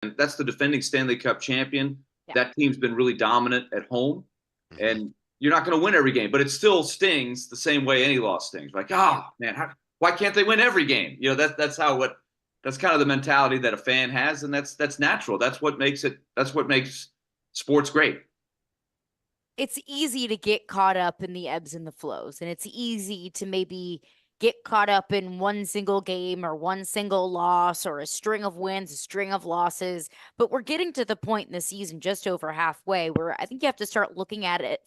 and that's the defending Stanley Cup champion. Yeah. That team's been really dominant at home, and you're not going to win every game, but it still stings the same way any loss stings. Like, man, why can't they win every game? That's kind of the mentality that a fan has, and that's natural. That's what makes sports great. It's easy to get caught up in the ebbs and the flows, and it's easy to maybe get caught up in one single game or one single loss or a string of wins, a string of losses. But we're getting to the point in the season just over halfway where I think you have to start looking at it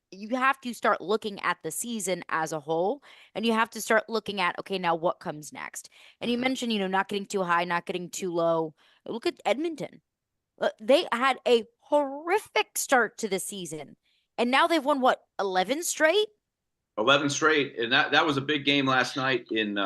you have to start looking at the season as a whole, and you have to start looking at, okay, now what comes next? And you mentioned, not getting too high, not getting too low. Look at Edmonton. They had a horrific start to the season. And now they've won, what, 11 straight? 11 straight, and that was a big game last night in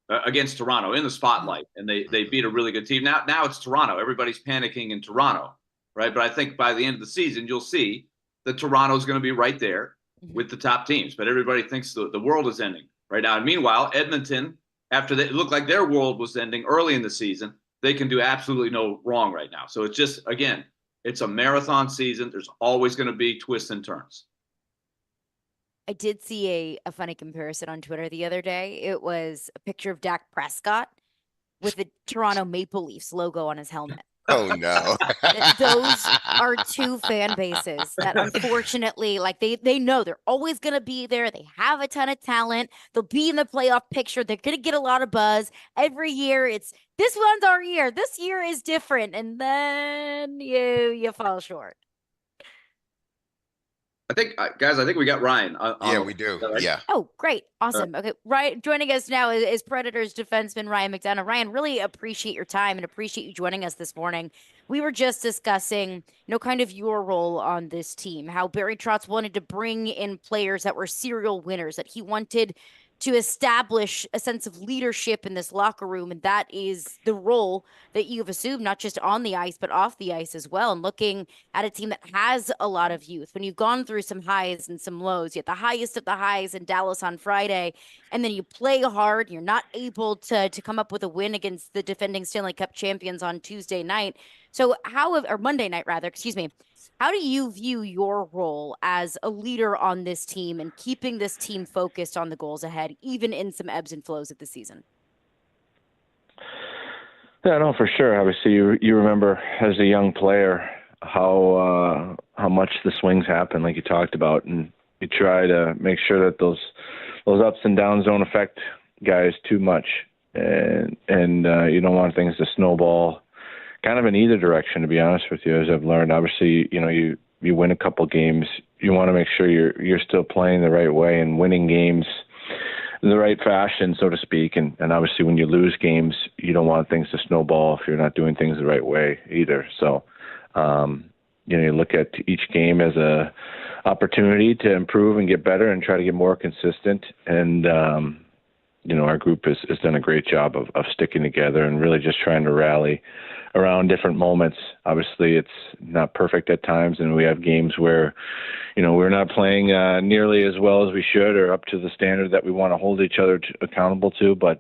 against Toronto in the spotlight, and they beat a really good team. Now it's Toronto. Everybody's panicking in Toronto, right? But I think by the end of the season, you'll see that Toronto's going to be right there with the top teams. But everybody thinks the world is ending right now. And meanwhile, Edmonton, after it looked like their world was ending early in the season, they can do absolutely no wrong right now. So it's just, again, it's a marathon season. There's always going to be twists and turns. I did see a funny comparison on Twitter the other day. It was a picture of Dak Prescott with the Toronto Maple Leafs logo on his helmet. Oh no. Those are two fan bases that unfortunately, like they know they're always going to be there. They have a ton of talent. They'll be in the playoff picture. They're going to get a lot of buzz. Every year it's this one's our year. This year is different. And then you fall short. I think, guys, I think we got Ryan. Yeah, we do. Right? Yeah. Oh, great. Awesome. Okay. Ryan, joining us now is Predators defenseman Ryan McDonough. Ryan, really appreciate your time and appreciate you joining us this morning. We were just discussing, kind of your role on this team, how Barry Trotz wanted to bring in players that were serial winners, that he wanted to establish a sense of leadership in this locker room. And that is the role that you've assumed, not just on the ice, but off the ice as well. And looking at a team that has a lot of youth, when you've gone through some highs and some lows, you had the highest of the highs in Dallas on Friday, and then you play hard, you're not able to come up with a win against the defending Stanley Cup champions on Tuesday night. So or Monday night rather, excuse me. How do you view your role as a leader on this team and keeping this team focused on the goals ahead, even in some ebbs and flows of the season? Yeah, no, for sure. Obviously, you remember as a young player how much the swings happen, like you talked about, and you try to make sure that those ups and downs don't affect guys too much, and you don't want things to snowball kind of in either direction, to be honest with you. As I've learned, obviously, you win a couple games, you want to make sure you're still playing the right way and winning games in the right fashion, so to speak. And obviously, when you lose games, you don't want things to snowball if you're not doing things the right way either. So, you look at each game as a opportunity to improve and get better and try to get more consistent. And our group has done a great job of sticking together and really just trying to rally around different moments. Obviously, it's not perfect at times, and we have games where, we're not playing nearly as well as we should or up to the standard that we want to hold each other accountable to. But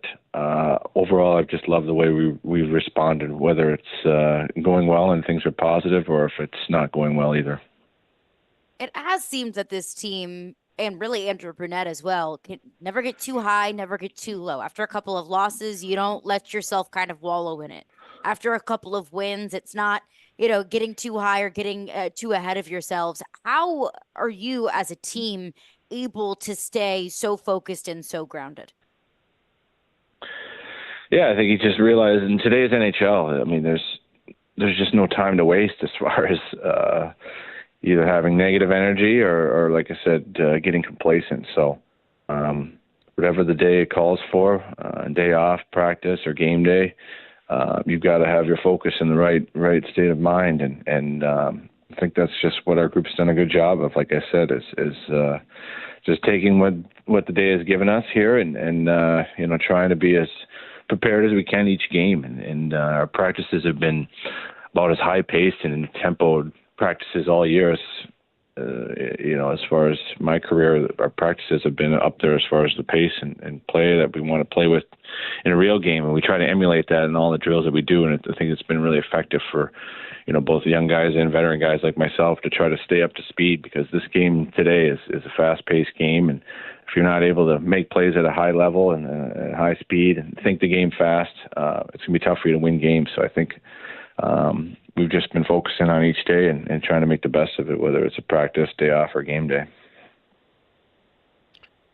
overall, I've just loved the way we've responded, whether it's going well and things are positive or if it's not going well either. It has seemed that this team, and really Andrew Brunette as well, can never get too high, never get too low. After a couple of losses, you don't let yourself kind of wallow in it. After a couple of wins, it's not, getting too high or getting too ahead of yourselves. How are you as a team able to stay so focused and so grounded? Yeah, I think you just realize in today's NHL, I mean, there's just no time to waste as far as either having negative energy or like I said, getting complacent. So whatever the day calls for, day off, practice, or game day, you've got to have your focus in the right state of mind. And I think that's just what our group's done a good job of, like I said, is just taking what the day has given us here and trying to be as prepared as we can each game. And our practices have been about as high-paced and tempoed practices all year as far as my career, our practices have been up there as far as the pace and play that we want to play with in a real game, and we try to emulate that in all the drills that we do. And I think it's been really effective for, both young guys and veteran guys like myself to try to stay up to speed, because this game today is a fast-paced game, and if you're not able to make plays at a high level and at high speed and think the game fast, it's going to be tough for you to win games. So I think we've just been focusing on each day and trying to make the best of it, whether it's a practice, day off, or game day.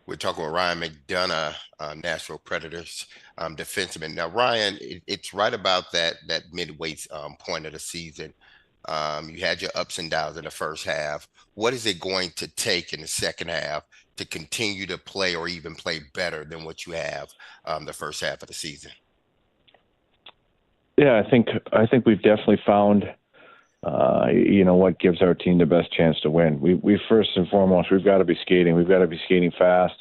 We're talking with Ryan McDonough, Nashville Predators defenseman. Now, Ryan, it's right about that midway point of the season. You had your ups and downs in the first half. What is it going to take in the second half to continue to play or even play better than what you have the first half of the season? Yeah, I think we've definitely found, what gives our team the best chance to win. We first and foremost, we've got to be skating. We've got to be skating fast,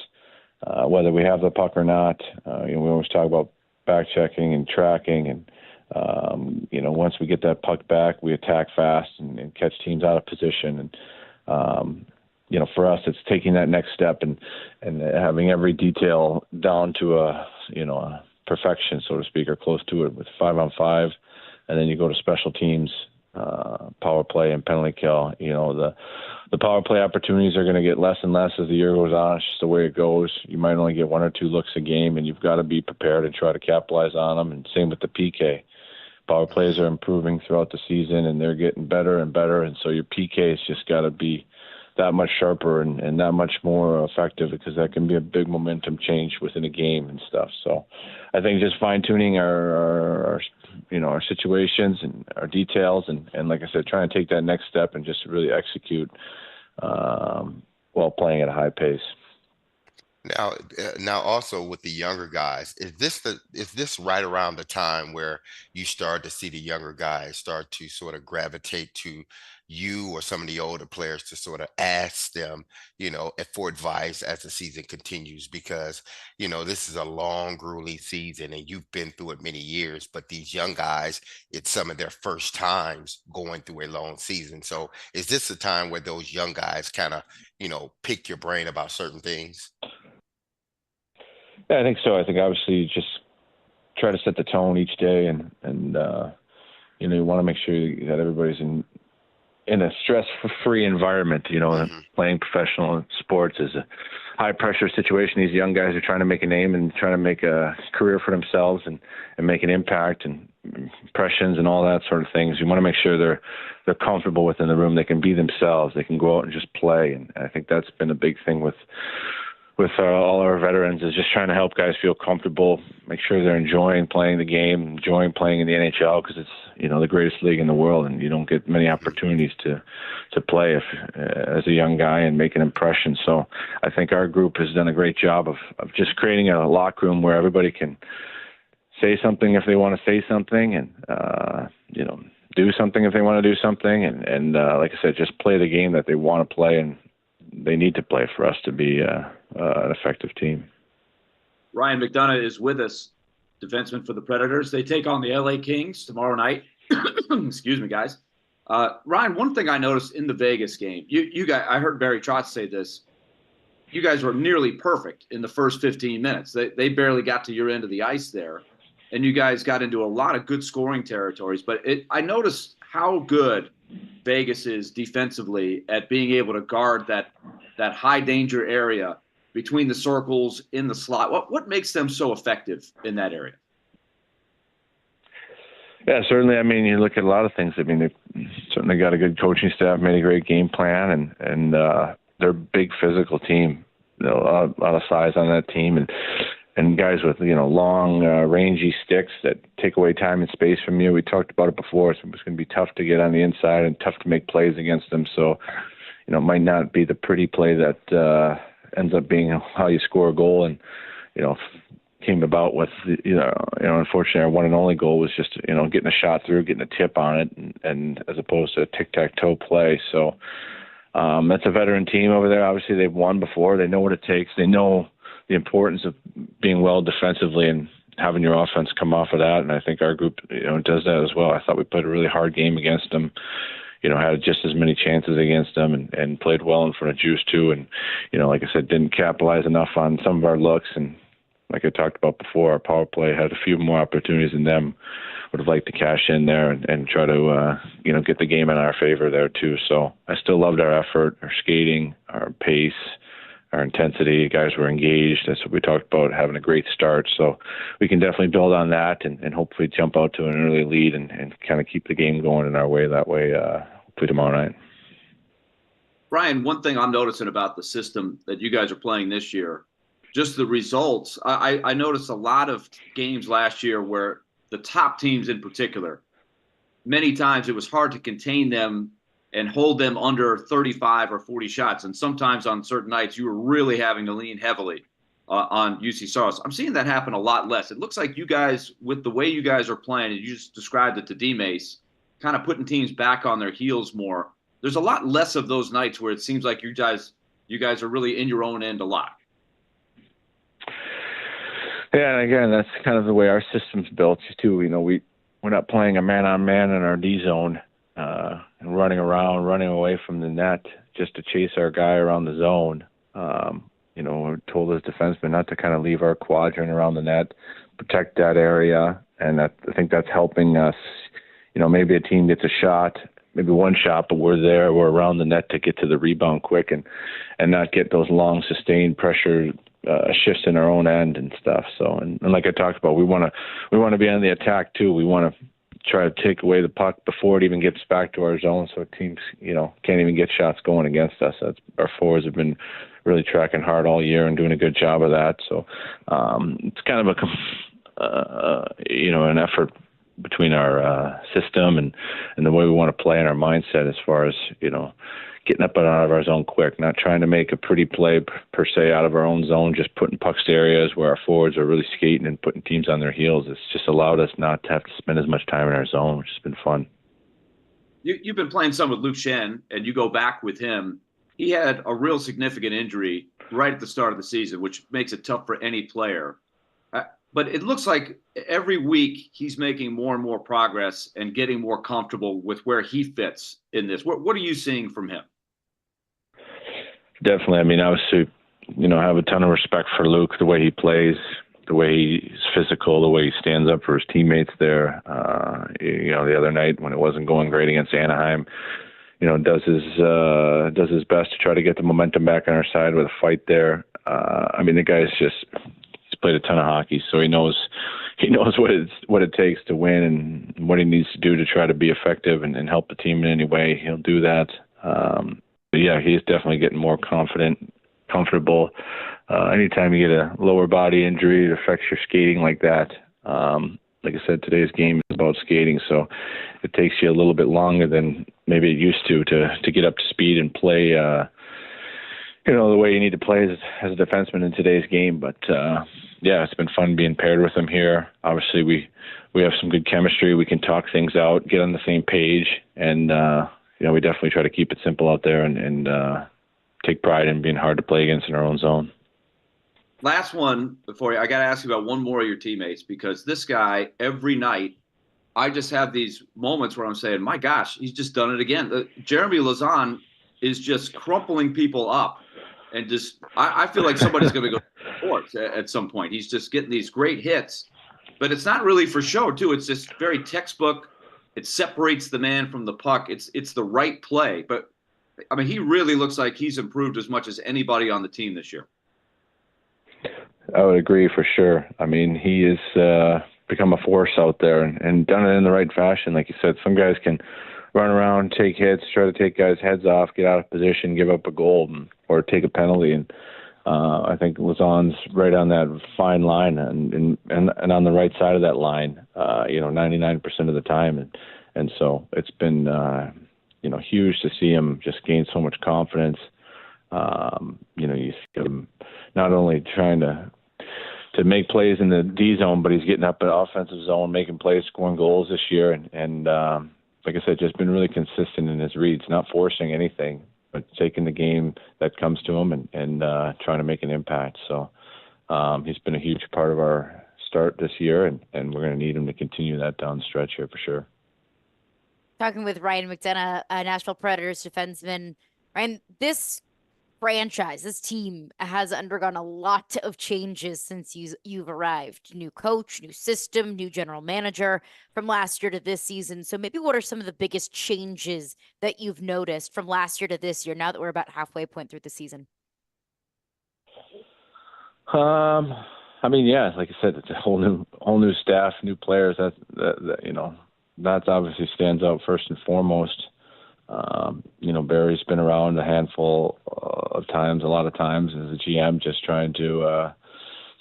whether we have the puck or not. We always talk about back checking and tracking, and once we get that puck back, we attack fast and catch teams out of position. And for us, it's taking that next step and having every detail down to a perfection, so to speak, or close to it with 5-on-5, and then you go to special teams, power play and penalty kill. The power play opportunities are going to get less and less as the year goes on. It's just the way it goes. You might only get 1 or 2 looks a game, and you've got to be prepared and try to capitalize on them. And same with the PK. Power plays are improving throughout the season, and they're getting better and better. And so your PK has just got to be that much sharper and that much more effective, because that can be a big momentum change within a game and stuff. So I think just fine-tuning our situations and our details, and like I said, trying to take that next step and just really execute while playing at a high pace. Now also with the younger guys, is this right around the time where you start to see the younger guys start to sort of gravitate to you or some of the older players to sort of ask them, for advice as the season continues? Because, this is a long, grueling season, and you've been through it many years, but these young guys, it's some of their first times going through a long season. So is this a time where those young guys kind of, pick your brain about certain things? Yeah, I think so. I think obviously you just try to set the tone each day, and you want to make sure that everybody's in a stress-free environment. Playing professional sports is a high-pressure situation. These young guys are trying to make a name and trying to make a career for themselves and make an impact and impressions and all that sort of things. You want to make sure they're comfortable within the room. They can be themselves. They can go out and just play. And I think that's been a big thing with all our veterans, is just trying to help guys feel comfortable, make sure they're enjoying playing the game, enjoying playing in the NHL, because it's the greatest league in the world, and you don't get many opportunities to play as a young guy and make an impression. So I think our group has done a great job of just creating a locker room where everybody can say something if they want to say something, and do something if they want to do something, and like I said, just play the game that they want to play and they need to play for us to be an effective team. Ryan McDonough is with us, defenseman for the Predators. They take on the LA Kings tomorrow night. Excuse me, guys. Ryan, one thing I noticed in the Vegas game, you guys, I heard Barry Trotz say this, you guys were nearly perfect in the first 15 minutes. They barely got to your end of the ice there, and you guys got into a lot of good scoring territories. But I noticed how good Vegas is defensively at being able to guard that high danger area between the circles in the slot. What makes them so effective in that area? Yeah, certainly. I mean, you look at a lot of things. I mean, they've certainly got a good coaching staff, made a great game plan, and they're a big physical team. A lot of size on that team, and guys with long, rangy sticks that take away time and space from you. We talked about it before. So it's going to be tough to get on the inside and tough to make plays against them. So, it might not be the pretty play that ends up being how you score a goal. And came about with unfortunately our one and only goal was just getting a shot through, getting a tip on it, and as opposed to a tic-tac-toe play. So that's a veteran team over there. Obviously they've won before. They know what it takes. They know the importance of being well defensively and having your offense come off of that. And I think our group, does that as well. I thought we played a really hard game against them. had just as many chances against them and played well in front of Juice too. And, like I said, didn't capitalize enough on some of our looks. And like I talked about before, our power play had a few more opportunities than them. Would have liked to cash in there and try to, get the game in our favor there too. So I still loved our effort, our skating, our pace, our intensity. Guys were engaged. That's what we talked about, having a great start. So we can definitely build on that and hopefully jump out to an early lead and kind of keep the game going in our way that way, hopefully tomorrow night. Brian, one thing I'm noticing about the system that you guys are playing this year, just the results. I noticed a lot of games last year where the top teams in particular, many times it was hard to contain them and hold them under 35 or 40 shots. And sometimes on certain nights, you were really having to lean heavily on UC Saros. I'm seeing that happen a lot less. It looks like you guys, with the way you guys are playing, and you just described it to D-Mase, kind of putting teams back on their heels more. There's a lot less of those nights where it seems like you guys are really in your own end a lot. Yeah, and again, that's kind of the way our system's built too. We're not playing a man-on-man in our D zone and running around, running away from the net just to chase our guy around the zone. We're told as defensemen not to kind of leave our quadrant around the net, protect that area, and I think that's helping us. Maybe a team gets a shot, maybe one shot, but we're there, we're around the net to get to the rebound quick and not get those long sustained pressure shifts in our own end and stuff. So, and like I talked about, we want to be on the attack too. We want to try to take away the puck before it even gets back to our zone, so teams, can't even get shots going against us. Our forwards have been really tracking hard all year and doing a good job of that. So, it's kind of an effort between our system and the way we want to play and our mindset as far as, getting up and out of our zone quick, not trying to make a pretty play per se out of our own zone, just putting pucks to areas where our forwards are really skating and putting teams on their heels. It's just allowed us not to have to spend as much time in our zone, which has been fun. You've been playing some with Luke Shen, and you go back with him. He had a real significant injury right at the start of the season, which makes it tough for any player. But it looks like every week he's making more and more progress and getting more comfortable with where he fits in this. What are you seeing from him? Definitely. I mean, obviously, I have a ton of respect for Luke, the way he plays, the way he's physical, the way he stands up for his teammates there. The other night when it wasn't going great against Anaheim, does his best to try to get the momentum back on our side with a fight there. The guy's he's played a ton of hockey, so he knows what it takes to win and what he needs to do to try to be effective and help the team in any way. He'll do that. But yeah, he's definitely getting more comfortable. Anytime you get a lower body injury, it affects your skating like that. Like I said, today's game is about skating, so it takes you a little bit longer than maybe it used to get up to speed and play, the way you need to play as a defenseman in today's game. But it's been fun being paired with him here. Obviously, we have some good chemistry. We can talk things out, get on the same page, and we definitely try to keep it simple out there and take pride in being hard to play against in our own zone. Last one before you, I got to ask you about one more of your teammates, because this guy, every night, I just have these moments where I'm saying, my gosh, he's just done it again. Jeremy Lauzon is just crumpling people up. And just, I feel like somebody's going to go to sports at some point. He's just getting these great hits. But it's not really for show, too. It's just very textbook. It separates the man from the puck. It's the right play. But, he really looks like he's improved as much as anybody on the team this year. I would agree for sure. He has become a force out there and done it in the right fashion. Like you said, some guys can run around, take hits, try to take guys' heads off, get out of position, give up a goal, or take a penalty. And I think Lauzon's right on that fine line and on the right side of that line, 99% of the time. And so it's been, huge to see him just gain so much confidence. You see him not only trying to make plays in the D zone, but he's getting up in the offensive zone, making plays, scoring goals this year. And like I said, just been really consistent in his reads, not forcing anything, but taking the game that comes to him and trying to make an impact. So he's been a huge part of our start this year, and we're going to need him to continue that down the stretch here for sure. Talking with Ryan McDonough, Nashville Predators defenseman. Ryan, this franchise, this team has undergone a lot of changes since you've arrived. New coach, new system, new general manager from last year to this season. So maybe what are some of the biggest changes that you've noticed from last year to this year now that we're about halfway point through the season? I mean, yeah, like I said, it's a whole new staff, new players. That's obviously stands out first and foremost. Barry's been around a handful of times, a lot of times as a GM, just trying to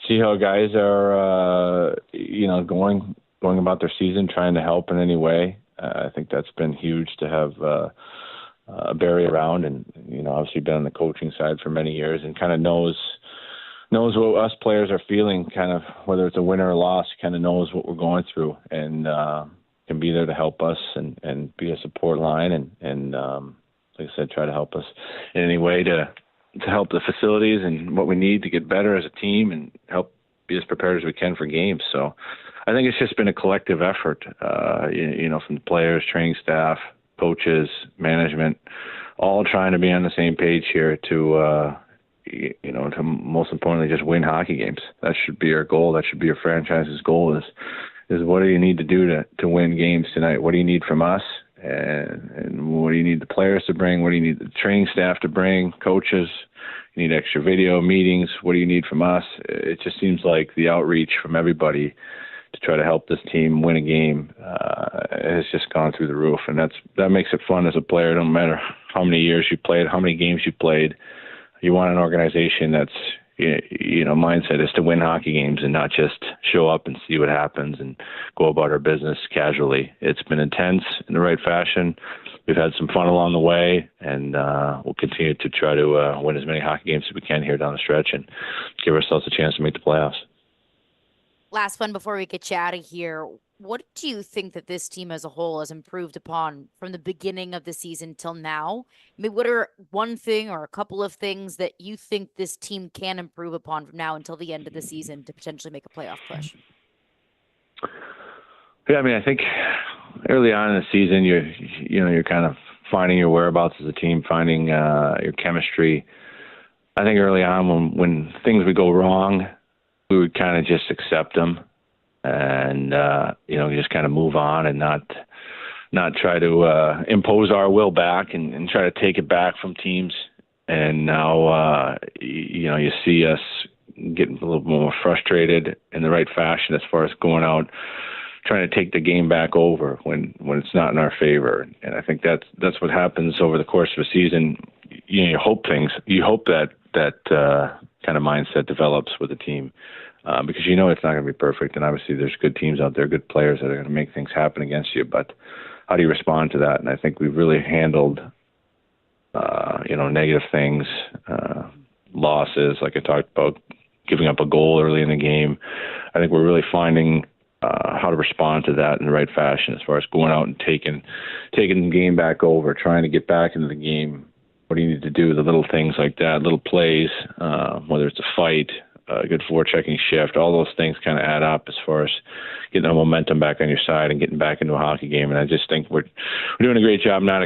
see how guys are, going about their season, trying to help in any way. I think that's been huge to have Barry around, and obviously been on the coaching side for many years, and kind of knows what us players are feeling, kind of whether it's a win or a loss, kind of knows what we're going through, and can be there to help us and be a support line, and like I said, try to help us in any way to help the facilities and what we need to get better as a team and help be as prepared as we can for games. So I think it's just been a collective effort, from the players, training staff, coaches, management, all trying to be on the same page here to most importantly, just win hockey games. That should be our goal. That should be our franchise's goal is what do you need to do to win games tonight? What do you need from us? And what do you need the players to bring? What do you need the training staff to bring? Coaches? You need extra video meetings? What do you need from us? It just seems like the outreach from everybody to try to help this team win a game has just gone through the roof. And that makes it fun as a player. No matter how many years you played, how many games you played, you want an organization that's, mindset is to win hockey games and not just show up and see what happens and go about our business casually. It's been intense in the right fashion. We've had some fun along the way, and we'll continue to try to win as many hockey games as we can here down the stretch and give ourselves a chance to make the playoffs. Last one before we get you out of here. What do you think that this team as a whole has improved upon from the beginning of the season till now? I mean, what are one thing or a couple of things that you think this team can improve upon from now until the end of the season to potentially make a playoff push? Yeah, I mean, I think early on in the season, you're kind of finding your whereabouts as a team, finding your chemistry. I think early on when things would go wrong, we would kind of just accept them and, just kind of move on and not try to impose our will back and try to take it back from teams. And now, you see us getting a little more frustrated in the right fashion as far as going out, trying to take the game back over when it's not in our favor. And I think that's what happens over the course of a season. You hope that kind of mindset develops with the team. Because it's not going to be perfect, and obviously there's good teams out there, good players that are going to make things happen against you. But how do you respond to that? And I think we've really handled, negative things, losses, like I talked about, giving up a goal early in the game. I think we're really finding how to respond to that in the right fashion, as far as going out and taking the game back over, trying to get back into the game. What do you need to do? The little things like that, little plays, whether it's a fight, a good forechecking shift, all those things kind of add up as far as getting the momentum back on your side and getting back into a hockey game. And I just think we're doing a great job not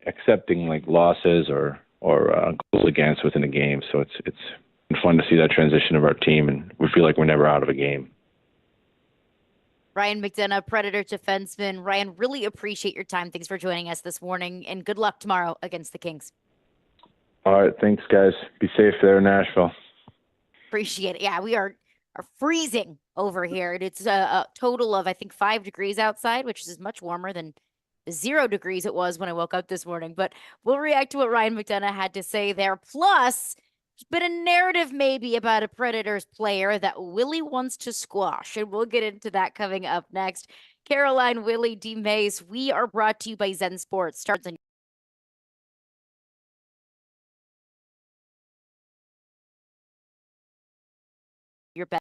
accepting like losses or goals against within the game. So it's been fun to see that transition of our team, and we feel like we're never out of a game. Ryan McDonough, Predator defenseman. Ryan, really appreciate your time. Thanks for joining us this morning, and good luck tomorrow against the Kings. All right, thanks, guys. Be safe there in Nashville. Appreciate it. Yeah, we are freezing over here. It's a total of, I think, 5 degrees outside, which is much warmer than the 0 degrees it was when I woke up this morning. But we'll react to what Ryan McDonough had to say there. Plus, there's been a narrative maybe about a Predators player that Willy wants to squash, and we'll get into that coming up next. Caroline, Willy, D-Mase, we are brought to you by Zen Sports. Starts on your bet.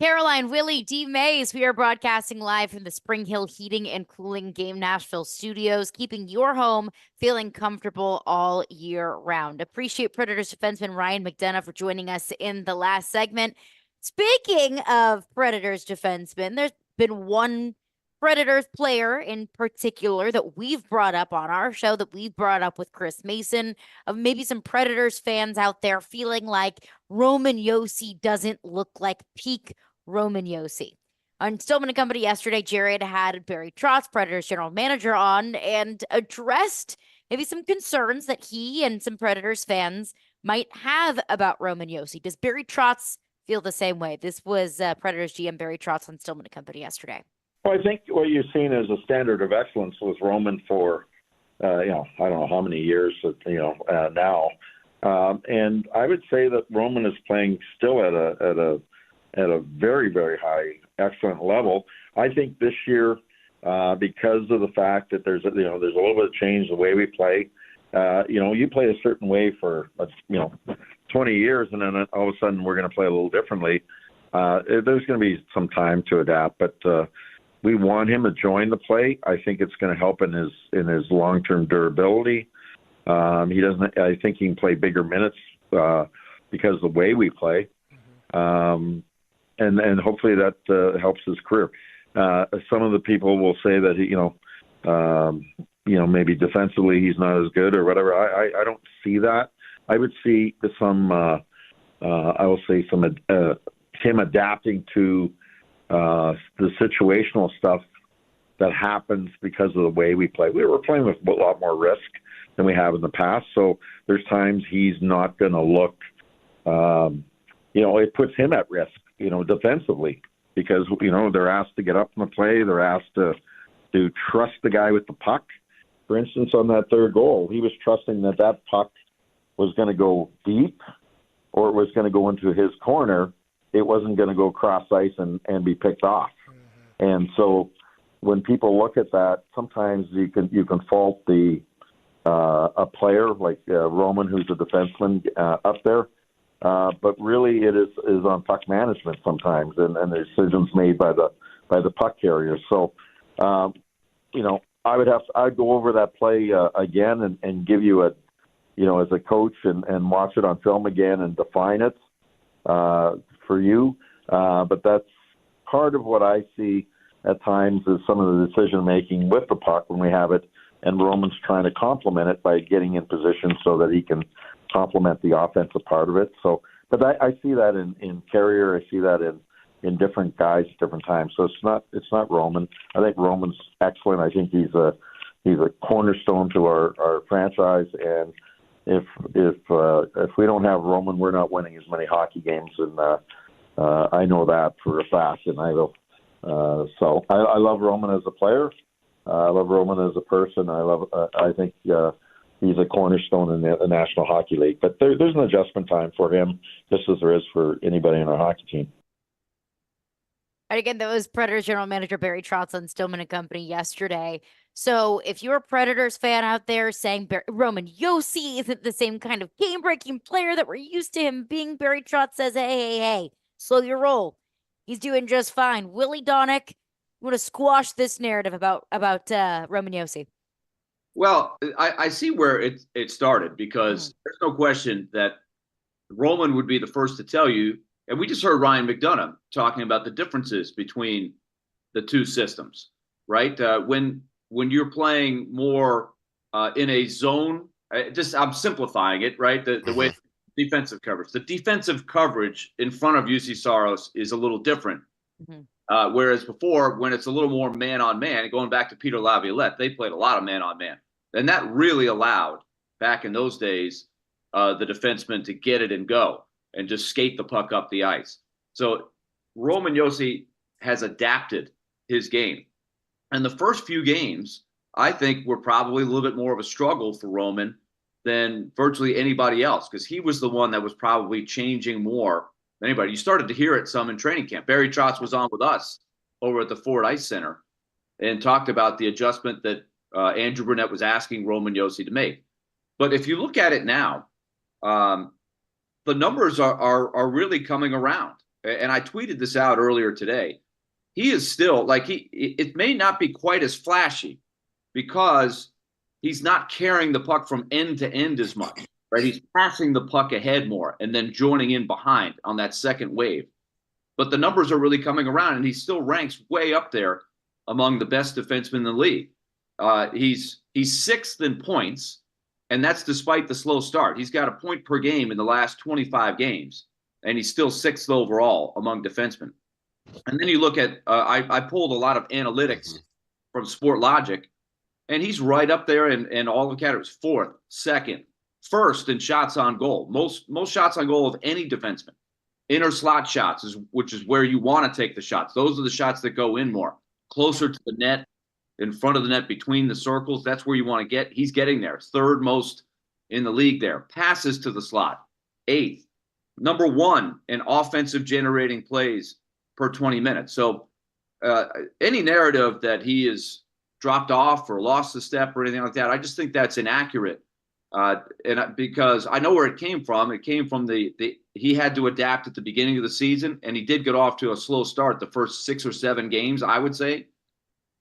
Caroline, Willy, D-Mase, we are broadcasting live from the Spring Hill Heating and Cooling Game Nashville studios, keeping your home feeling comfortable all year round. Appreciate Predators defenseman Ryan McDonough for joining us in the last segment. Speaking of Predators defensemen, there's been one Predators player in particular that we've brought up on our show, that we've brought up with Chris Mason, of maybe some Predators fans out there feeling like Roman Josi doesn't look like peak Roman Josi. On Stillman and Company yesterday, Jared had Barry Trotz, Predators general manager, on and addressed maybe some concerns that he and some Predators fans might have about Roman Josi. Does Barry Trotz feel the same way? This was Predators GM Barry Trotz on Stillman and Company yesterday. Well, I think what you've seen is a standard of excellence with Roman for, I don't know how many years, now. And I would say that Roman is playing still at a very, very high, excellent level. I think this year, because of the fact that there's a little bit of change the way we play. You play a certain way for 20 years, and then all of a sudden we're going to play a little differently. There's going to be some time to adapt, but we want him to join the play. I think it's going to help in his long-term durability. I think he can play bigger minutes because of the way we play. And hopefully that helps his career. Some of the people will say that maybe defensively he's not as good or whatever. I don't see that. I would see some him adapting to the situational stuff that happens because of the way we play. We were playing with a lot more risk than we have in the past, so there's times he's not going to look. It puts him at risk, defensively, because they're asked to get up in the play. They're asked to trust the guy with the puck. For instance, on that third goal, he was trusting that puck was going to go deep or it was going to go into his corner. It wasn't going to go cross ice and be picked off. Mm-hmm. And so when people look at that, sometimes you can fault a player like Roman, who's a defenseman up there. But really it is on puck management sometimes and the decisions made by the puck carriers. So, I'd go over that play again and give you as a coach and watch it on film again and define it for you. But that's part of what I see at times is some of the decision making with the puck when we have it, and Roman's trying to complement it by getting in position so that he can complement the offensive part of it. So, but I see that in Carrier. I see that in different guys at different times. So it's not Roman. I think Roman's excellent. I think he's a cornerstone to our franchise. And if we don't have Roman, we're not winning as many hockey games. And I know that for a fact. And I will. So I love Roman as a player. I love Roman as a person. I think he's a cornerstone in the National Hockey League. But there's an adjustment time for him, just as there is for anybody in our hockey team. And again, that was Predators general manager Barry Trotz on Stillman and Company yesterday. So if you're a Predators fan out there saying Roman Josi isn't the same kind of game-breaking player that we're used to him being, Barry Trotz says, hey, slow your roll. He's doing just fine. Willy Donick, you want to squash this narrative about Roman Josi? Well, I see where it started, because there's no question that Roman would be the first to tell you. And we just heard Ryan McDonough talking about the differences between the two systems, right? When you're playing more in a zone, I'm simplifying it, right? The way defensive coverage. The defensive coverage in front of UC Saros is a little different. Mm-hmm. Whereas before, when it's a little more man-on-man, going back to Peter Laviolette, they played a lot of man-on-man. And that really allowed, back in those days, the defenseman to get it and go and just skate the puck up the ice. So Roman Josi has adapted his game. And the first few games, I think, were probably a little bit more of a struggle for Roman than virtually anybody else, because he was the one that was probably changing more than anybody. You started to hear it some in training camp. Barry Trotz was on with us over at the Ford Ice Center and talked about the adjustment that Andrew Burnett was asking Roman Josi to make. But if you look at it now, the numbers are really coming around. and I tweeted this out earlier today, he is still like it may not be quite as flashy because he's not carrying the puck from end to end as much, right? He's passing the puck ahead more and then joining in behind on that second wave. But the numbers are really coming around, and he still ranks way up there among the best defensemen in the league. He's sixth in points, and that's despite the slow start. He's got a point per game in the last 25 games, and he's still sixth overall among defensemen. And then you look at I pulled a lot of analytics from Sport Logic, and he's right up there in all the categories: fourth, second, first in shots on goal. Most shots on goal of any defenseman. Inner slot shots, which is where you want to take the shots. Those are the shots that go in more, closer to the net, in front of the net, between the circles. That's where you want to get. He's getting there. Third most in the league there. Passes to the slot, eighth. Number one in offensive generating plays per 20 minutes. So any narrative that he is dropped off or lost a step or anything like that, I just think that's inaccurate. And because I know where it came from he had to adapt at the beginning of the season, and he did get off to a slow start the first 6 or 7 games, I would say.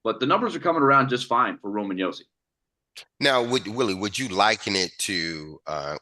But the numbers are coming around just fine for Roman Josi. Now, Willie, would you liken it to,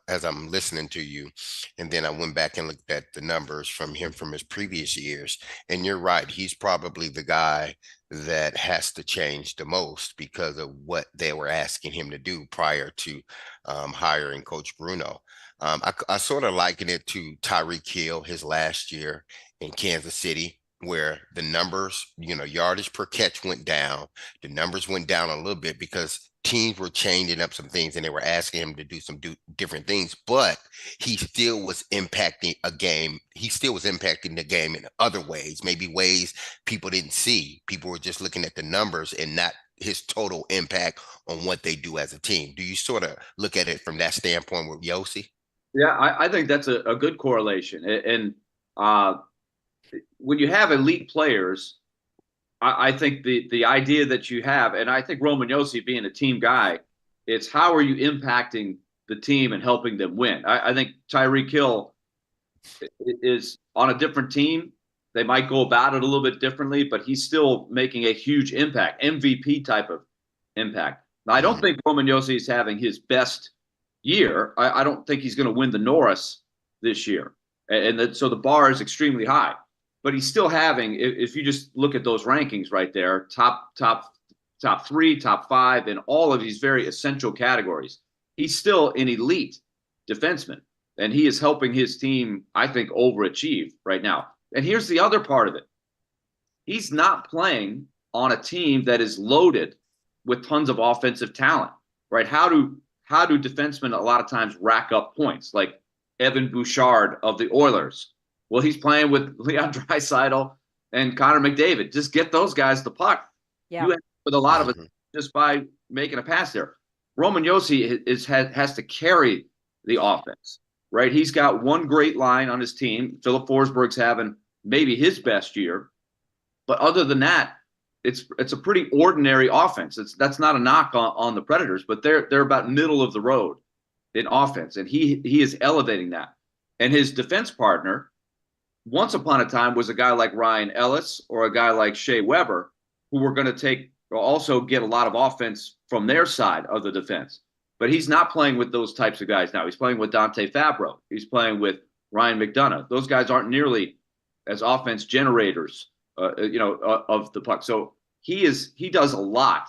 as I'm listening to you, and then I went back and looked at the numbers from him from his previous years, and you're right, he's probably the guy that has to change the most because of what they were asking him to do prior to hiring Coach Bruno. I sort of liken it to Tyreek Hill his last year in Kansas City, where the numbers, yardage per catch went down. The numbers went down a little bit because teams were changing up some things and they were asking him to do some different things, but he still was impacting a game. He still was impacting the game in other ways, maybe ways people didn't see. People were just looking at the numbers and not his total impact on what they do as a team. Do you sort of look at it from that standpoint with Josi? Yeah, I think that's a good correlation. And when you have elite players, I think the idea that you have, and I think Roman Josi being a team guy, it's how are you impacting the team and helping them win. I think Tyreek Hill is on a different team. They might go about it a little bit differently, but he's still making a huge impact, MVP type of impact. Now, I don't think Roman Josi is having his best year. I don't think he's going to win the Norris this year. So the bar is extremely high. But he's still having, if you just look at those rankings right there, top 3, top 5, in all of these very essential categories, he's still an elite defenseman. And he is helping his team, I think, overachieve right now. And here's the other part of it. He's not playing on a team that is loaded with tons of offensive talent, right? How do defensemen a lot of times rack up points? Like Evan Bouchard of the Oilers. Well, he's playing with Leon Draisaitl and Connor McDavid. Just get those guys the puck. Yeah. You end up with a lot of it just by making a pass there. Roman Josi has to carry the offense, right? He's got one great line on his team. Philip Forsberg's having maybe his best year. But other than that, it's a pretty ordinary offense. That's not a knock on the Predators, but they're about middle of the road in offense, and he is elevating that. And his defense partner, once upon a time, was a guy like Ryan Ellis or a guy like Shea Weber, who were going to also get a lot of offense from their side of the defense. But he's not playing with those types of guys now. He's playing with Dante Fabro. He's playing with Ryan McDonough. Those guys aren't nearly as offense generators, of the puck. So he does a lot,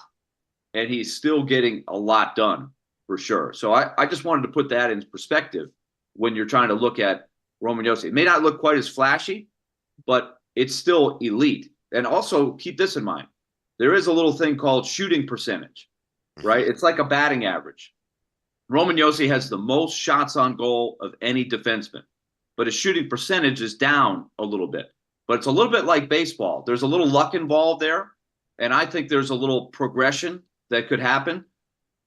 and he's still getting a lot done for sure. So I just wanted to put that in perspective when you're trying to look at Roman Josi. It may not look quite as flashy, but it's still elite. And also keep this in mind. There is a little thing called shooting percentage, right? It's like a batting average. Roman Josi has the most shots on goal of any defenseman, but his shooting percentage is down a little bit. But it's a little bit like baseball. There's a little luck involved there, and I think there's a little progression that could happen.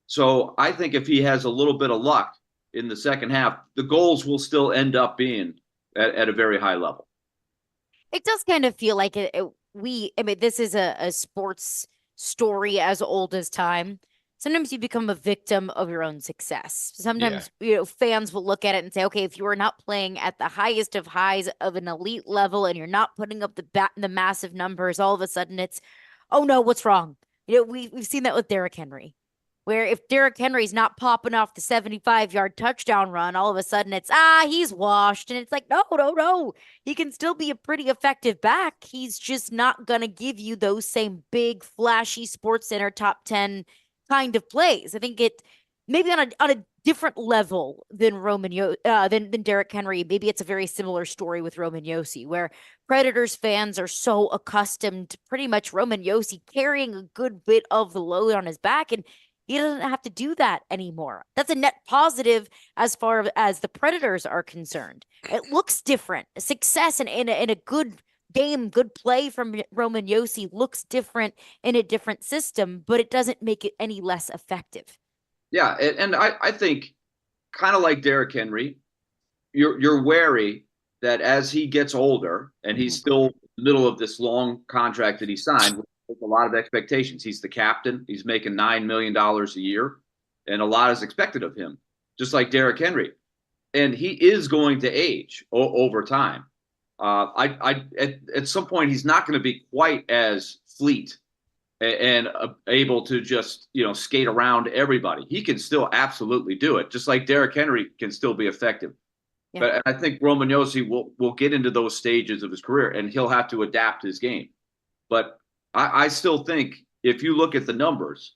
So I think if he has a little bit of luck in the second half, the goals will still end up being at a very high level. It does kind of feel like this is a sports story as old as time. sometimes you become a victim of your own success. Yeah. Sometimes, fans will look at it and say, okay, if you are not playing at the highest of highs of an elite level and you're not putting up the massive numbers, all of a sudden it's, oh no, what's wrong? We've seen that with Derrick Henry, where if Derrick Henry's not popping off the 75-yard touchdown run, all of a sudden it's, he's washed. And it's like, no, no, no. He can still be a pretty effective back. He's just not going to give you those same big, flashy Sports Center top 10 kind of plays. I think it maybe on a different level than than Derrick Henry. Maybe it's a very similar story with Roman Yossi, where Predators fans are so accustomed to pretty much Roman Yossi carrying a good bit of the load on his back, and he doesn't have to do that anymore. That's a net positive as far as the Predators are concerned. It looks different. Success in a good game, good play from Roman Yossi looks different in a different system, but it doesn't make it any less effective. Yeah, and I think kind of like Derrick Henry, you're wary that as he gets older and he's still in the middle of this long contract that he signed with a lot of expectations. He's the captain. He's making $9 million a year, and a lot is expected of him, just like Derrick Henry. And he is going to age over time. At some point, he's not going to be quite as fleet and able to just, skate around everybody. He can still absolutely do it, just like Derrick Henry can still be effective. Yeah. But I think Roman Yossi will get into those stages of his career, and he'll have to adapt his game. But I still think if you look at the numbers,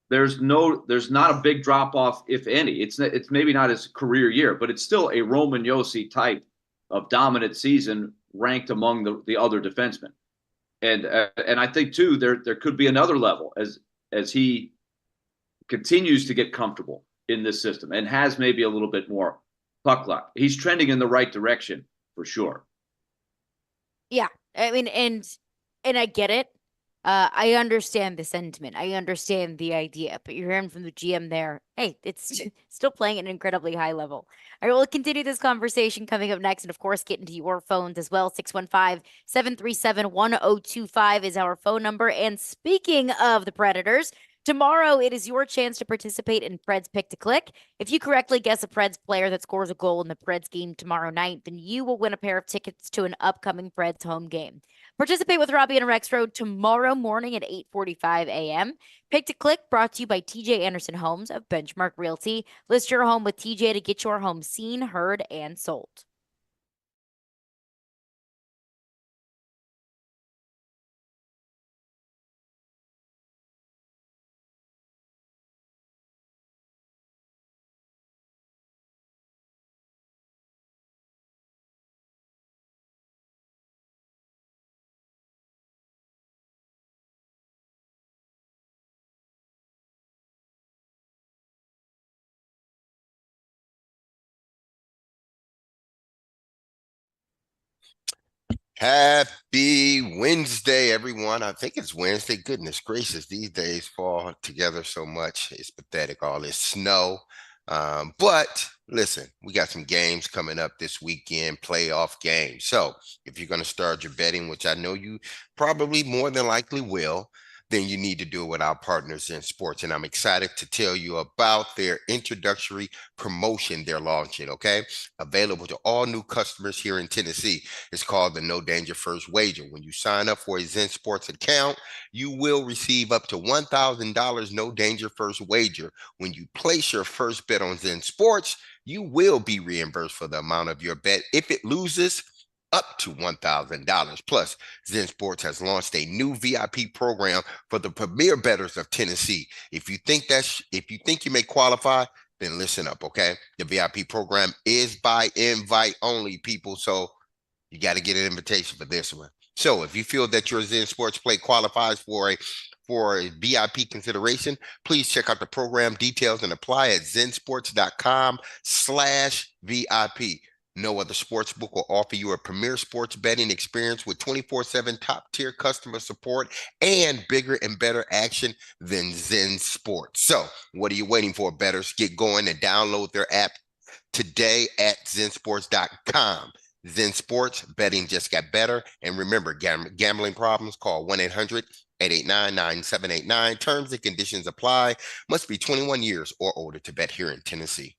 there's not a big drop off, if any. It's maybe not his career year, but it's still a Roman Yossi type of dominant season ranked among the other defensemen. And I think too there could be another level as he continues to get comfortable in this system and has maybe a little bit more puck luck. He's trending in the right direction for sure. Yeah, I mean, and I get it. I understand the sentiment. I understand the idea, but you're hearing from the GM there. Hey, it's still playing at an incredibly high level. All right, we'll continue this conversation coming up next. And of course, get into your phones as well. 615-737-1025 is our phone number. And speaking of the Predators, tomorrow, it is your chance to participate in Preds Pick to Click. If you correctly guess a Preds player that scores a goal in the Preds game tomorrow night, then you will win a pair of tickets to an upcoming Preds home game. Participate with Robbie and Rexroad tomorrow morning at 8:45 a.m. Pick to Click brought to you by TJ Anderson Homes of Benchmark Realty. List your home with TJ to get your home seen, heard, and sold. Happy Wednesday, everyone. I think it's Wednesday. Goodness gracious, these days fall together so much. It's pathetic, all this snow. But listen, we got some games coming up this weekend, playoff games. So if you're going to start your betting, which I know you probably more than likely will, then you need to do it with our partners in sports. And I'm excited to tell you about their introductory promotion they're launching, okay? Available to all new customers here in Tennessee. It's called the No Danger First Wager. When you sign up for a Zen Sports account, you will receive up to $1,000 No Danger First Wager. When you place your first bet on Zen Sports, you will be reimbursed for the amount of your bet. If it loses, up to $1,000. Plus, Zen Sports has launched a new VIP program for the premier bettors of Tennessee. If you think you may qualify, then listen up, okay? The VIP program is by invite only, people, so you got to get an invitation for this one. So if you feel that your Zen Sports play qualifies for a VIP consideration, please check out the program details and apply at zensports.com/VIP. No other sportsbook will offer you a premier sports betting experience with 24/7 top-tier customer support and bigger and better action than Zen Sports. So what are you waiting for, bettors? Get going and download their app today at zensports.com. Zen Sports, betting just got better. And remember, gambling problems, call 889-9789. Terms and conditions apply. Must be 21 years or older to bet here in Tennessee.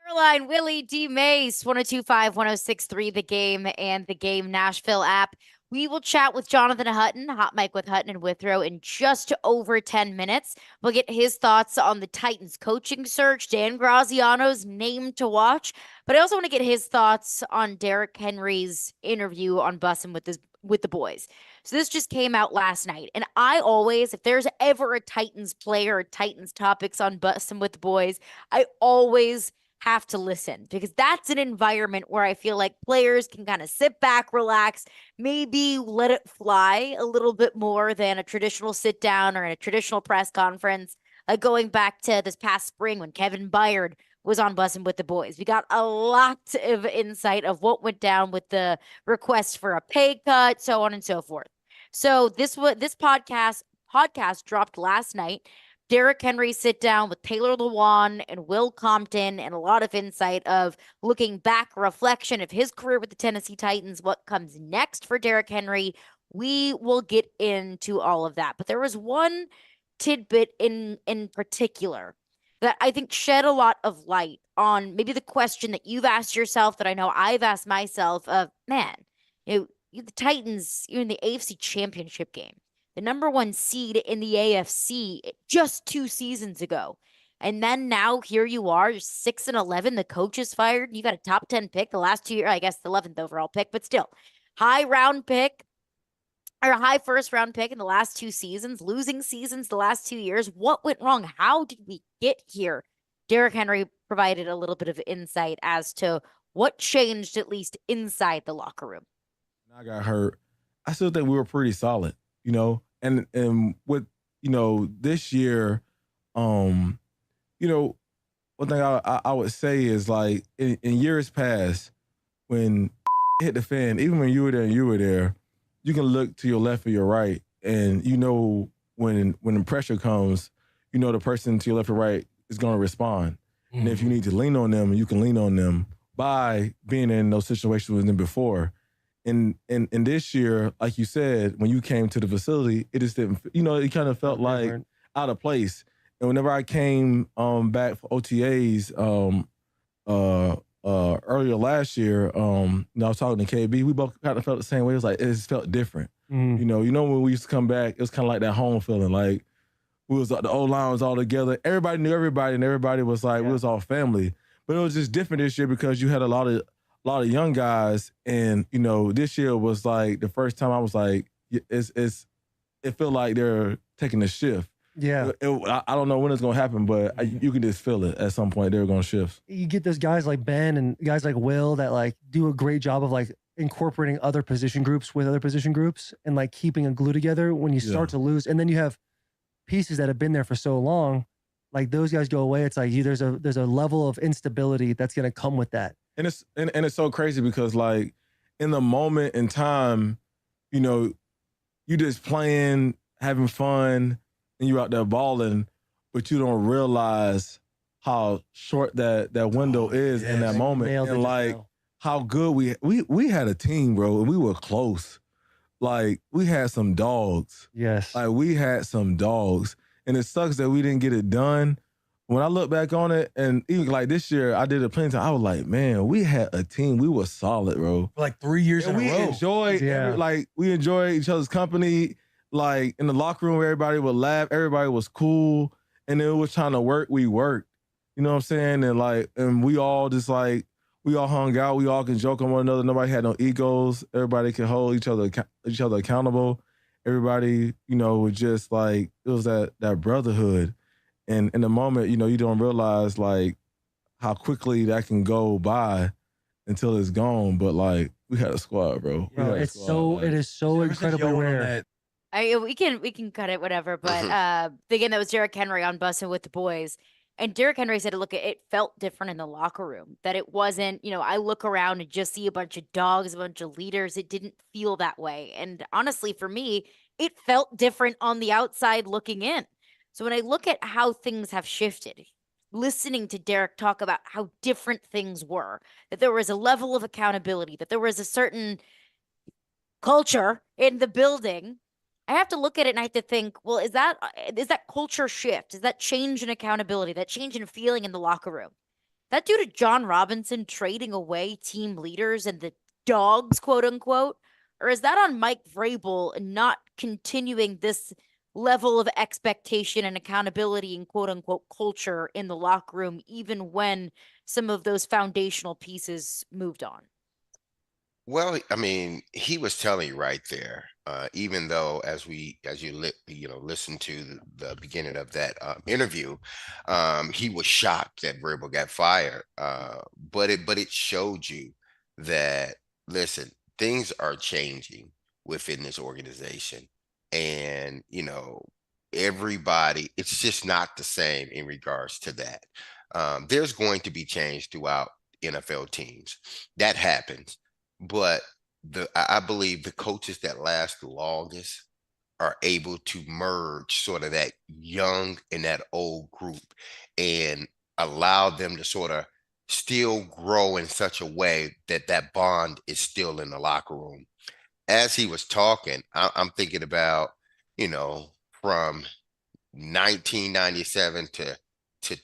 Caroline, Willy, D-Mase, 1025-1063, The Game and The Game Nashville app. We will chat with Jonathan Hutton, Hot Mic with Hutton and Withrow, in just over 10 minutes. We'll get his thoughts on the Titans coaching search, Dan Graziano's name to watch. But I also want to get his thoughts on Derrick Henry's interview on Bussin' with the boys. So this just came out last night. And I always, if there's ever a Titans player or Titans topics on Bussin' with the boys, I always have to listen, because that's an environment where I feel like players can kind of sit back, relax, maybe let it fly a little bit more than a traditional sit down or in a traditional press conference. Like going back to this past spring when Kevin Byard was on Bussin' with the Boys. We got a lot of insight of what went down with the request for a pay cut, so on and so forth. So this podcast dropped last night. Derrick Henry sit down with Taylor Lewan and Will Compton and a lot of insight of looking back, reflection of his career with the Tennessee Titans, what comes next for Derrick Henry. We will get into all of that. But there was one tidbit in particular that I think shed a lot of light on maybe the question that you've asked yourself, that I know I've asked myself of, man, the Titans, you're in the AFC Championship game, the number one seed in the AFC just 2 seasons ago. And then now here you are, 6-11. The coach is fired. You got a top 10 pick the last 2 years, I guess the 11th overall pick, but still high round pick or a high first round pick in the last 2 seasons, losing seasons the last 2 years. What went wrong? How did we get here? Derrick Henry provided a little bit of insight as to what changed, at least inside the locker room. I got hurt. I still think we were pretty solid, and with, this year, one thing I would say is, like, in years past, when hit the fan, even when you were there, you can look to your left or your right, and when the pressure comes, the person to your left or right is going to respond. Mm-hmm. And if you need to lean on them, you can lean on them by being in those situations with them before. And this year, like you said, when you came to the facility, it just didn't, it kind of felt like out of place. And whenever I came back for OTAs earlier last year, I was talking to KB, we both kind of felt the same way. It was like, it just felt different. Mm. When we used to come back, it was kind of like that home feeling. Like, the old line was all together. Everybody knew everybody, and everybody was like, we was all family. But it was just different this year because you had a lot of young guys, and this year was like the first time I was like, it felt like they're taking a shift. Yeah, I don't know when it's gonna happen, but you can just feel it at some point. They're gonna shift. You get those guys like Ben and guys like Will that like do a great job of like incorporating other position groups with other position groups and like keeping a glue together when you start to lose, and then you have pieces that have been there for so long. Like those guys go away, it's like there's a level of instability that's gonna come with that. And it's so crazy because, like, in the moment in time, you just playing, having fun, and you out there balling, but you don't realize how short that window is in that moment. And like how good we had a team, bro, and we were close. Like, we had some dogs. Yes. Like, we had some dogs. And it sucks that we didn't get it done. When I look back on it, and even like this year, I did it plenty of times, I was like, man, we had a team. We were solid, bro. For like 3 years in a row. We enjoyed each other's company. Like, in the locker room, everybody would laugh. Everybody was cool. And then it was trying to work. We worked. You know what I'm saying? And we all just like, we all hung out. We all can joke on one another. Nobody had no egos. Everybody could hold each other accountable. Everybody, was just like, it was that brotherhood. And in the moment, you don't realize like how quickly that can go by until it's gone. But like, we had a squad, bro. It is so incredibly rare. We can cut it, whatever. But again, that was Derrick Henry on Bussin' with the Boys. And Derrick Henry said, look, it felt different in the locker room, that it wasn't, I look around and just see a bunch of dogs, a bunch of leaders. It didn't feel that way. And honestly, for me, it felt different on the outside looking in. So when I look at how things have shifted, listening to Derrick talk about how different things were, that there was a level of accountability, that there was a certain culture in the building, I have to look at it and I have to think, well, is that culture shift? Is that change in accountability, that change in feeling in the locker room? That due to John Robinson trading away team leaders and the dogs, quote unquote? Or is that on Mike Vrabel not continuing this level of expectation and accountability and quote unquote culture in the locker room, even when some of those foundational pieces moved on? Well, I mean, he was telling you right there, even though as you listen to the beginning of that interview, he was shocked that Vrabel got fired. But it showed you that, listen, things are changing within this organization. And, everybody, it's just not the same in regards to that. There's going to be change throughout NFL teams. That happens. But I believe the coaches that last the longest are able to merge sort of that young and that old group and allow them to sort of still grow in such a way that that bond is still in the locker room. As he was talking, I'm thinking about, from 1997 to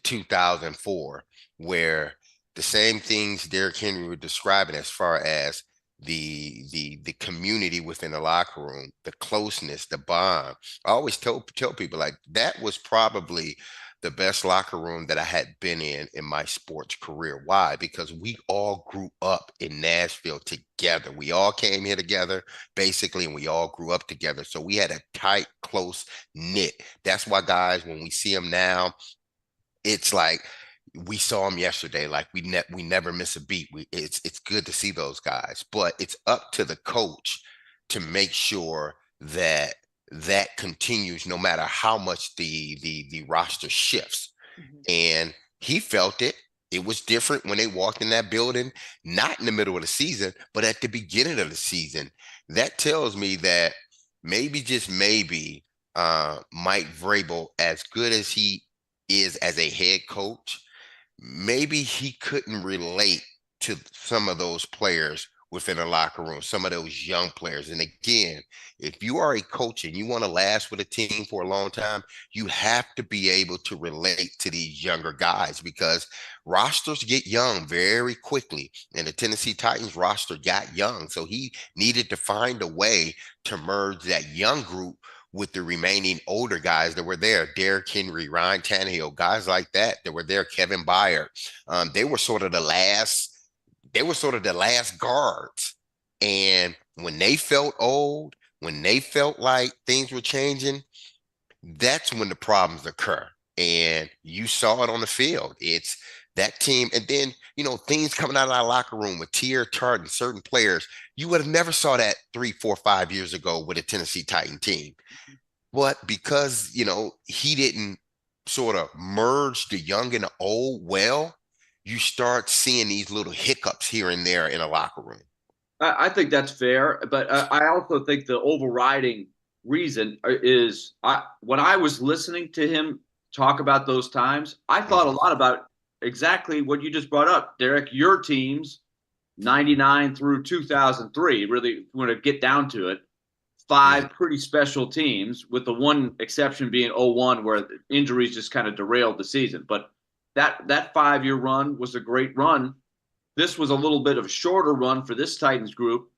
2004, where the same things Derrick Henry was describing as far as the community within the locker room, the closeness, the bond. I always tell people like that was probably the best locker room that I had been in my sports career. Why? Because we all grew up in Nashville together. We all came here together, basically, and we all grew up together. So we had a tight, close knit. That's why, guys, when we see them now, it's like we saw them yesterday. Like we never miss a beat. It's good to see those guys, but it's up to the coach to make sure that that continues no matter how much the roster shifts. And he felt it. It was different when they walked in that building, not in the middle of the season, but at the beginning of the season. That tells me that maybe, just maybe, Mike Vrabel, as good as he is as a head coach, maybe he couldn't relate to some of those players within the locker room, some of those young players. And again, if you are a coach and you want to last with a team for a long time, you have to be able to relate to these younger guys, because rosters get young very quickly. And the Tennessee Titans roster got young. So he needed to find a way to merge that young group with the remaining older guys that were there. Derrick Henry, Ryan Tannehill, guys like that were there, Kevin Byard. They were sort of the last guards. And when they felt old, when they felt like things were changing, that's when the problems occur. And you saw it on the field. It's that team. And then, things coming out of our locker room with Tier Tart and certain players, you would have never saw that 3, 4, 5 years ago with a Tennessee Titan team. But because, he didn't sort of merge the young and the old well, you start seeing these little hiccups here and there in a locker room. I think that's fair, but I also think the overriding reason is when I was listening to him talk about those times, I thought a lot about exactly what you just brought up, Derek. Your teams, 99 through 2003, really, when it get down to it, 5 pretty special teams, with the one exception being 01, where injuries just kind of derailed the season. But that 5-year run was a great run. This was a little bit of a shorter run for this Titans group,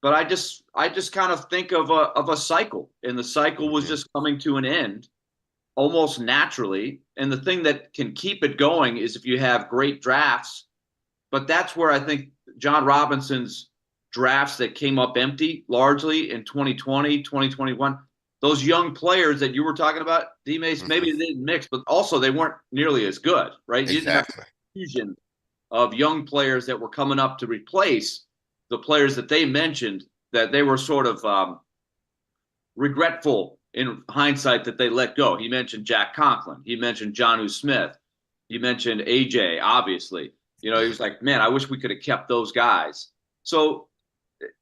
but I just kind of think of a cycle, and the cycle was just coming to an end almost naturally. And the thing that can keep it going is if you have great drafts. But that's where I think John Robinson's drafts that came up empty largely in 2020, 2021, those young players that you were talking about, D-Mase, maybe they didn't mix, but also they weren't nearly as good, right? Exactly. You didn't have a fusion of young players that were coming up to replace the players that they mentioned, that they were sort of regretful in hindsight that they let go. He mentioned Jack Conklin. He mentioned Jonnu Smith. He mentioned AJ, obviously. He was like, man, I wish we could have kept those guys. So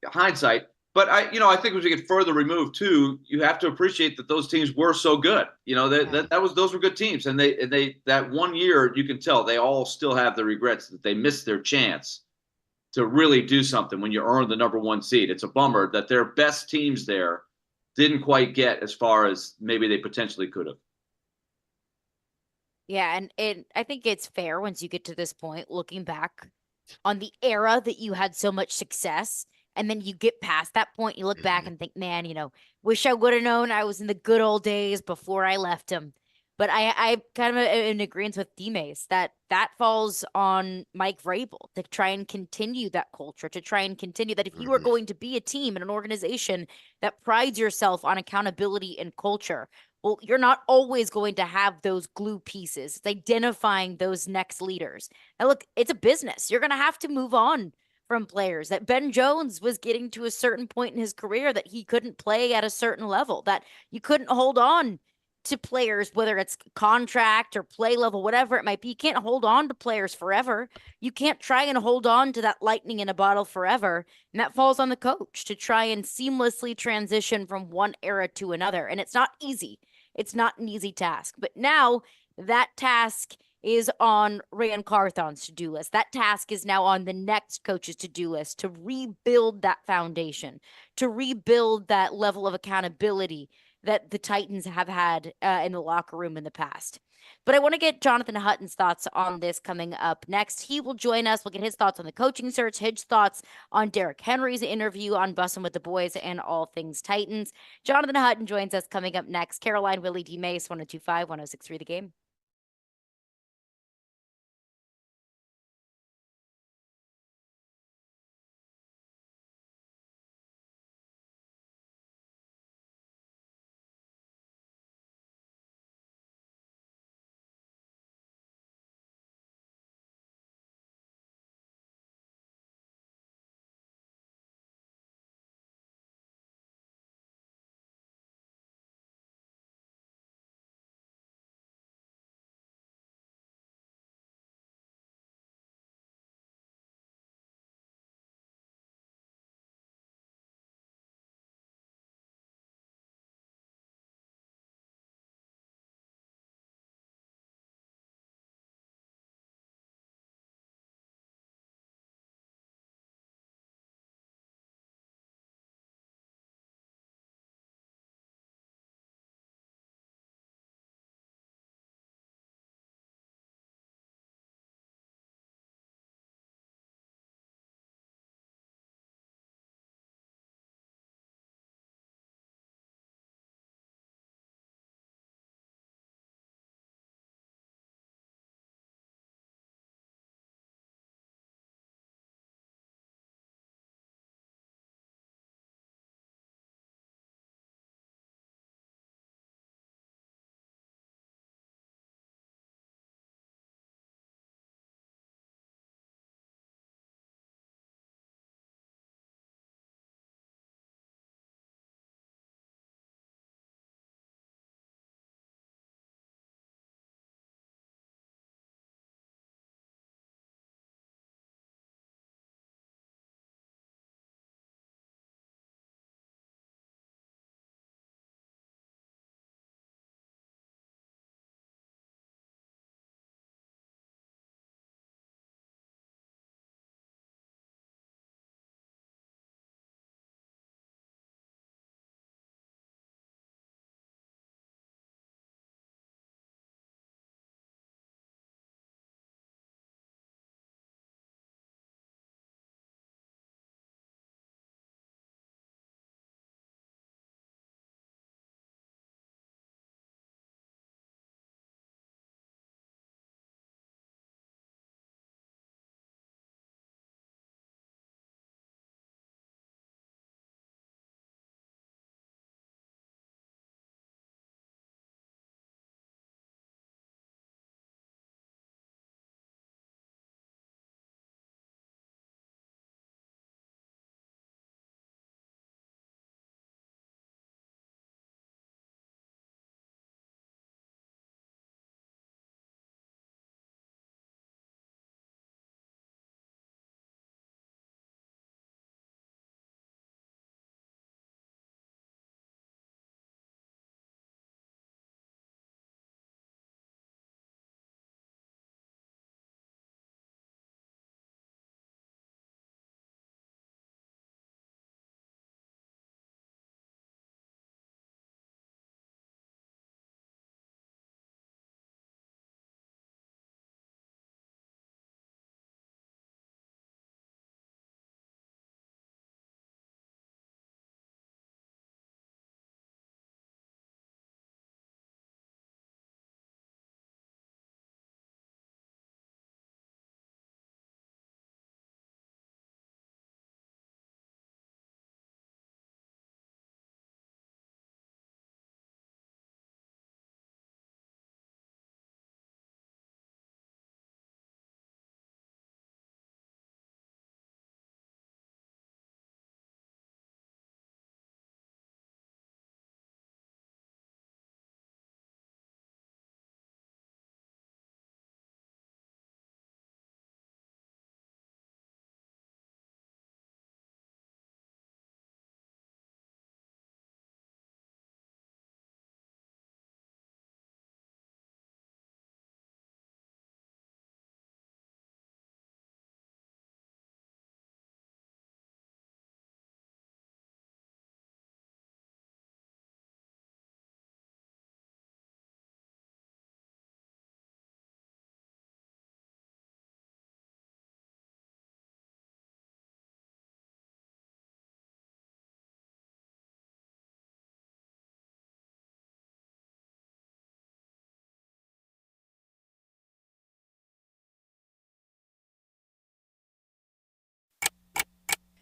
hindsight. But I think as we get further removed too, you have to appreciate that those teams were so good. Those were good teams, and they that one year you can tell they all still have the regrets that they missed their chance to really do something when you earned the number 1 seed. It's a bummer that their best teams there didn't quite get as far as maybe they potentially could have. Yeah, and I think it's fair once you get to this point, looking back on the era that you had so much success. And then you get past that point, you look back and think, man, wish I would have known I was in the good old days before I left him. But I kind of in agreement with D-Mase that falls on Mike Vrabel to try and continue that culture, to try and continue that if you are going to be a team and an organization that prides yourself on accountability and culture, well, you're not always going to have those glue pieces. It's identifying those next leaders. Now, look, it's a business. You're going to have to move on from players. That Ben Jones was getting to a certain point in his career that he couldn't play at a certain level, that you couldn't hold on to players, whether it's contract or play level, whatever it might be. You can't hold on to players forever. You can't try and hold on to that lightning in a bottle forever. And that falls on the coach to try and seamlessly transition from one era to another. And it's not easy. It's not an easy task. But now that task is on Rand Carthon's to-do list. That task is now on the next coach's to-do list to rebuild that foundation, to rebuild that level of accountability that the Titans have had in the locker room in the past. But I want to get Jonathan Hutton's thoughts on this coming up next. He will join us. We'll get his thoughts on the coaching search, his thoughts on Derrick Henry's interview on Bussin' with the Boys and all things Titans. Jonathan Hutton joins us coming up next. Caroline, Willy, D-Mase, 102.5, 106.3 The Game.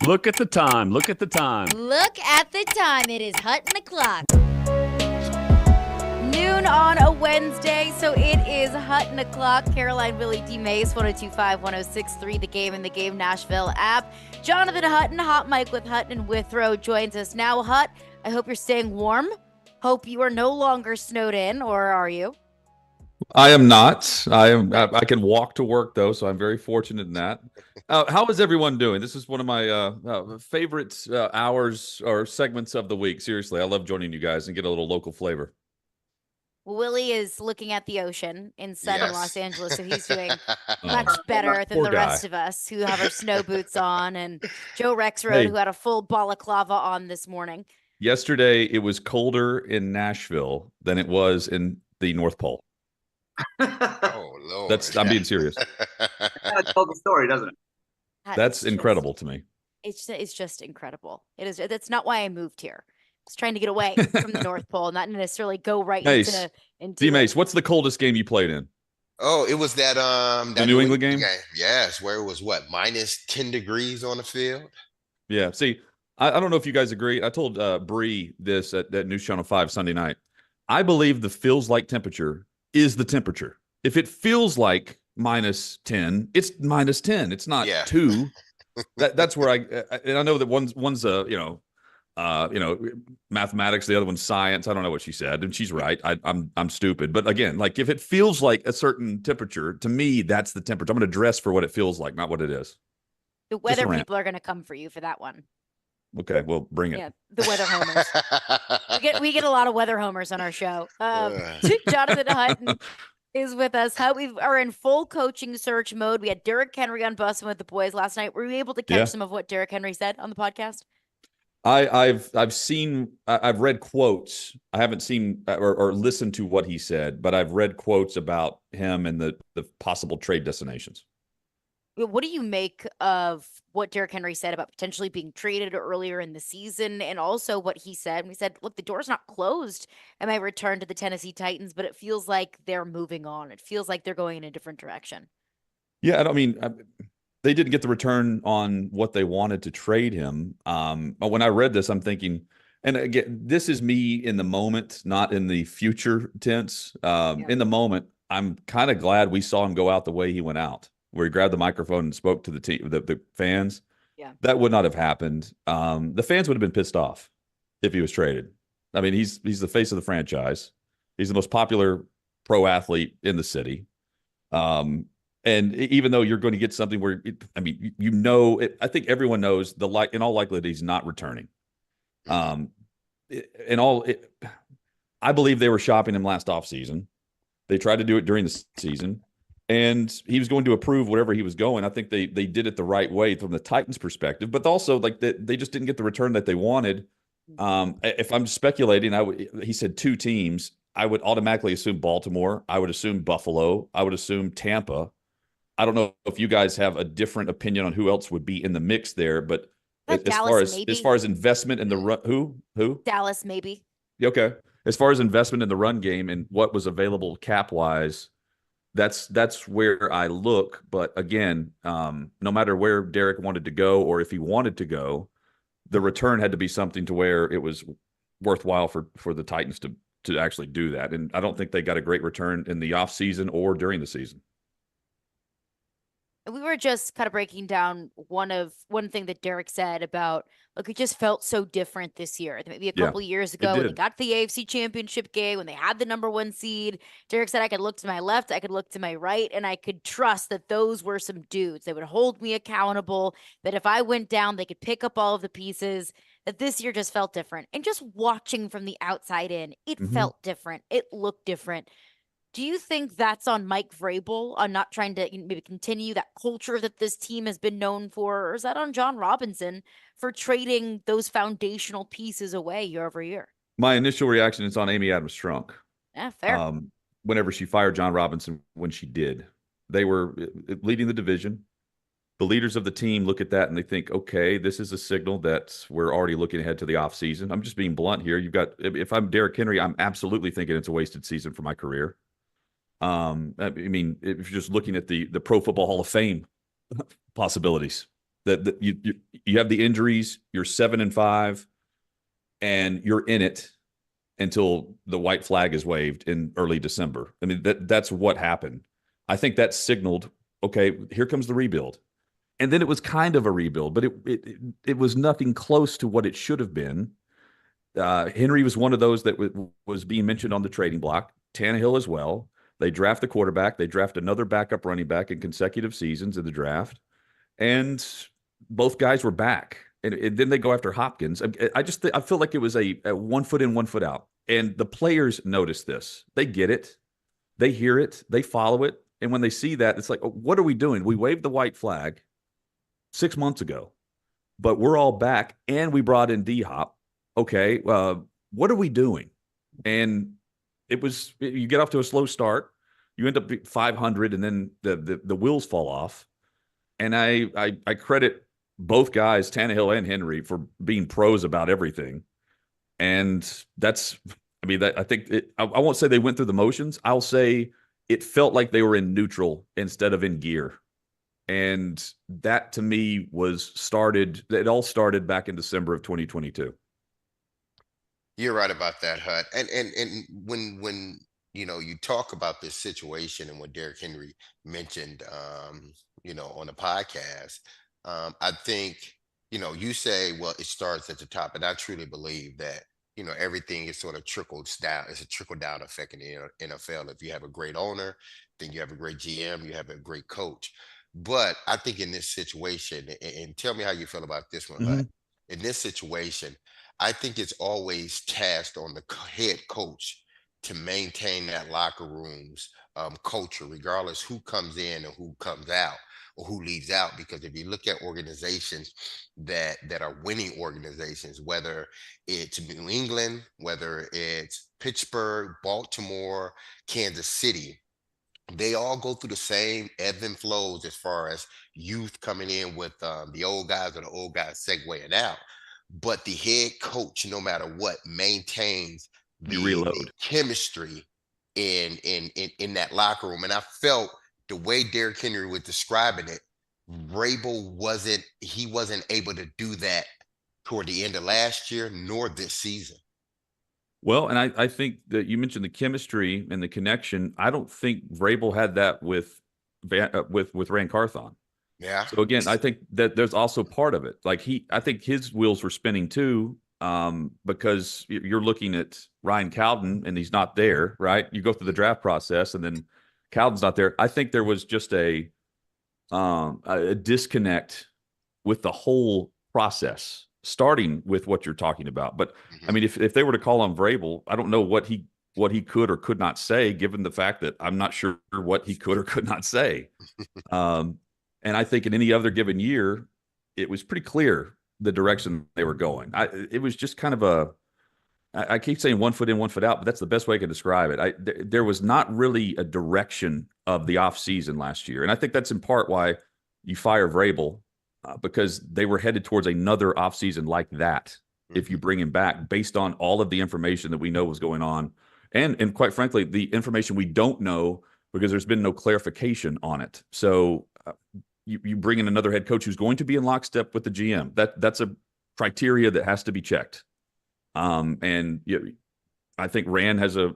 Look at the time. Look at the time. Look at the time. It is Hutton o'clock. Noon on a Wednesday, so it is Hutton o'clock. Caroline, Willy, D-Mase, 102.5, 106.3, The Game and The Game Nashville app. Jonathan Hutton, Hot Mike with Hutton and Withrow joins us now. Hut, I hope you're staying warm. Hope you are no longer snowed in, or are you? I am not. I can walk to work though, so I'm very fortunate in that. How is everyone doing? This is one of my favorite hours or segments of the week. Seriously, I love joining you guys and get a little local flavor. Well, Willy is looking at the ocean in southern Los Angeles, so he's doing much Oh, better than poor the guy. rest of us who have our snow boots on, and Joe Rexroad, Hey. who had a full balaclava on this morning. Yesterday, it was colder in Nashville than it was in the North Pole. Oh Lord. I'm being serious. That tells the story, doesn't it? That's incredible to me. It's just incredible. It is. That's not why I moved here. I was trying to get away from the North Pole, not necessarily go right Mace, into D-Mace, what's the coldest game you played in? Oh, it was that The New England game? Yes, where it was what, minus 10 degrees on the field. Yeah. See, I don't know if you guys agree. I told Bree this at News Channel 5 Sunday night. I believe the feels like temperature is the temperature. If it feels like minus 10, it's minus 10. It's not 2. That's where and I know that one's mathematics, the other one's science. I don't know what she said, and she's right. I'm stupid, but again, like if it feels like a certain temperature, to me, that's the temperature. I'm going to dress for what it feels like, not what it is. the weather people are going to come for you for that one. Okay, well, bring it. Yeah, the weather homers. we get a lot of weather homers on our show. Jonathan Hutton is with us. We are in full coaching search mode. We had Derrick Henry on Bussin' with the Boys last night. Were you able to catch some of what Derrick Henry said on the podcast? I've read quotes. I haven't seen or listened to what he said, but I've read quotes about him and the possible trade destinations. What do you make of what Derrick Henry said about potentially being traded earlier in the season, and also what he said? We said, look, the door's not closed at my return to the Tennessee Titans, but it feels like they're moving on. It feels like they're going in a different direction. Yeah, I mean, they didn't get the return on what they wanted to trade him. But when I read this, I'm thinking, and again, this is me in the moment, not in the future tense. In the moment, I'm kind of glad we saw him go out the way he went out, where he grabbed the microphone and spoke to the team, the fans. Yeah, that would not have happened. The fans would have been pissed off if he was traded. I mean, he's the face of the franchise. He's the most popular pro athlete in the city. And even though you're going to get something where, I think everyone knows in all likelihood he's not returning. I believe they were shopping him last offseason. They tried to do it during the season, and he was going to approve whatever he was going. I think they did it the right way from the Titans' perspective, but also like they just didn't get the return that they wanted. If I'm speculating, he said 2 teams. I would automatically assume Baltimore. I would assume Buffalo. I would assume Tampa. I don't know if you guys have a different opinion on who else would be in the mix there, but as far as investment in the run, who? Dallas, maybe. Okay. As far as investment in the run game and what was available cap wise, that's where I look. But again, no matter where Derrick wanted to go or if he wanted to go, the return had to be something to where it was worthwhile for the Titans to actually do that. And I don't think they got a great return in the offseason or during the season. We were just kind of breaking down one thing that Derrick said about, look, it just felt so different this year. Maybe a couple years ago when they got to the AFC Championship game, when they had the #1 seed, Derrick said I could look to my left, I could look to my right, and I could trust that those were some dudes. They would hold me accountable, that if I went down, they could pick up all of the pieces, that this year just felt different. And just watching from the outside in, it felt different. It looked different. Do you think that's on Mike Vrabel on not trying to maybe continue that culture that this team has been known for? Or is that on John Robinson for trading those foundational pieces away year over year? My initial reaction is on Amy Adams-Strunk. Yeah, fair. Whenever she fired John Robinson, when she did, they were leading the division. The leaders of the team look at that and they think, okay, this is a signal that we're already looking ahead to the offseason. I'm just being blunt here. If I'm Derrick Henry, I'm absolutely thinking it's a wasted season for my career. I mean, if you're just looking at the Pro Football Hall of Fame possibilities, That you have the injuries, you're 7-5, and you're in it until the white flag is waved in early December. I mean, that's what happened. I think that signaled, okay, here comes the rebuild. And then it was kind of a rebuild, but it was nothing close to what it should have been. Henry was one of those that was being mentioned on the trading block. Tannehill as well. They draft the quarterback. They draft another backup running back in consecutive seasons in the draft. And both guys were back. And then they go after Hopkins. I feel like it was a 1 foot in, 1 foot out. And the players notice this. They get it. They hear it. They follow it. And when they see that, it's like, oh, what are we doing? We waved the white flag 6 months ago, but we're all back and we brought in D-Hop. Okay, what are we doing? And you get off to a slow start. You end up 500 and then the wheels fall off. And I credit both guys, Tannehill and Henry, for being pros about everything. And I think I won't say they went through the motions. I'll say it felt like they were in neutral instead of in gear. And that to me it all started back in December of 2022. You're right about that, Hut. And when you talk about this situation and what Derrick Henry mentioned on the podcast, I think, you say, well, it starts at the top. And I truly believe that, everything is sort of trickles down. It's a trickle down effect in the NFL. If you have a great owner, then you have a great GM, you have a great coach. But I think in this situation, and tell me how you feel about this one, Hut. In this situation, I think it's always tasked on the head coach to maintain that locker room's culture, regardless who comes in and who comes out or who leaves out. Because if you look at organizations that are winning organizations, whether it's New England, whether it's Pittsburgh, Baltimore, Kansas City, they all go through the same ebb and flows as far as youth coming in with the old guys or the old guys segueing out. But the head coach, no matter what, maintains the chemistry in that locker room. And I felt the way Derrick Henry was describing it, Vrabel wasn't able to do that toward the end of last year, nor this season. Well, and I think that you mentioned the chemistry and the connection. I don't think Vrabel had that with Rand Carthon. Yeah. So again, I think that there's also part of it. Like I think his wheels were spinning too, because you're looking at Ryan Cowden and he's not there, right? You go through the draft process and then Cowden's not there. I think there was just a disconnect with the whole process, starting with what you're talking about. But I mean, if they were to call on Vrabel, I don't know what he could or could not say, given the fact that I'm not sure what he could or could not say. And I think in any other given year, it was pretty clear the direction they were going. It was just kind of I keep saying 1 foot in, 1 foot out, but that's the best way I can describe it. There was not really a direction of the offseason last year. And I think that's in part why you fire Vrabel, because they were headed towards another offseason like that, if you bring him back, based on all of the information that we know was going on. And quite frankly, the information we don't know, because there's been no clarification on it. So you bring in another head coach who's going to be in lockstep with the GM. That's a criteria that has to be checked. And I think Rand has a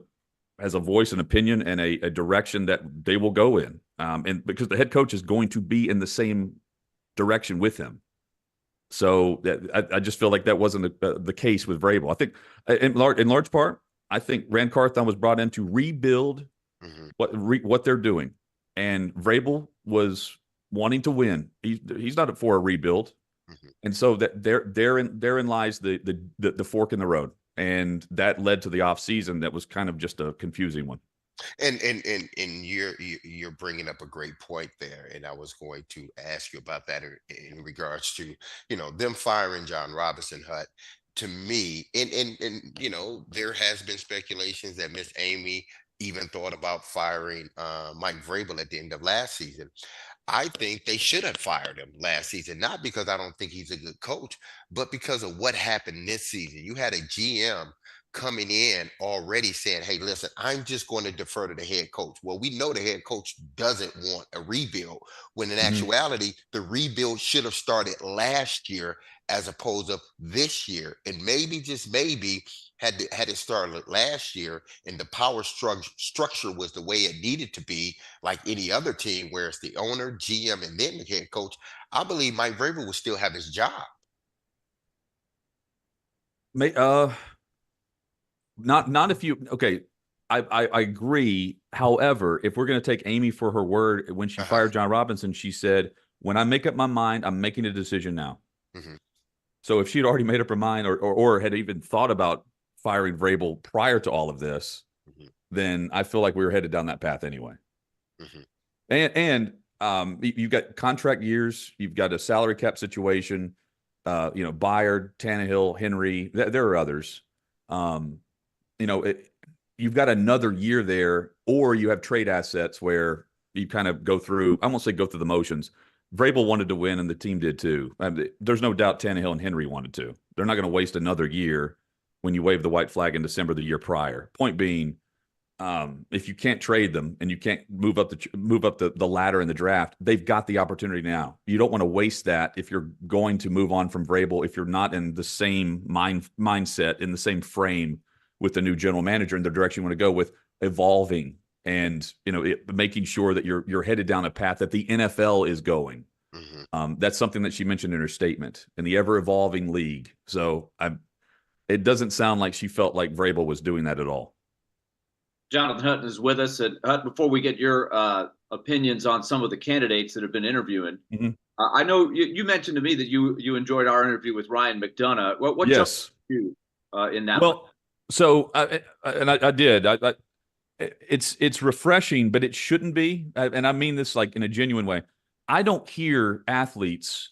voice and opinion and a direction that they will go in. And because the head coach is going to be in the same direction with him. So I just feel like that wasn't the case with Vrabel. I think in large part, I think Rand Carthon was brought in to rebuild what they're doing. And Vrabel was wanting to win. He's not up for a rebuild. And so that therein lies the fork in the road. And that led to the offseason that was kind of just a confusing one. And you're bringing up a great point there, and I was going to ask you about that in regards to them firing John Robinson. Hut, to me, and there has been speculations that Miss Amy even thought about firing Mike Vrabel at the end of last season. I think they should have fired him last season, not because I don't think he's a good coach, but because of what happened this season. You had a GM coming in already saying, hey, listen, I'm just going to defer to the head coach. Well, we know the head coach doesn't want a rebuild, when in actuality, the rebuild should have started last year as opposed to this year. And maybe, just maybe, had it started last year and the power structure was the way it needed to be, like any other team, where it's the owner, GM, and then the head coach, I believe Mike Vrabel would still have his job. Not if you okay. I agree. However, if we're going to take Amy for her word, when she fired John Robinson, she said, "When I make up my mind, I'm making a decision now." So if she'd already made up her mind, or had even thought about firing Vrabel prior to all of this, then I feel like we were headed down that path anyway. And you've got contract years, you've got a salary cap situation. Byard, Tannehill, Henry. There are others. You've got another year there, or you have trade assets where you kind of go through, I won't say go through the motions. Vrabel wanted to win, and the team did too. There's no doubt Tannehill and Henry wanted to. They're not going to waste another year when you wave the white flag in December the year prior. Point being, if you can't trade them and you can't move up the ladder in the draft, they've got the opportunity now. You don't want to waste that if you're going to move on from Vrabel, if you're not in the same mindset, in the same frame with the new general manager and the direction you want to go with, evolving and making sure that you're headed down a path that the NFL is going. That's something that she mentioned in her statement, in the ever-evolving league. So it doesn't sound like she felt like Vrabel was doing that at all. Jonathan Hutton is with us. And Hutton, before we get your opinions on some of the candidates that have been interviewing, I know you mentioned to me that you enjoyed our interview with Ryan McDonough. What jumped you in that? Well, so I did. It's refreshing, but it shouldn't be. And I mean this like in a genuine way. I don't hear athletes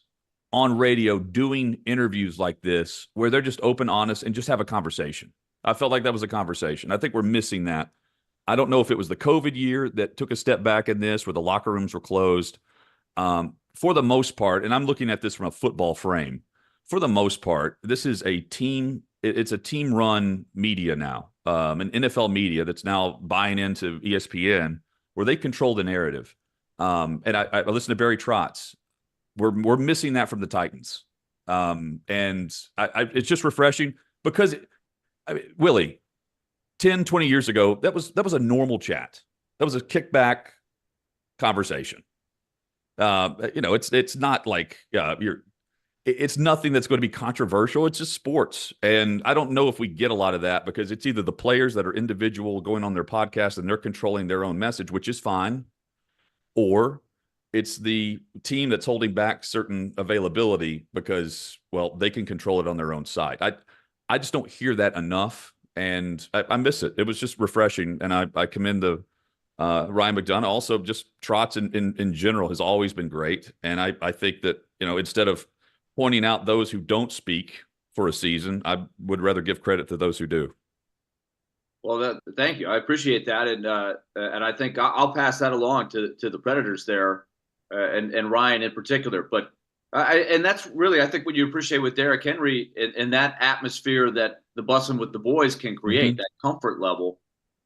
on radio doing interviews like this where they're just open, honest, and just have a conversation. I felt like that was a conversation. I think we're missing that. I don't know if it was the COVID year that took a step back in this, where the locker rooms were closed. For the most part, and I'm looking at this from a football frame, for the most part, this is a team. It's a team-run media now, an NFL media that's now buying into ESPN, where they control the narrative. And I listened to Barry Trotz. We're missing that from the Titans, and it's just refreshing because, Willie, 10, 20 years ago, that was a normal chat. That was a kickback conversation. It's not like it's nothing that's going to be controversial. It's just sports. And I don't know if we get a lot of that, because it's either the players that are individual going on their podcast and they're controlling their own message, which is fine, or it's the team that's holding back certain availability because, well, they can control it on their own side. I just don't hear that enough, and I miss it. It was just refreshing, and I commend the Ryan McDonough. Also, just Trotz in general has always been great, and I think that, instead of pointing out those who don't speak for a season, I would rather give credit to those who do. Well, thank you. I appreciate that, and I think I'll pass that along to the Predators there, and Ryan in particular. But and that's really, I think, what you appreciate with Derrick Henry and that atmosphere that the Bussin' with the Boys can create, that comfort level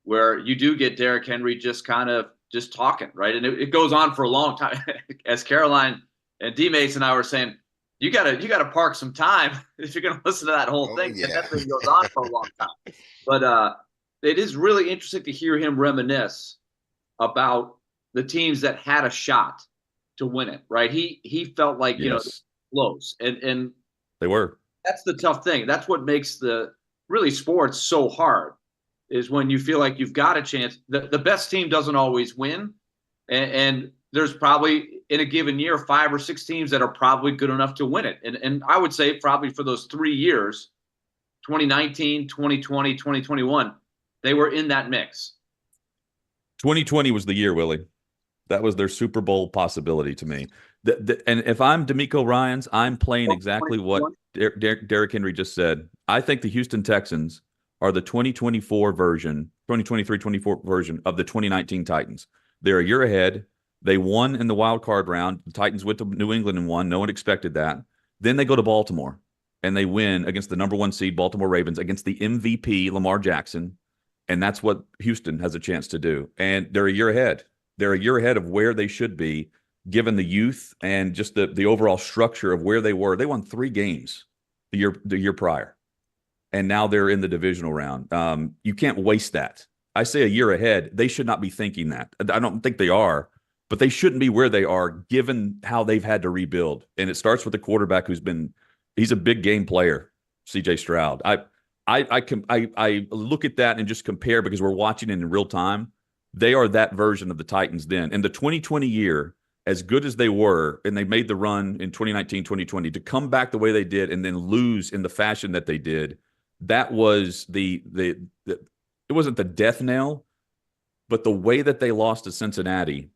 where you do get Derrick Henry just kind of just talking, right? And it goes on for a long time. As Caroline and D-Mase and I were saying, you gotta park some time if you're gonna listen to that whole thing. Yeah. That thing goes on for a long time. But it is really interesting to hear him reminisce about the teams that had a shot to win it, right? He felt like, close. And they were. That's the tough thing. That's what makes the really sports so hard, is when you feel like you've got a chance. The best team doesn't always win. And there's probably in a given year 5 or 6 teams that are probably good enough to win it. And I would say probably for those 3 years, 2019, 2020, 2021, they were in that mix. 2020 was the year, Willie. That was their Super Bowl possibility to me. And if I'm D'Amico Ryans, I'm playing exactly what Derrick Henry just said. I think the Houston Texans are the 2024 version, 2023-24 version of the 2019 Titans. They're a year ahead. They won in the wild card round. The Titans went to New England and won. No one expected that. Then they go to Baltimore. and they win against the number 1 seed Baltimore Ravens, against the MVP Lamar Jackson. And that's what Houston has a chance to do. And they're a year ahead. They're a year ahead of where they should be, given the youth and just the overall structure of where they were. They won 3 games the year prior, and now they're in the divisional round. You can't waste that. I say a year ahead. They should not be thinking that. I don't think they are, but they shouldn't be where they are given how they've had to rebuild. And it starts with the quarterback he's a big game player, CJ Stroud. I look at that and just compare, because we're watching it in real time. They are that version of the Titans then. In the 2020 year, as good as they were, and they made the run in 2019, 2020, to come back the way they did and then lose in the fashion that they did, that was it wasn't the death knell, but the way that they lost to Cincinnati,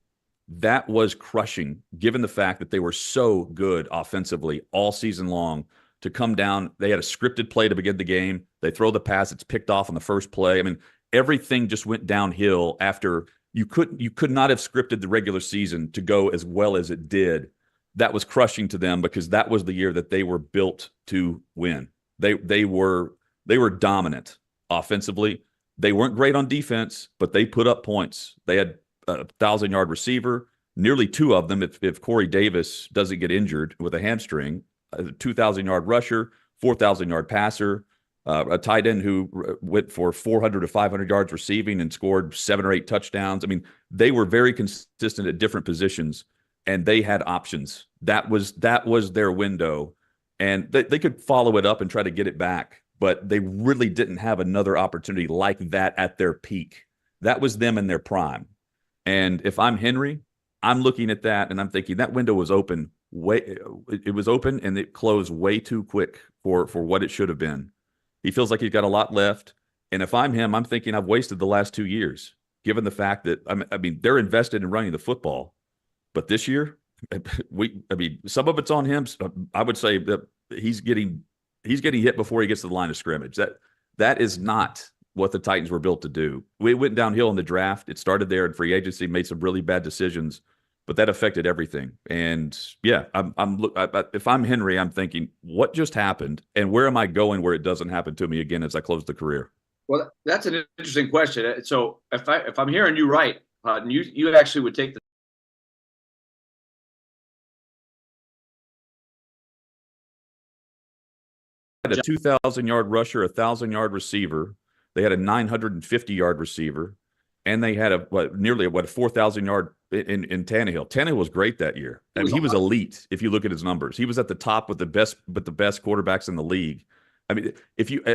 that was crushing, given the fact that they were so good offensively all season long. To come down, they had a scripted play to begin the game. They throw the pass, it's picked off on the first play. I mean, everything just went downhill after you could not have scripted the regular season to go as well as it did. That was crushing to them, because that was the year that they were built to win. They were dominant offensively. They weren't great on defense, but they put up points. They had a 1,000-yard receiver, nearly 2 of them if Corey Davis doesn't get injured with a hamstring, a 2,000-yard rusher, 4,000-yard passer, a tight end who went for 400 to 500 yards receiving and scored 7 or 8 touchdowns. I mean, they were very consistent at different positions, and they had options. That was their window, and they could follow it up and try to get it back, but they really didn't have another opportunity like that at their peak. That was them in their prime. And if I'm Henry, I'm looking at that and I'm thinking that window was open. It was open and it closed way too quick for what it should have been. He feels like he's got a lot left. And if I'm him, I'm thinking I've wasted the last 2 years, given the fact that, I mean, they're invested in running the football. But this year, some of it's on him. I would say that he's getting hit before he gets to the line of scrimmage. That is not what the Titans were built to do. We went downhill in the draft. It started there in free agency, made some really bad decisions, but that affected everything. And yeah, if I'm Henry, I'm thinking, what just happened, and where am I going where it doesn't happen to me again as I close the career? Well, that's an interesting question. So if I'm hearing you right, you actually would take a 2,000-yard rusher, a 1,000-yard receiver. They had a 950-yard receiver, and they had nearly a 4,000-yard in Tannehill. Tannehill was great that year. I mean, he was elite if you look at his numbers. He was at the top with the best quarterbacks in the league. I mean,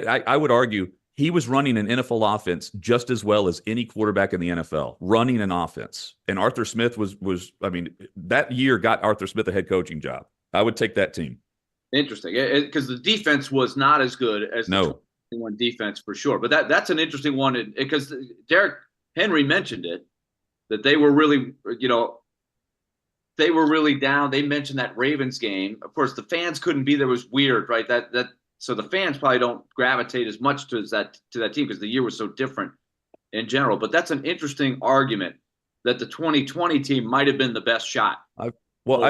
I would argue he was running an NFL offense just as well as any quarterback in the NFL, running an offense. And Arthur Smith was that year got Arthur Smith a head coaching job. I would take that team. Interesting, because the defense was not as good as the 21 defense for sure. But that's an interesting one, because Derrick Henry mentioned it, that they were really, down. They mentioned that Ravens game. Of course, the fans couldn't be there. It was weird, right? So the fans probably don't gravitate as much to that team because the year was so different in general. But that's an interesting argument that the 2020 team might have been the best shot. I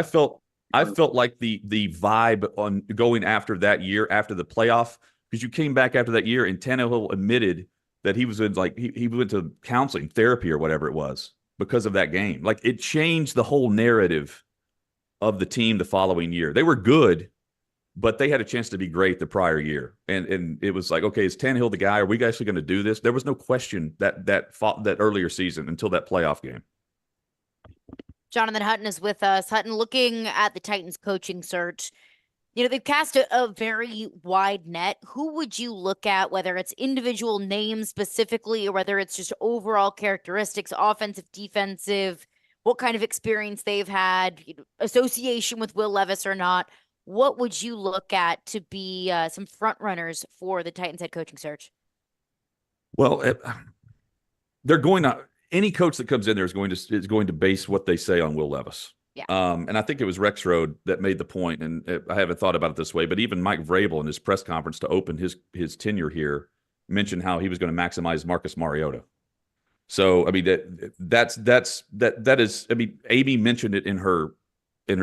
felt like the vibe on going after that year, after the playoff, because you came back after that year and Tannehill admitted that he was in he went to counseling, therapy or whatever it was because of that game. Like, it changed the whole narrative of the team the following year. They were good, but they had a chance to be great the prior year. And it was like, okay, is Tannehill the guy? Are we actually going to do this? There was no question that earlier season until that playoff game. Jonathan Hutton is with us. Hutton, looking at the Titans coaching search, they've cast a very wide net. Who would you look at, whether it's individual names specifically or whether it's just overall characteristics, offensive, defensive, what kind of experience they've had, association with Will Levis or not? What would you look at to be some front runners for the Titans head coaching search? Well, they're going to. Any coach that comes in there is going to base what they say on Will Levis. Yeah. And I think it was Rexrode that made the point, and I haven't thought about it this way, but even Mike Vrabel in his press conference to open his tenure here mentioned how he was going to maximize Marcus Mariota. So, I mean, that is, I mean, Amy mentioned it in her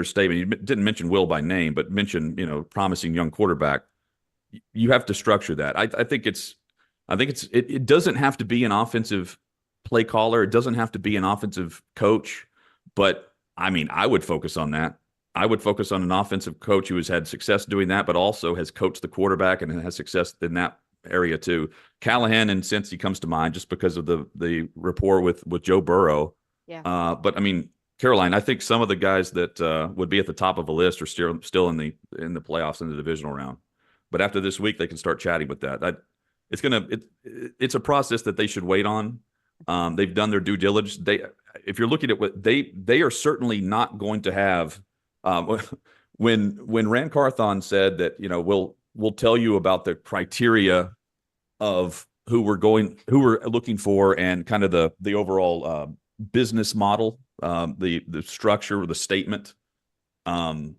statement. He didn't mention Will by name, but mentioned, promising young quarterback. you have to structure that. I think it doesn't have to be an offensive play caller. It doesn't have to be an offensive coach, but I mean, I would focus on that. I would focus on an offensive coach who has had success doing that, but also has coached the quarterback and has success in that area too. Callahan and Cincy comes to mind just because of the rapport with Joe Burrow. Yeah. But I mean, Caroline, I think some of the guys that would be at the top of a list are still in the playoffs in the divisional round. But after this week, they can start chatting with that. It's a process that they should wait on. They've done their due diligence. If you're looking at what they are certainly not going to have. When Rand Carthon said that, you know, we'll tell you about the criteria of who we're looking for and kind of the overall business model, the structure, the statement. In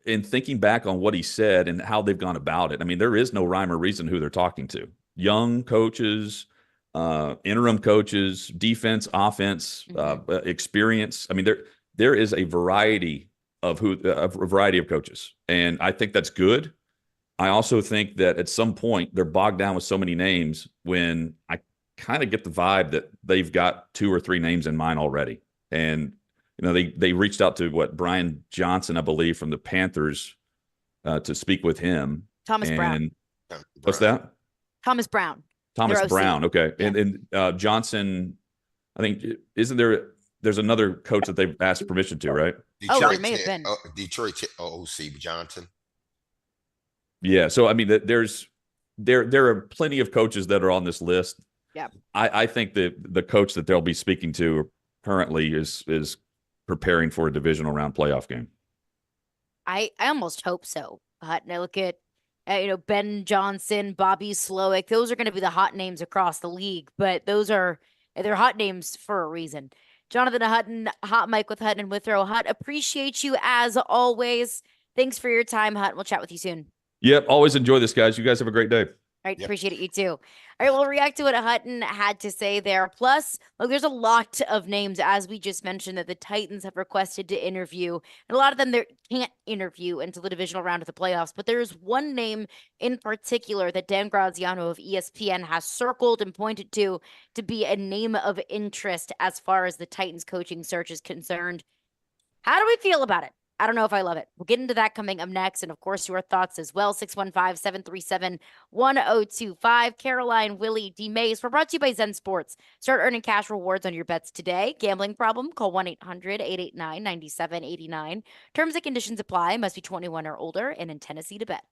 thinking back on what he said and how they've gone about it, I mean, there is no rhyme or reason who they're talking to. Young coaches, interim coaches, defense, offense, experience. I mean, there is a variety of coaches, and I think that's good. I also think that at some point they're bogged down with so many names when I kind of get the vibe that they've got 2 or 3 names in mind already. And you know, they reached out to Brian Johnson, I believe, from the Panthers to speak with him. Thomas Brown. What's that? Thomas Brown. Thomas Brown. Okay. Yeah. And Johnson, I think, isn't there? There's another coach that they've asked permission to, right? Detroit, it may have been. Detroit OC Johnson. Yeah. So I mean, there are plenty of coaches that are on this list. Yeah. I think that the coach that they'll be speaking to currently is preparing for a divisional round playoff game. I almost hope so. And I look at Ben Johnson, Bobby Slowick. Those are going to be the hot names across the league, but they're hot names for a reason. Jonathan Hutton, Hot Mike with Hutton and Withrow. Hut, appreciate you as always. Thanks for your time, Hut. We'll chat with you soon. Yep. Always enjoy this, guys. You guys have a great day. All right. Yep. Appreciate it. You too. All right. We'll react to what Hutton had to say there. Plus, look, there's a lot of names, as we just mentioned, that the Titans have requested to interview. And a lot of them they can't interview until the divisional round of the playoffs. But there is one name in particular that Dan Graziano of ESPN has circled and pointed to be a name of interest as far as the Titans coaching search is concerned. How do we feel about it? I don't know if I love it. We'll get into that coming up next. And of course, your thoughts as well. 615-737-1025. Caroline, Willy, D-Mase. We're brought to you by Zen Sports. Start earning cash rewards on your bets today. Gambling problem? Call 1-800-889-9789. Terms and conditions apply. Must be 21 or older and in Tennessee to bet.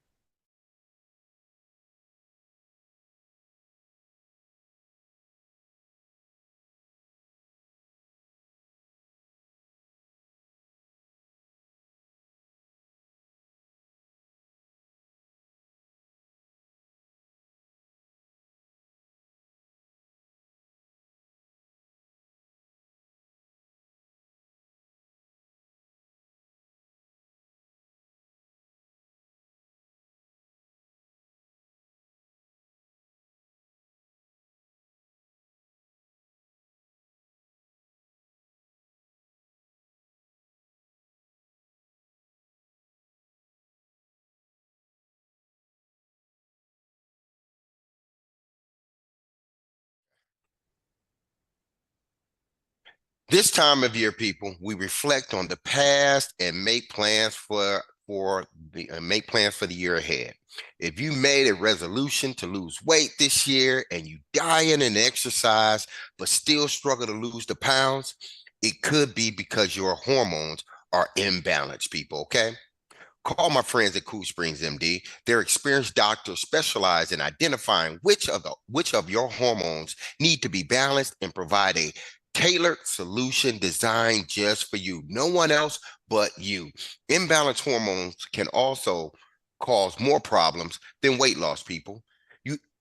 This time of year, people, we reflect on the past and make plans for the year ahead. If you made a resolution to lose weight this year and you diet and exercise but still struggle to lose the pounds, it could be because your hormones are imbalanced, people, okay? Call my friends at Cool Springs MD. Their experienced doctors specialize in identifying which of your hormones need to be balanced and provide a tailored solution designed just for you. No one else but you. Imbalanced hormones can also cause more problems than weight loss, people.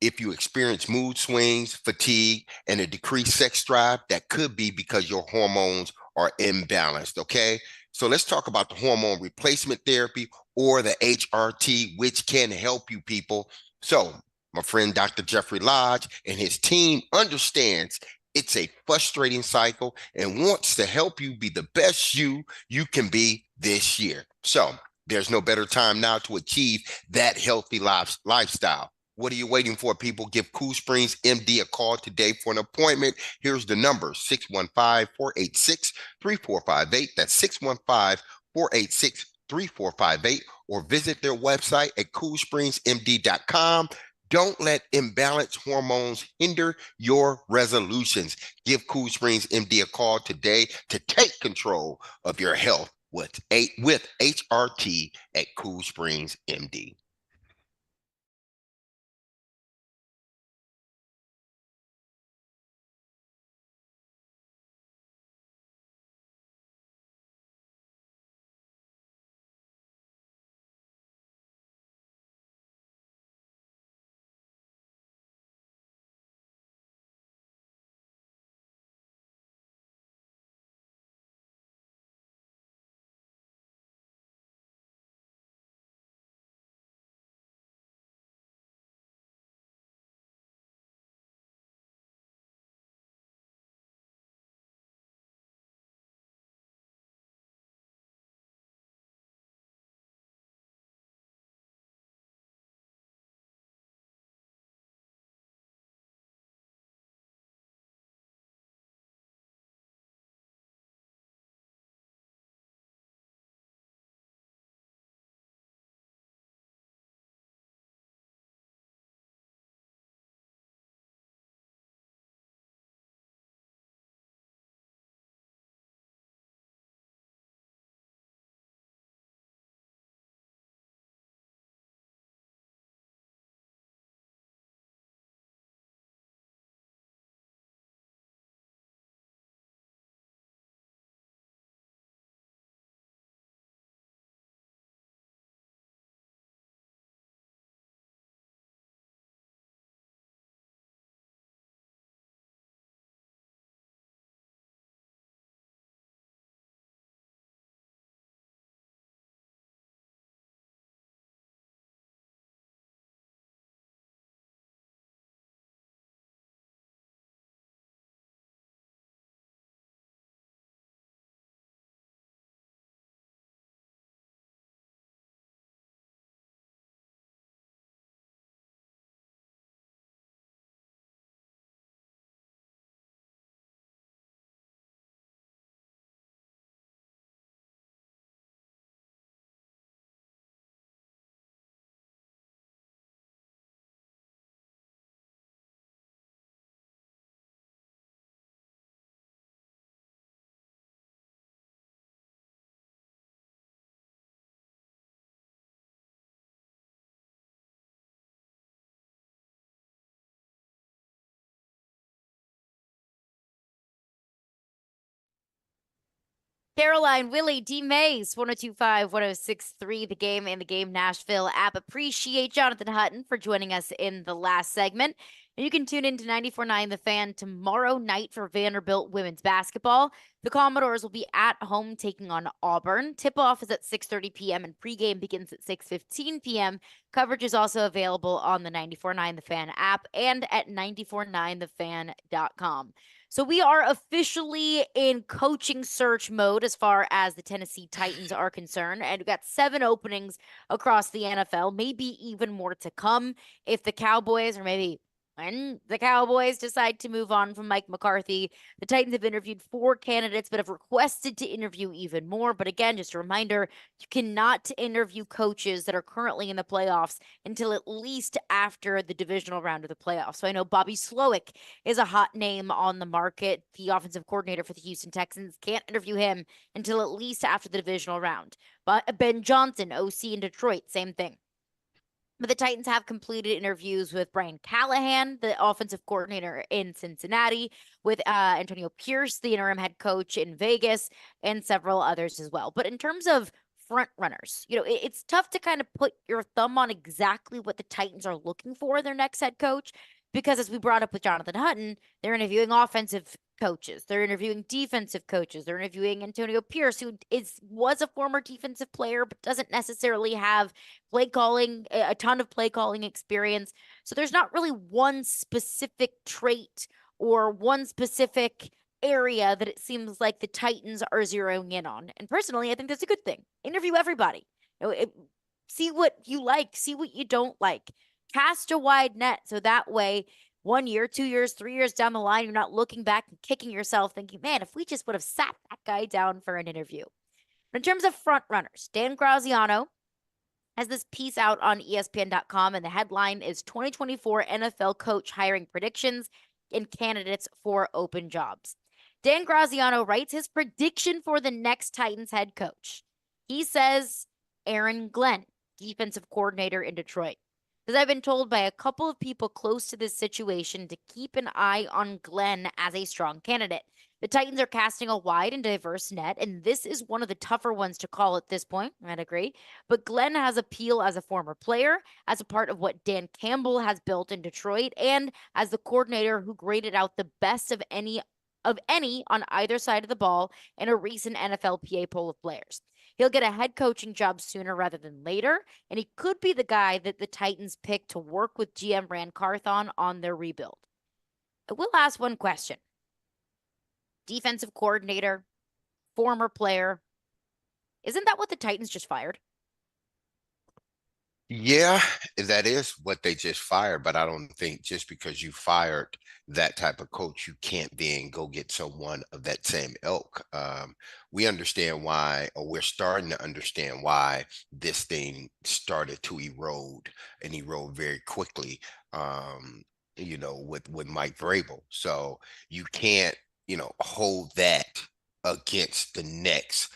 If you experience mood swings, fatigue, and a decreased sex drive, that could be because your hormones are imbalanced, okay? So let's talk about the hormone replacement therapy, or the HRT, which can help you, people. So my friend Dr. Jeffrey Lodge and his team understands it's a frustrating cycle and wants to help you be the best you can be this year. So There's no better time now to achieve that healthy lifestyle. What are you waiting for, people? Give Cool Springs MD a call today for an appointment. Here's the number, 615-486-3458. That's 615-486-3458, or visit their website at coolspringsmd.com. Don't let imbalanced hormones hinder your resolutions. Give Cool Springs MD a call today to take control of your health with HRT at Cool Springs MD. Caroline, Willy, D-Mase, 1025, 1063, The Game and the Game Nashville app. Appreciate Jonathan Hutton for joining us in the last segment. And you can tune in to 94.9 The Fan tomorrow night for Vanderbilt women's basketball. The Commodores will be at home taking on Auburn. Tip-off is at 6:30 p.m. and pregame begins at 6:15 p.m. Coverage is also available on the 94.9 The Fan app and at 949thefan.com. So we are officially in coaching search mode as far as the Tennessee Titans are concerned. And we've got 7 openings across the NFL, maybe even more to come if the Cowboys, or maybe when the Cowboys decide to move on from Mike McCarthy. The Titans have interviewed 4 candidates, but have requested to interview even more. But again, just a reminder, you cannot interview coaches that are currently in the playoffs until at least after the divisional round of the playoffs. So I know Bobby Slowick is a hot name on the market. The offensive coordinator for the Houston Texans, can't interview him until at least after the divisional round. But Ben Johnson, OC in Detroit, same thing. But the Titans have completed interviews with Brian Callahan, the offensive coordinator in Cincinnati, with Antonio Pierce, the interim head coach in Vegas, and several others as well. But in terms of front runners, it's tough to kind of put your thumb on exactly what the Titans are looking for in their next head coach, because as we brought up with Jonathan Hutton, they're interviewing offensive coaches, they're interviewing defensive coaches, they're interviewing Antonio Pierce, who was a former defensive player but doesn't necessarily have a ton of play calling experience. So there's not really one specific trait or one specific area that it seems like the Titans are zeroing in on. And personally, I think that's a good thing. Interview everybody. See what you like, see what you don't like. Cast a wide net so that way 1 year, 2 years, 3 years down the line, you're not looking back and kicking yourself thinking, man, if we just would have sat that guy down for an interview. But in terms of front runners, Dan Graziano has this piece out on ESPN.com, and the headline is 2024 NFL Coach Hiring Predictions and Candidates for Open Jobs. Dan Graziano writes his prediction for the next Titans head coach. He says Aaron Glenn, defensive coordinator in Detroit. Because I've been told by a couple of people close to this situation to keep an eye on Glenn as a strong candidate. The Titans are casting a wide and diverse net, and this is one of the tougher ones to call at this point. I'd agree. But Glenn has appeal as a former player, as a part of what Dan Campbell has built in Detroit, and as the coordinator who graded out the best of any on either side of the ball in a recent NFLPA poll of players. He'll get a head coaching job sooner rather than later, and he could be the guy that the Titans pick to work with GM Ran Carthon on their rebuild. I will ask one question. Defensive coordinator, former player. Isn't that what the Titans just fired? Yeah, that is what they just fired, but I don't think just because you fired that type of coach, you can't then go get someone of that same ilk. We understand why, or we're starting to understand why this thing started to erode and erode very quickly, with Mike Vrabel. So you can't, hold that against the next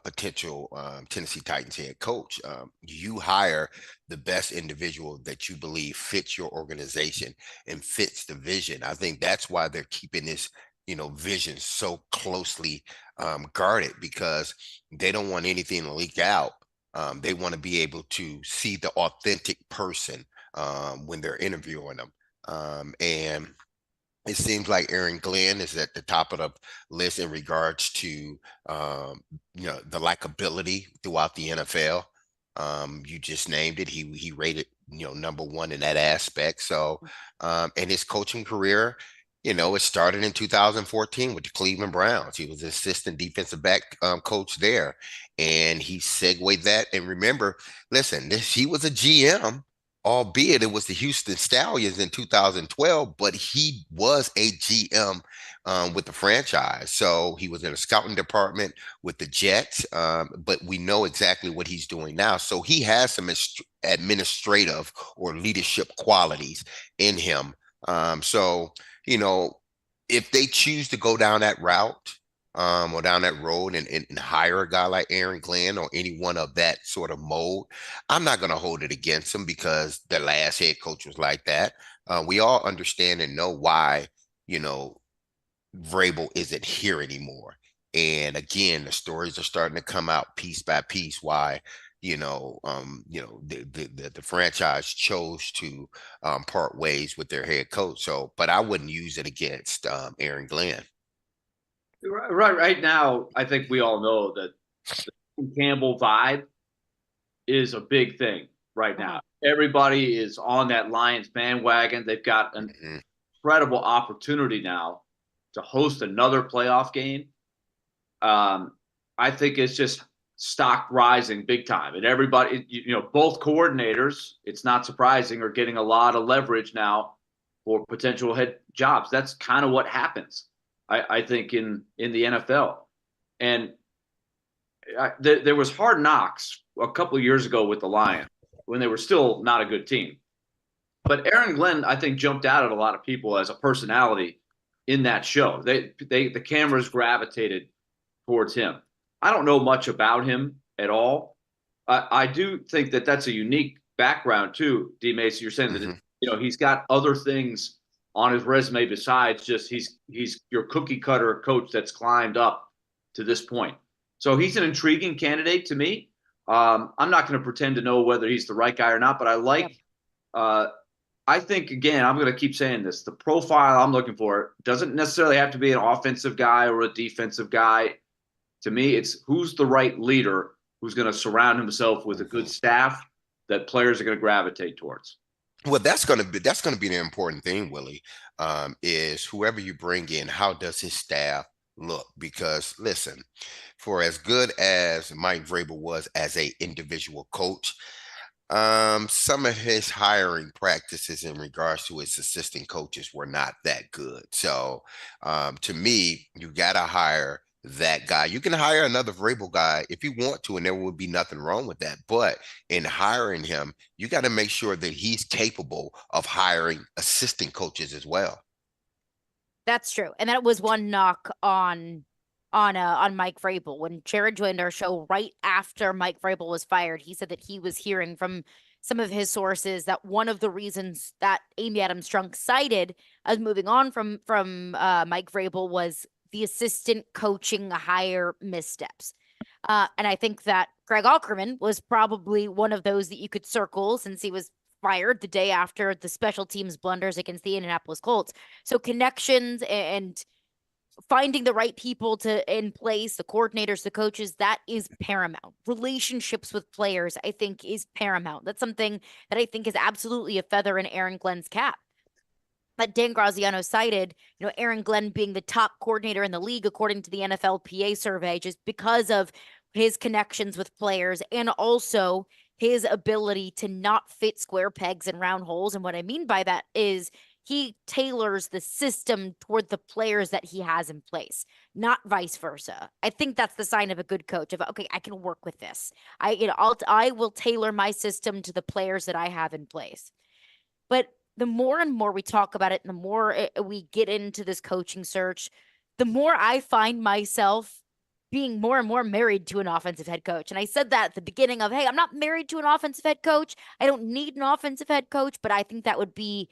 potential Tennessee Titans head coach. You hire the best individual that you believe fits your organization and fits the vision. I think that's why they're keeping this, vision so closely guarded, because they don't want anything to leak out. They want to be able to see the authentic person when they're interviewing them. And it seems like Aaron Glenn is at the top of the list in regards to, the likability throughout the NFL. You just named it. He rated, number one in that aspect. So, and his coaching career, it started in 2014 with the Cleveland Browns. He was assistant defensive back coach there, and he segued that. And remember, listen, he was a GM. Albeit it was the Houston Stallions in 2012, but he was a GM with the franchise. So he was in a scouting department with the Jets, but we know exactly what he's doing now. So he has some administrative or leadership qualities in him. So, if they choose to go down that route, or down that road and hire a guy like Aaron Glenn or anyone of that sort of mold, I'm not going to hold it against him because the last head coach was like that. We all understand and know why, Vrabel isn't here anymore. And again, the stories are starting to come out piece by piece why, the franchise chose to part ways with their head coach. So, but I wouldn't use it against Aaron Glenn. Right now, I think we all know that the Campbell vibe is a big thing right now. Everybody is on that Lions bandwagon. They've got an incredible opportunity now to host another playoff game. I think it's just stock rising big time. And everybody, both coordinators, it's not surprising, are getting a lot of leverage now for potential head jobs. That's kind of what happens, I think, in the NFL. And there was hard knocks a couple of years ago with the Lions when they were still not a good team. But Aaron Glenn, I think, jumped out at a lot of people as a personality in that show. The cameras gravitated towards him. I don't know much about him at all. I do think that that's a unique background too, D-Mase. You're saying that he's got other things on his resume besides just he's your cookie cutter coach that's climbed up to this point. So he's an intriguing candidate to me. I'm not going to pretend to know whether he's the right guy or not, but I think, again, I'm going to keep saying this. The profile I'm looking for doesn't necessarily have to be an offensive guy or a defensive guy. To me, it's who's the right leader who's going to surround himself with a good staff that players are going to gravitate towards. Well, that's going to be the important thing, Willie, is whoever you bring in, how does his staff look, because listen, for as good as Mike Vrabel was as a individual coach, some of his hiring practices in regards to his assistant coaches were not that good. So, to me, you got to hire that guy. You can hire another Vrabel guy if you want to, and there would be nothing wrong with that. But in hiring him, you got to make sure that he's capable of hiring assistant coaches as well. That's true. And that was one knock on Mike Vrabel. When Jared joined our show right after Mike Vrabel was fired, he said that he was hearing from some of his sources that one of the reasons that Amy Adams Strunk cited as moving on from Mike Vrabel was the assistant coaching hire missteps. And I think that Greg Ackerman was probably one of those that you could circle since he was fired the day after the special teams blunders against the Indianapolis Colts. So connections and finding the right people in place, the coordinators, the coaches, that is paramount. Relationships with players, I think, is paramount. That's something that I think is absolutely a feather in Aaron Glenn's cap. But Dan Graziano cited, Aaron Glenn being the top coordinator in the league, according to the NFLPA survey, just because of his connections with players and also his ability to not fit square pegs in round holes. And what I mean by that is he tailors the system toward the players that he has in place, not vice versa. I think that's the sign of a good coach of, okay, I can work with this. I will tailor my system to the players that I have in place. But the more and more we talk about it, and the more we get into this coaching search, the more I find myself being more and more married to an offensive head coach. And I said that at the beginning of, hey, I'm not married to an offensive head coach. I don't need an offensive head coach, but I think that would be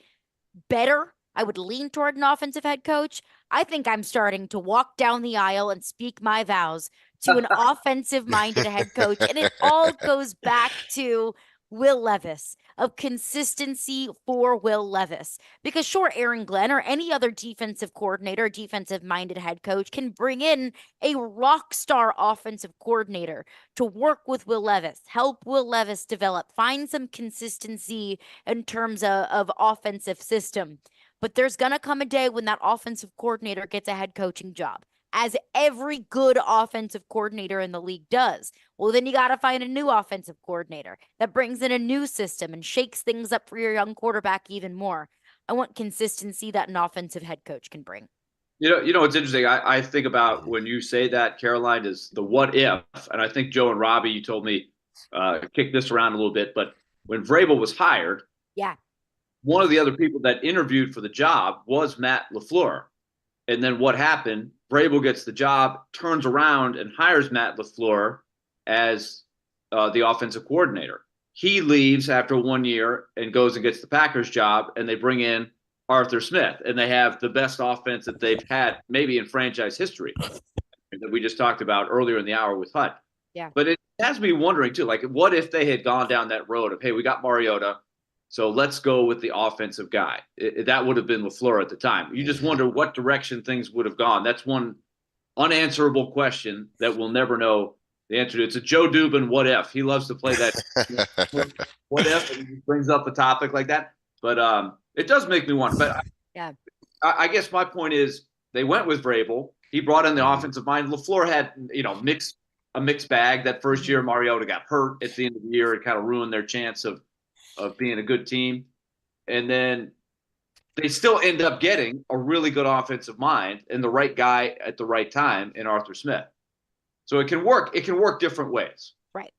better. I would lean toward an offensive head coach. I think I'm starting to walk down the aisle and speak my vows to an offensive-minded head coach. And it all goes back to Will Levis, of consistency for Will Levis. Because sure, Aaron Glenn or any other defensive coordinator, defensive-minded head coach can bring in a rock star offensive coordinator to work with Will Levis, help Will Levis develop, find some consistency in terms of offensive system. But there's going to come a day when that offensive coordinator gets a head coaching job, as every good offensive coordinator in the league does. Well, then you got to find a new offensive coordinator that brings in a new system and shakes things up for your young quarterback even more. I want consistency that an offensive head coach can bring. You know what's interesting? I think about when you say that, Caroline, is the what if. And I think Joe and Robbie, you told me, kick this around a little bit. But when Vrabel was hired, yeah, one of the other people that interviewed for the job was Matt LaFleur. And then what happened? Vrabel gets the job, turns around and hires Matt LaFleur as the offensive coordinator. He leaves after 1 year and goes and gets the Packers job, and they bring in Arthur Smith, and they have the best offense that they've had maybe in franchise history that we just talked about earlier in the hour with Hutt. Yeah. But it has me wondering too, like, what if they had gone down that road of, hey, we got Mariota, so let's go with the offensive guy. That would have been LaFleur at the time. You just wonder what direction things would have gone. That's one unanswerable question that we'll never know the answer to. It's a Joe Dubin what if. He loves to play that what if, and he brings up a topic like that. But it does make me wonder. But yeah, I guess my point is they went with Vrabel. He brought in the offensive mind. LaFleur had, a mixed bag. That first year, Mariota got hurt at the end of the year. It kind of ruined their chance of being a good team. And then they still end up getting a really good offensive mind and the right guy at the right time in Arthur Smith. So it can work. It can work different ways. Right.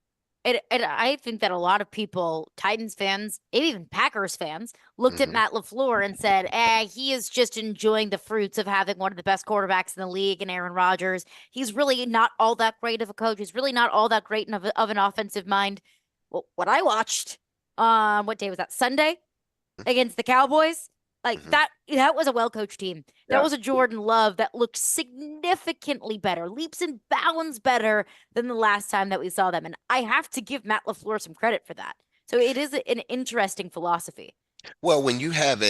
And I think that a lot of people, Titans fans, maybe even Packers fans, looked at Matt LaFleur and said, he is just enjoying the fruits of having one of the best quarterbacks in the league and Aaron Rodgers. He's really not all that great of a coach. He's really not all that great of an offensive mind. Well, what I watched, what day was that? Sunday against the Cowboys. Like that was a well-coached team. That was a Jordan Love that looked significantly better, leaps and bounds better than the last time that we saw them. And I have to give Matt LaFleur some credit for that. So it is an interesting philosophy. Well, when you have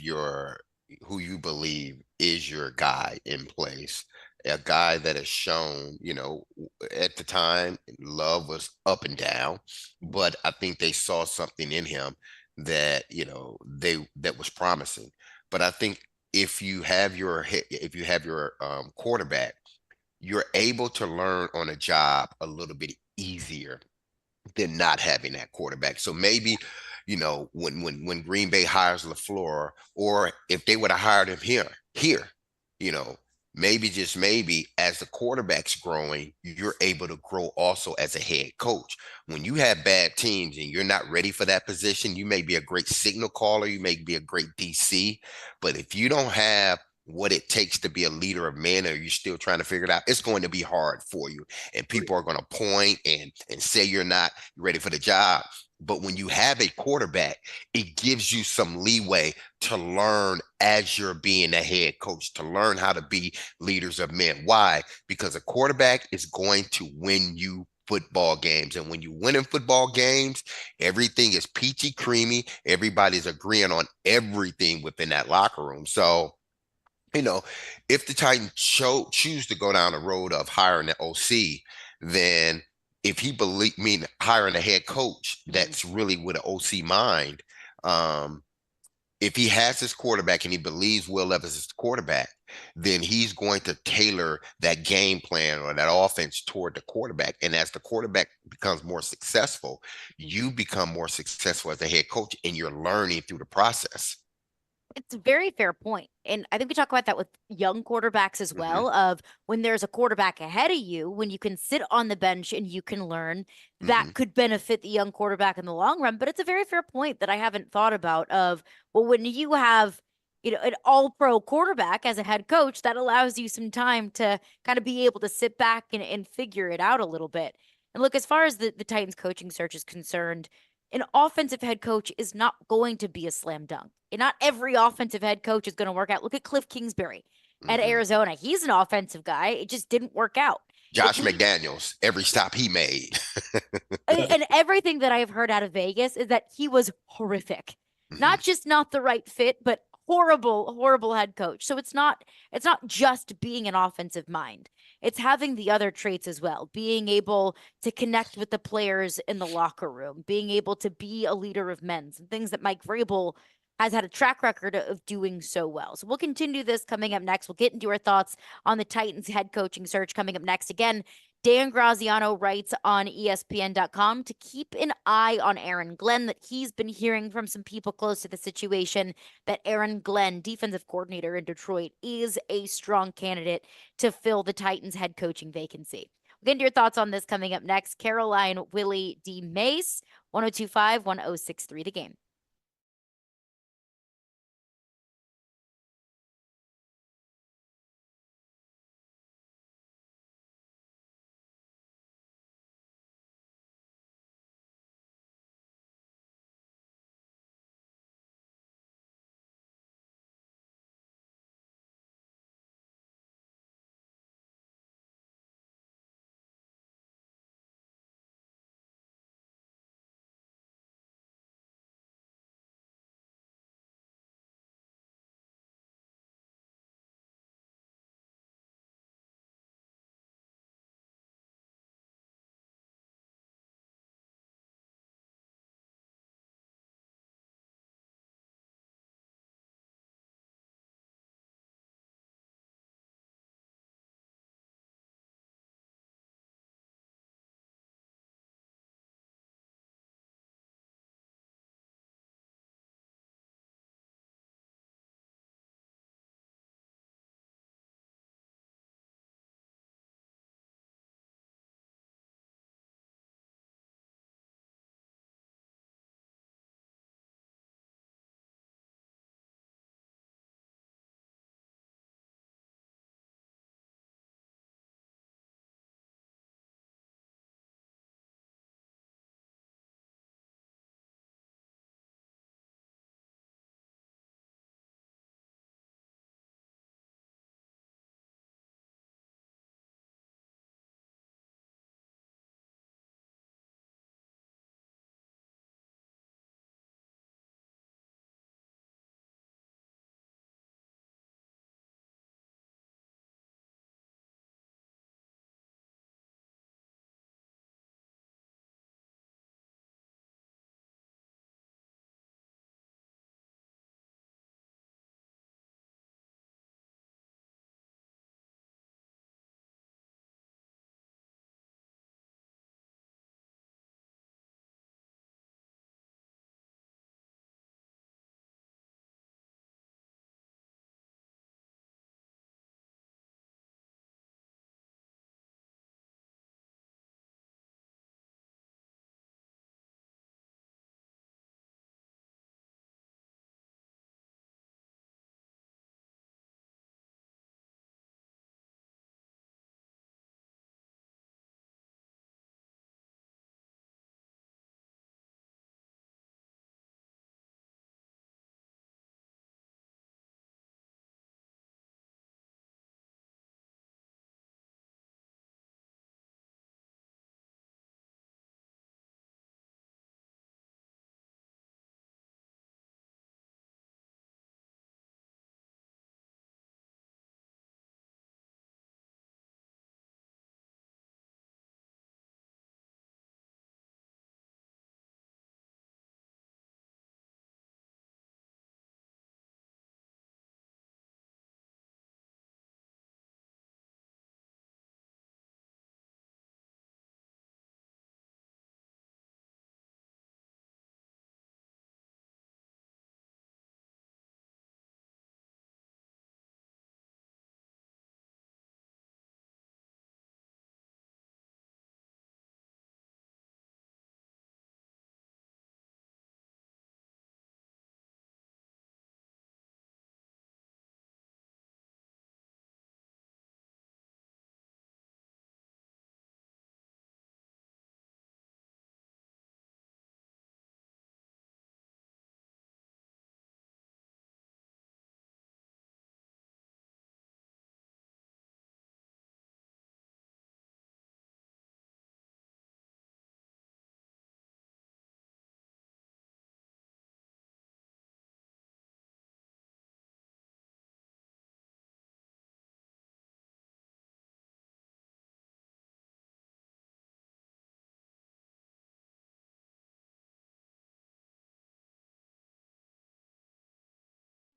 your who you believe is your guy in place, a guy that has shown, at the time, Love was up and down, but I think they saw something in him that, that was promising. But I think if you have your quarterback, you're able to learn on a job a little bit easier than not having that quarterback. So maybe, when Green Bay hires LaFleur, or if they would have hired him here, you know, maybe just maybe as the quarterback's growing, you're able to grow also as a head coach. When you have bad teams and you're not ready for that position, you may be a great signal caller, you may be a great DC, but if you don't have what it takes to be a leader of men, or you're still trying to figure it out, it's going to be hard for you. And people are going to point and say you're not ready for the job. But when you have a quarterback, it gives you some leeway to learn as you're being a head coach, to learn how to be leaders of men. Why? Because a quarterback is going to win you football games. And when you win in football games, everything is peachy creamy. Everybody's agreeing on everything within that locker room. So, if the Titans choose to go down the road of hiring an OC, then if he hiring a head coach that's really with an OC mind, if he has his quarterback and he believes Will Levis is the quarterback, then he's going to tailor that game plan or that offense toward the quarterback. And as the quarterback becomes more successful, you become more successful as a head coach, and you're learning through the process. It's a very fair point. And I think we talk about that with young quarterbacks as well, of when there's a quarterback ahead of you, when you can sit on the bench and you can learn, that could benefit the young quarterback in the long run. But it's a very fair point that I haven't thought about of, well, when you have, an all-pro quarterback as a head coach, that allows you some time to kind of be able to sit back and figure it out a little bit. And look, as far as the Titans coaching search is concerned, an offensive head coach is not going to be a slam dunk. And not every offensive head coach is going to work out. Look at Cliff Kingsbury at Arizona. He's an offensive guy. It just didn't work out. Josh McDaniels, every stop he made. And everything that I've heard out of Vegas is that he was horrific. Not just not the right fit, but horrible head coach. So it's not just being an offensive mind. It's having the other traits as well, being able to connect with the players in the locker room, being able to be a leader of men, some things that Mike Vrabel has had a track record of doing so well. So we'll continue this coming up next. We'll get into our thoughts on the Titans head coaching search coming up next. Again, Dan Graziano writes on ESPN.com to keep an eye on Aaron Glenn, that he's been hearing from some people close to the situation that Aaron Glenn, defensive coordinator in Detroit, is a strong candidate to fill the Titans head coaching vacancy. We'll get into your thoughts on this coming up next. Caroline, Willy, D-Mase, 102.5, 106.3 The Game.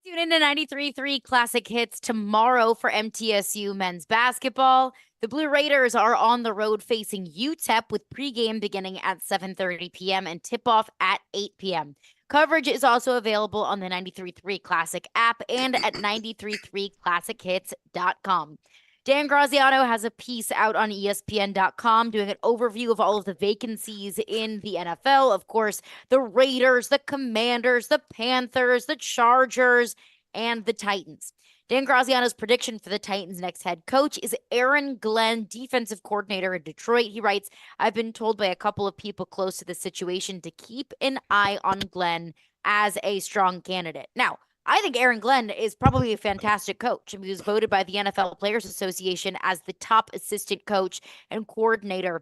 Tune into 93.3 Classic Hits tomorrow for MTSU men's basketball. The Blue Raiders are on the road facing UTEP with pregame beginning at 7:30 p.m. and tip-off at 8 p.m. Coverage is also available on the 93.3 Classic app and at 93.3classichits.com. Dan Graziano has a piece out on ESPN.com doing an overview of all of the vacancies in the NFL. Of course, the Raiders, the Commanders, the Panthers, the Chargers, and the Titans. Dan Graziano's prediction for the Titans' next head coach is Aaron Glenn, defensive coordinator in Detroit. He writes, I've been told by a couple of people close to the situation to keep an eye on Glenn as a strong candidate. Now, I think Aaron Glenn is probably a fantastic coach. He was voted by the NFL Players Association as the top assistant coach and coordinator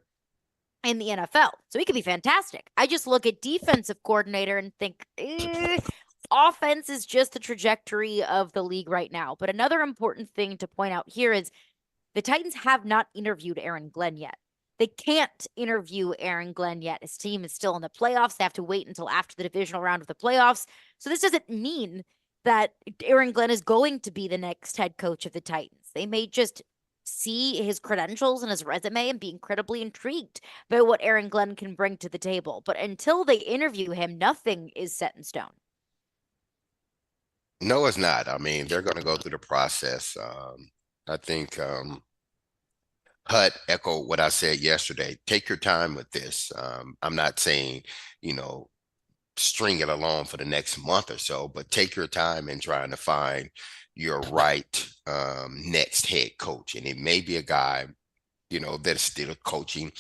in the NFL. So he could be fantastic. I just look at defensive coordinator and think, offense is just the trajectory of the league right now. But another important thing to point out here is the Titans have not interviewed Aaron Glenn yet. They can't interview Aaron Glenn yet. His team is still in the playoffs. They have to wait until after the divisional round of the playoffs. So this doesn't mean that Aaron Glenn is going to be the next head coach of the Titans. They may just see his credentials and his resume and be incredibly intrigued by what Aaron Glenn can bring to the table. But until they interview him, nothing is set in stone. No, it's not. I mean, they're going to go through the process. I think Hut echoed what I said yesterday. Take your time with this. I'm not saying, string it along for the next month or so, but take your time in trying to find your right next head coach. And it may be a guy, that's still coaching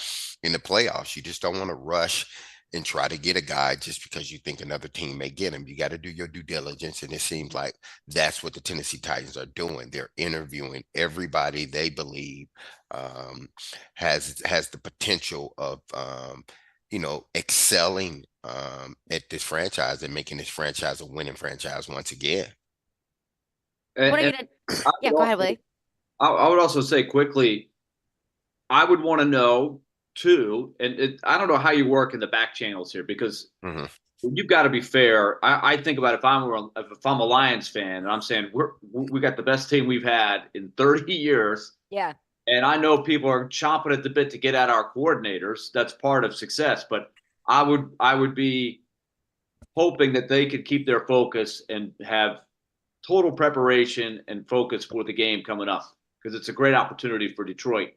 in the playoffs. You just don't want to rush and try to get a guy just because you think another team may get him. You got to do your due diligence. And it seems like that's what the Tennessee Titans are doing. They're interviewing everybody they believe has the potential of, excelling at this franchise and making this franchise a winning franchise once again. Go ahead, Willy. I would also say quickly, I would want to know too, and I don't know how you work in the back channels here, because you've got to be fair. I think about if I'm a Lions fan and I'm saying we got the best team we've had in 30 years. Yeah. And I know people are chomping at the bit to get at our coordinators. That's part of success. But I would be hoping that they could keep their focus and have total preparation and focus for the game coming up, because it's a great opportunity for Detroit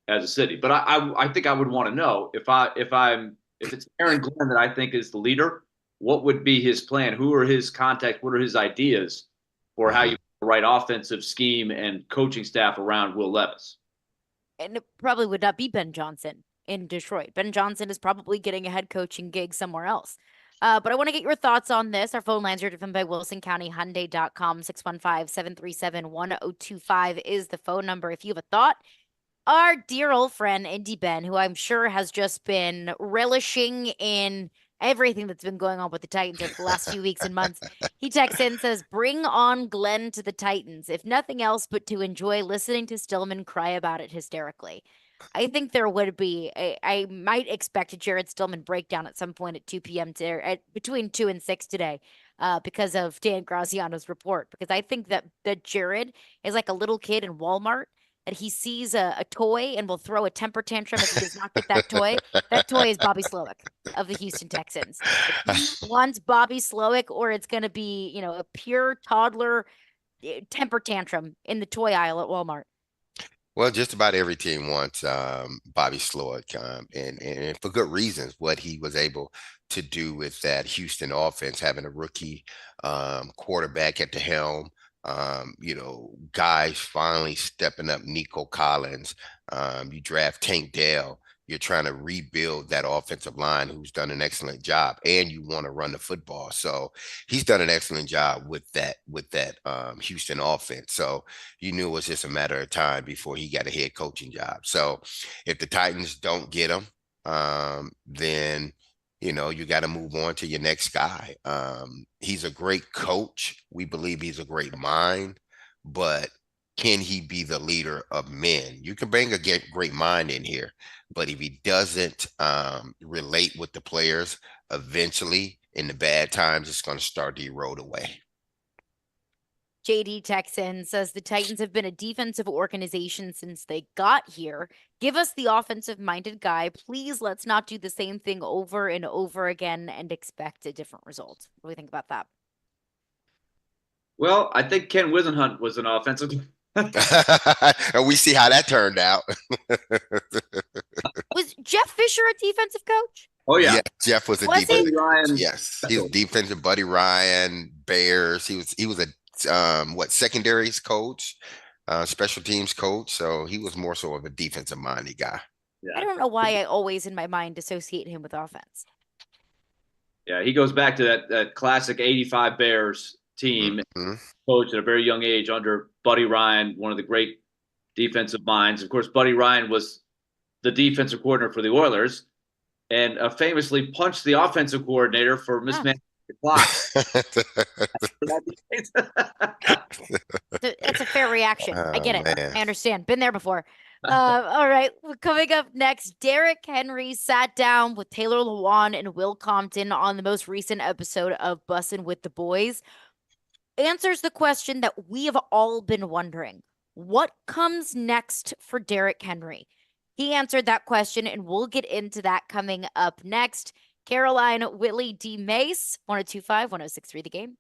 as a city. But I think I would want to know if it's Aaron Glenn that I think is the leader, what would be his plan? Who are his contacts? What are his ideas for how you write offensive scheme and coaching staff around Will Levis? And it probably would not be Ben Johnson in Detroit. Ben Johnson is probably getting a head coaching gig somewhere else. But I want to get your thoughts on this. Our phone lines are driven by WilsonCountyHyundai.com. 615-737-1025 is the phone number if you have a thought. Our dear old friend, Indy Ben, who I'm sure has just been relishing in everything that's been going on with the Titans over the last few weeks and months. He texts in and says, bring on Glenn to the Titans, if nothing else but to enjoy listening to Stillman cry about it hysterically. I think there would be, I might expect a Jared Stillman breakdown at some point at 2 p.m. Between 2 and 6 today because of Dan Graziano's report. Because I think that Jared is like a little kid in Walmart, that he sees a toy and will throw a temper tantrum if he does not get that toy. That toy is Bobby Slowick of the Houston Texans. He wants Bobby Slowick, or it's going to be, a pure toddler temper tantrum in the toy aisle at Walmart. Well, just about every team wants Bobby Slowick, and for good reasons. What he was able to do with that Houston offense, having a rookie quarterback at the helm, guys finally stepping up. Nico Collins, you draft Tank Dell. You're trying to rebuild that offensive line, who's done an excellent job, and you want to run the football. So he's done an excellent job with that Houston offense. So you knew it was just a matter of time before he got a head coaching job. So if the Titans don't get him, then you got to move on to your next guy. He's a great coach. We believe he's a great mind, but can he be the leader of men? You can bring a great mind in here, but if he doesn't relate with the players, eventually in the bad times, it's going to start to erode away. JD Texan says the Titans have been a defensive organization since they got here. Give us the offensive-minded guy. Please, let's not do the same thing over and over again and expect a different result. What do we think about that? Well, I think Ken Wisenhunt was an offensive. And we see how that turned out. Was Jeff Fisher a defensive coach? Oh yeah, Jeff was a Was defensive. he? Ryan. Yes, he was defensive. Buddy Ryan, Bears. He was a secondaries coach, special teams coach. So he was more so of a defensive minded guy. Yeah. I don't know why I always in my mind associate him with offense. Yeah, he goes back to that classic '85 Bears team, coach at a very young age under Buddy Ryan, one of the great defensive minds. Of course, Buddy Ryan was the defensive coordinator for the Oilers, and famously punched the offensive coordinator for mismanaging the clock. That's a fair reaction. I get it. Man. I understand. Been there before. All right. Coming up next, Derrick Henry sat down with Taylor Lewan and Will Compton on the most recent episode of Bussin' with the Boys. Answers the question that we have all been wondering. What comes next for Derrick Henry? He answered that question, and we'll get into that coming up next. Caroline, Willy, D-Mase, 1025, 1063 The Game.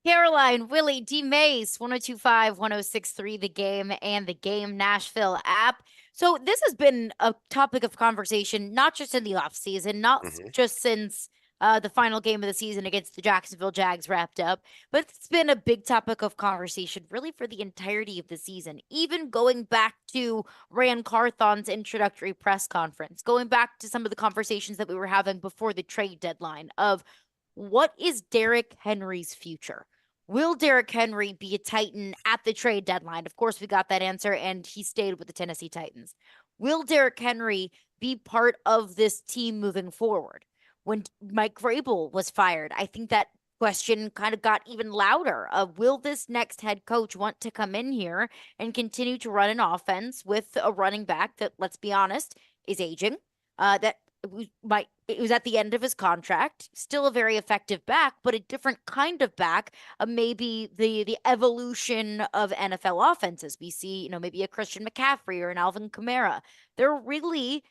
Caroline, Willy, D-Mase, 1025, 1063, The Game, and the Game Nashville app. So this has been a topic of conversation, not just in the offseason, not just since the final game of the season against the Jacksonville Jags wrapped up, but it's been a big topic of conversation really for the entirety of the season, even going back to Rand Carthon's introductory press conference, going back to some of the conversations that we were having before the trade deadline of what is Derrick Henry's future? Will Derrick Henry be a Titan at the trade deadline? Of course, we got that answer, and he stayed with the Tennessee Titans. Will Derrick Henry be part of this team moving forward? When Mike Vrabel was fired, I think that question kind of got even louder of will this next head coach want to come in here and continue to run an offense with a running back that, let's be honest, is aging, that it was at the end of his contract, still a very effective back, but a different kind of back, maybe the evolution of NFL offenses. We see, maybe a Christian McCaffrey or an Alvin Kamara. They're really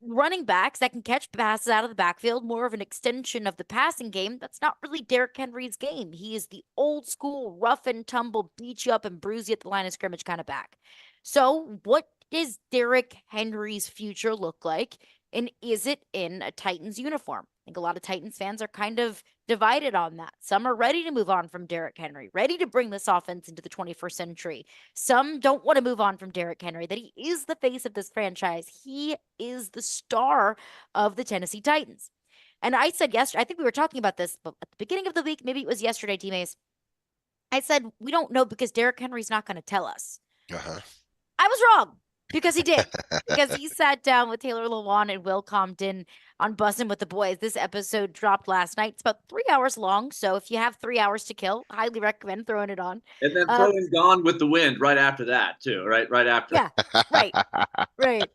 running backs that can catch passes out of the backfield, more of an extension of the passing game. That's not really Derrick Henry's game. He is the old school, rough and tumble, beat you up and bruise you at the line of scrimmage kind of back. So what does Derrick Henry's future look like? And is it in a Titans uniform? I think a lot of Titans fans are kind of divided on that. Some are ready to move on from Derrick Henry, ready to bring this offense into the 21st century. Some don't want to move on from Derrick Henry, that he is the face of this franchise. He is the star of the Tennessee Titans. And I said yesterday, I think we were talking about this but at the beginning of the week, maybe it was yesterday, D-Mase. I said, we don't know because Derrick Henry's not going to tell us. I was wrong. Because he did. Because he sat down with Taylor Lewan and Will Compton on Bussin' with the Boys. This episode dropped last night. It's about 3 hours long. So if you have 3 hours to kill, highly recommend throwing it on. And then throwing Gone with the Wind right after that, too, right? Right after. Yeah, right. Right.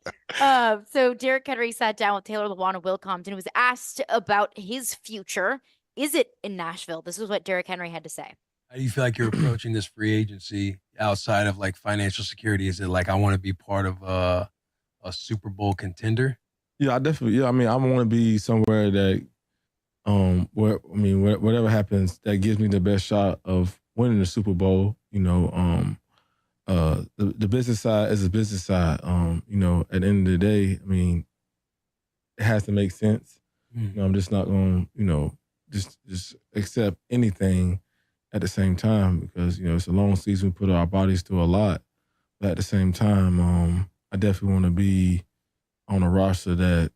So Derrick Henry sat down with Taylor Lewan and Will Compton, was asked about his future. Is it in Nashville? This is what Derrick Henry had to say. How do you feel like you're approaching this free agency outside of like financial security? Is it like I want to be part of a Super Bowl contender? Yeah, I definitely. Yeah, I mean, I want to be somewhere that, whatever happens, that gives me the best shot of winning the Super Bowl. The business side is a business side. At the end of the day, I mean, it has to make sense. I'm just not going to, just accept anything at the same time, because, it's a long season. We put our bodies through a lot. But at the same time, I definitely want to be on a roster that,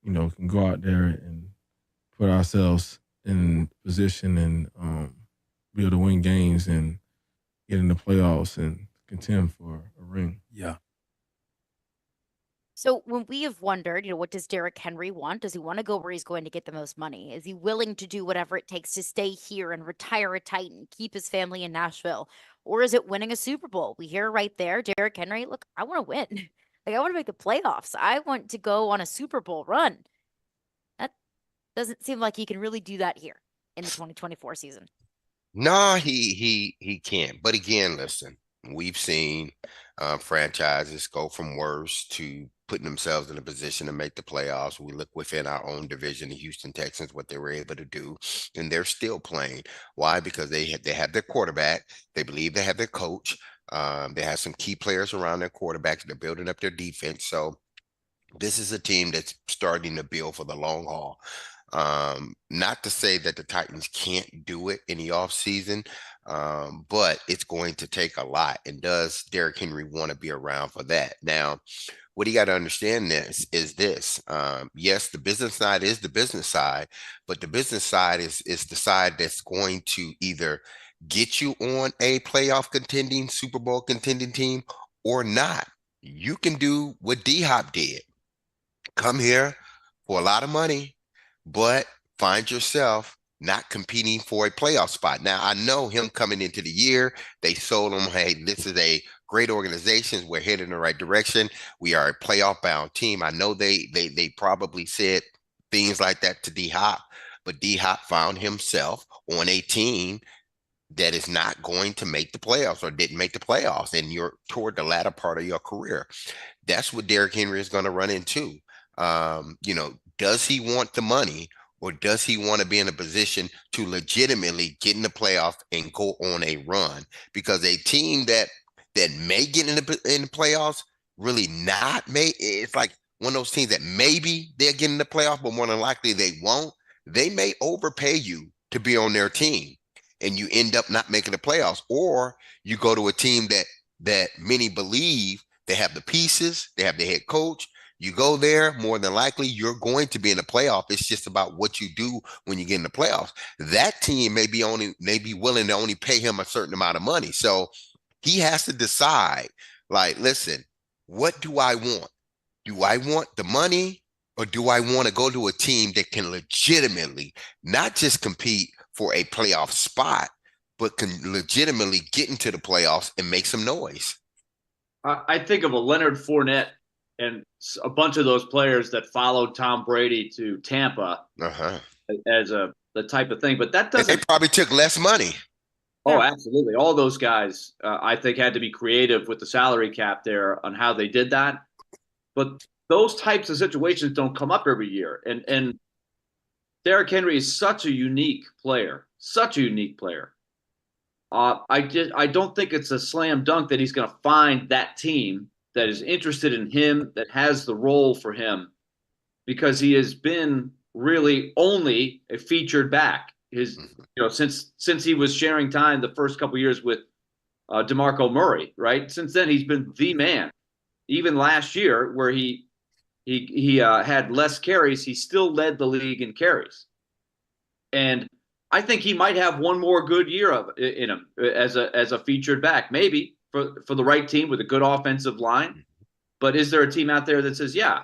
can go out there and put ourselves in position and be able to win games and get in the playoffs and contend for a ring. Yeah. So when we have wondered, what does Derrick Henry want? Does he want to go where he's going to get the most money? Is he willing to do whatever it takes to stay here and retire a Titan, keep his family in Nashville? Or is it winning a Super Bowl? We hear right there, Derrick Henry, look, I want to win. Like, I want to make the playoffs. I want to go on a Super Bowl run. That doesn't seem like he can really do that here in the 2024 season. No, he can't. But again, listen, we've seen franchises go from worse to putting themselves in a position to make the playoffs. We look within our own division, the Houston Texans, what they were able to do, and they're still playing. Why? Because they have their quarterback. They believe they have their coach. They have some key players around their quarterbacks. They're building up their defense. So this is a team that's starting to build for the long haul. Not to say that the Titans can't do it in the offseason, but it's going to take a lot. And does Derrick Henry want to be around for that? Now, what you got to understand is this. Yes, the business side is the business side, but the business side is the side that's going to either get you on a playoff contending, Super Bowl contending team or not. You can do what D-Hop did. Come here for a lot of money, but find yourself not competing for a playoff spot. Now, I know him coming into the year, they sold him, hey, this is a great organization. We're headed in the right direction. We are a playoff-bound team. I know they probably said things like that to D-Hop, but D-Hop found himself on a team that is not going to make the playoffs or didn't make the playoffs, and you're toward the latter part of your career. That's what Derrick Henry is going to run into. Does he want the money, or does he want to be in a position to legitimately get in the playoffs and go on a run? Because a team that may get in the playoffs, really not may. It's like one of those teams that maybe they'll get in the playoffs, but more than likely they won't. They may overpay you to be on their team, and you end up not making the playoffs, or you go to a team that many believe they have the pieces, they have the head coach. You go there, more than likely you're going to be in the playoff. It's just about what you do when you get in the playoffs. That team may be willing to only pay him a certain amount of money. So he has to decide, like, listen, what do I want? Do I want the money, or do I want to go to a team that can legitimately not just compete for a playoff spot, but can legitimately get into the playoffs and make some noise? I think of a Leonard Fournette and a bunch of those players that followed Tom Brady to Tampa as the type of thing. But that doesn't. And they probably took less money. Oh, absolutely. All those guys, I think, had to be creative with the salary cap there on how they did that. But those types of situations don't come up every year. And Derrick Henry is such a unique player, I don't think it's a slam dunk that he's going to find that team that is interested in him, that has the role for him, because he has been really only a featured back. Since he was sharing time the first couple of years with DeMarco Murray, right? Since then, he's been the man. Even last year, where he had less carries, he still led the league in carries. And I think he might have one more good year in him as a featured back, maybe for the right team with a good offensive line. But is there a team out there that says, yeah,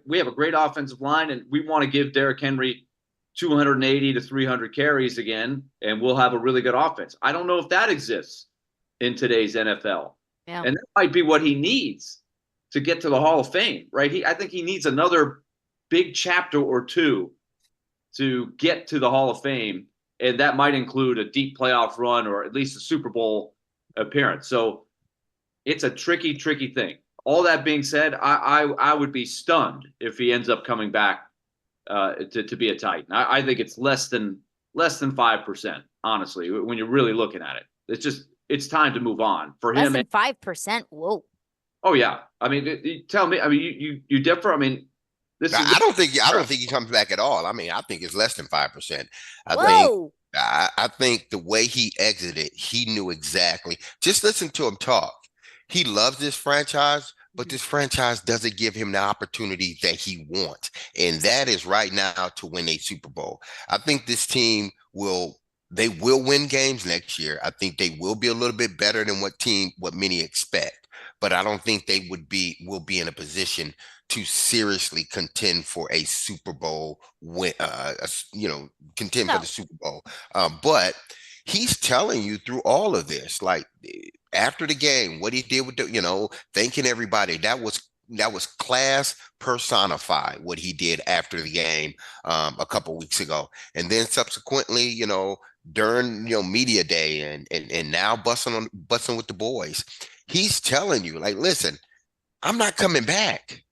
we have a great offensive line and we want to give Derrick Henry 280 to 300 carries again, and we'll have a really good offense? I don't know if that exists in today's NFL. Yeah. And that might be what he needs to get to the Hall of Fame, right? I think he needs another big chapter or two to get to the Hall of Fame. And that might include a deep playoff run or at least a Super Bowl appearance. So it's a tricky thing. All that being said, I would be stunned if he ends up coming back to be a Titan. I think it's less than 5%, honestly, when you're really looking at it. It's time to move on for him. Less than 5%. Whoa. Oh yeah. I mean, tell me. I mean, you differ. I mean, I don't think he comes back at all. I mean, I think it's less than 5%. I think the way he exited, he knew exactly. Just listen to him talk. He loves this franchise, but this franchise doesn't give him the opportunity that he wants. And that is right now to win a Super Bowl. I think this team will win games next year. I think they will be a little bit better than what many expect. But I don't think they will be in a position to seriously contend for a Super Bowl win, contend for the Super Bowl. But he's telling you through all of this, like after the game, what he did with thanking everybody, that was class personified, what he did after the game a couple weeks ago. And then subsequently, during media day and now busting with the boys. He's telling you, like, listen, I'm not coming back.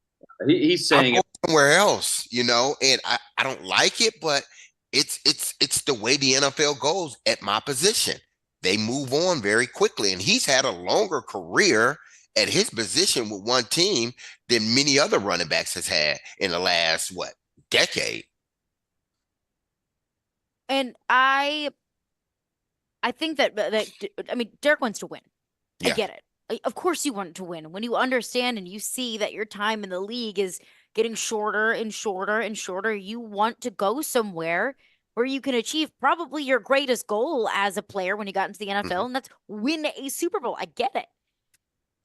He's saying I'm going somewhere else, and I don't like it, but it's the way the NFL goes at my position. They move on very quickly, and he's had a longer career at his position with one team than many other running backs has had in the last decade. And I think that Derek wants to win. Yeah. I get it. Of course you want to win. When you understand and you see that your time in the league is getting shorter and shorter and shorter, you want to go somewhere where you can achieve probably your greatest goal as a player when you got into the NFL, and that's win a Super Bowl. I get it.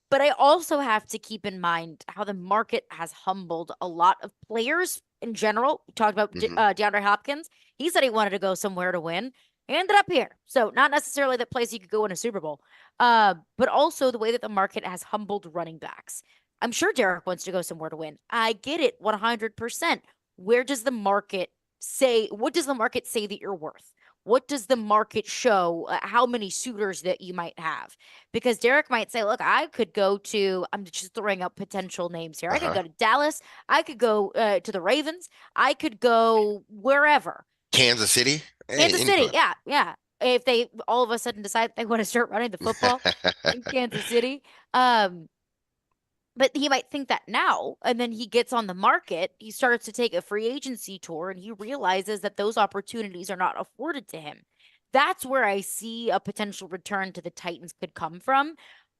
But I also have to keep in mind how the market has humbled a lot of players in general. We talked about DeAndre Hopkins. He said he wanted to go somewhere to win. He ended up here. So not necessarily the place you could go in a Super Bowl, but also the way that the market has humbled running backs. I'm sure Derek wants to go somewhere to win. I get it 100%. What does the market say that you're worth? what does the market show, how many suitors that you might have? Because Derek might say, look, I could go to, I'm just throwing out potential names here. I could go to Dallas. I could go to the Ravens. I could go wherever. Kansas City? Kansas City, yeah, yeah. If they all of a sudden decide they want to start running the football in Kansas City. But he might think that now, and then he gets on the market, he starts to take a free agency tour, and he realizes that those opportunities are not afforded to him. That's where I see a potential return to the Titans could come from.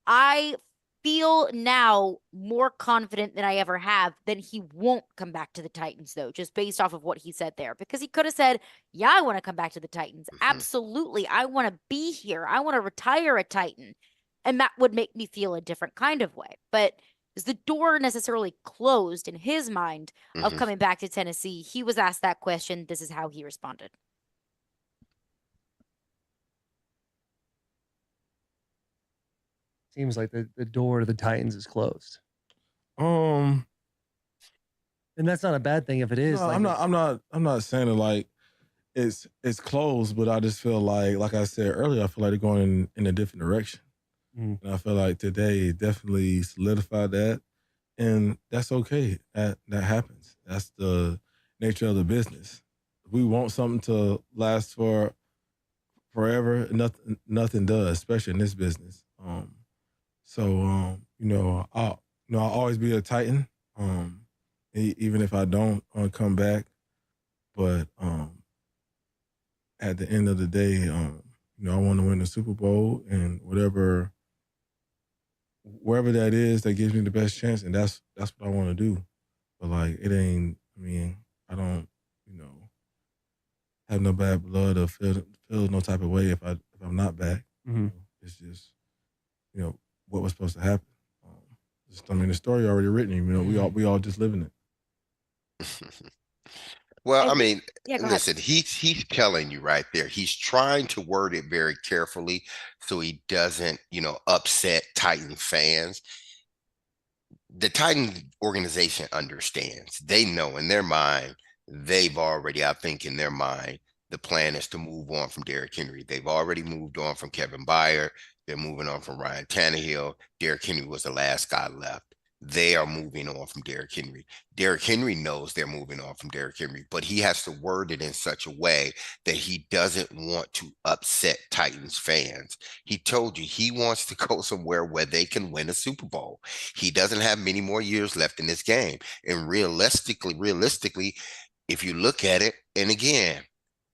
I feel now more confident than I ever have that he won't come back to the Titans, though, just based off of what he said there, because he could have said, yeah, I want to come back to the Titans. Absolutely. I want to be here. I want to retire a Titan. And that would make me feel a different kind of way. But is the door necessarily closed in his mind of coming back to Tennessee? He was asked that question. This is how he responded. Seems like the door to the Titans is closed. And that's not a bad thing if it is. No, like I'm not saying it like it's closed, but I just feel like I said earlier, I feel like they're going in a different direction. And I feel like today definitely solidified that, and that's okay. That happens. That's the nature of the business. If we want something to last for forever, nothing does, especially in this business. I'll always be a Titan, even if I don't come back. But at the end of the day, I want to win the Super Bowl, and wherever that is, that gives me the best chance, and that's what I want to do. But it ain't. I mean, I don't, have no bad blood or feel no type of way if I'm not back. It's just, what was supposed to happen. The story already written. We all just living it. Well, I mean, listen, he's telling you right there. He's trying to word it very carefully so he doesn't, upset Titan fans. The Titan organization understands. They know in their mind, they've already, I think in their mind, the plan is to move on from Derrick Henry. They've already moved on from Kevin Byard. They're moving on from Ryan Tannehill. Derrick Henry was the last guy left. They are moving on from Derrick Henry. Derrick Henry knows they're moving on from Derrick Henry, but he has to word it in such a way that he doesn't want to upset Titans fans. He told you he wants to go somewhere where they can win a Super Bowl. He doesn't have many more years left in this game. And realistically, if you look at it, and again,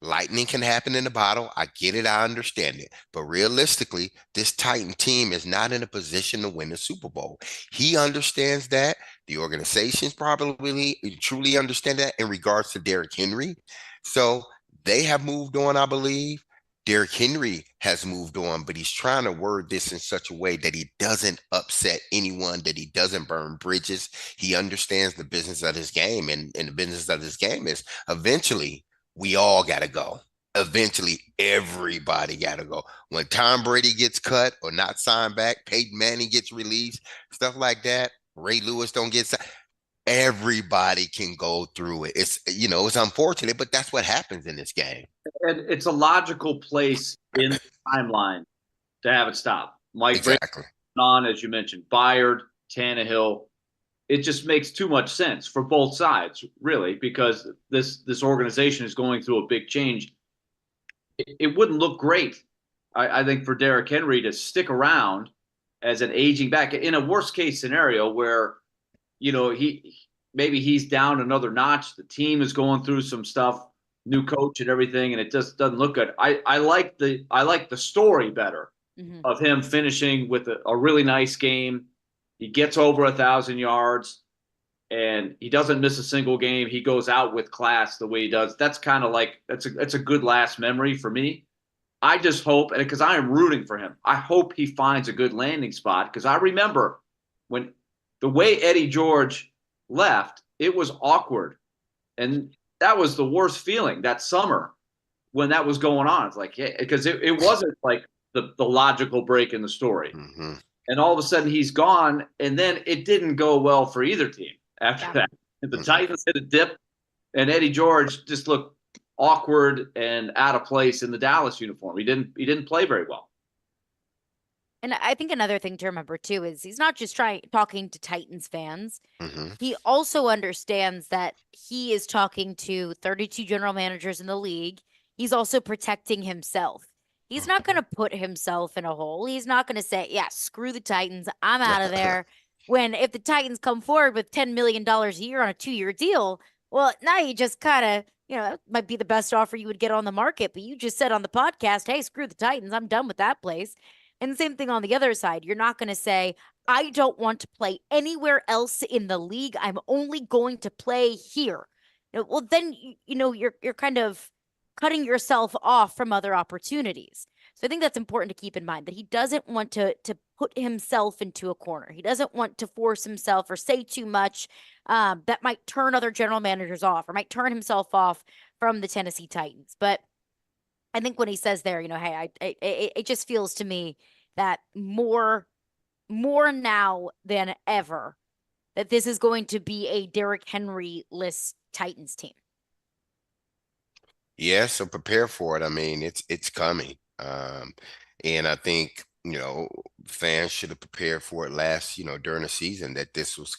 lightning can happen in a bottle. I get it. I understand it. But realistically, this Titan team is not in a position to win the Super Bowl. He understands that. The organizations probably truly understand that in regards to Derrick Henry. So they have moved on, I believe. Derrick Henry has moved on, but he's trying to word this in such a way that he doesn't upset anyone, that he doesn't burn bridges. He understands the business of his game, and the business of his game is eventually we all got to go. Eventually, everybody got to go. When Tom Brady gets cut or not signed back, Peyton Manning gets released, stuff like that, Ray Lewis don't get signed, everybody can go through it. It's unfortunate, but that's what happens in this game. And it's a logical place in the timeline to have it stop. Mike Exactly. On, as you mentioned, Byard, Tannehill. It just makes too much sense for both sides, really, because this organization is going through a big change. It wouldn't look great, I think, for Derrick Henry to stick around as an aging back in a worst case scenario where, he's down another notch. The team is going through some stuff, new coach and everything, and it just doesn't look good. I like the story better of him finishing with a really nice game. He gets over 1,000 yards, and he doesn't miss a single game. He goes out with class the way he does. That's kind of like that's a good last memory for me. I just hope, and because I am rooting for him, I hope he finds a good landing spot, because I remember when the way Eddie George left, it was awkward, and that was the worst feeling that summer when that was going on. It's like, yeah, because it wasn't like the logical break in the story. And all of a sudden he's gone, and then it didn't go well for either team after that. The Titans hit a dip, and Eddie George just looked awkward and out of place in the Dallas uniform. He didn't play very well. And I think another thing to remember too is he's not just talking to Titans fans. Mm-hmm. He also understands that he is talking to 32 general managers in the league. He's also protecting himself. He's not going to put himself in a hole. He's not going to say, yeah, screw the Titans. I'm out of there. When if the Titans come forward with $10 million a year on a 2-year deal, well, now you just kind of, that might be the best offer you would get on the market. But you just said on the podcast, hey, screw the Titans. I'm done with that place. And the same thing on the other side. You're not going to say, I don't want to play anywhere else in the league. I'm only going to play here. Well, then, you're kind of cutting yourself off from other opportunities. So I think that's important to keep in mind, that he doesn't want to put himself into a corner. He doesn't want to force himself or say too much that might turn other general managers off or might turn himself off from the Tennessee Titans. But I think when he says there, hey, it just feels to me that more now than ever that this is going to be a Derrick Henry-less Titans team. Yeah, so prepare for it. I mean, it's coming. And I think, fans should have prepared for it during the season, that this was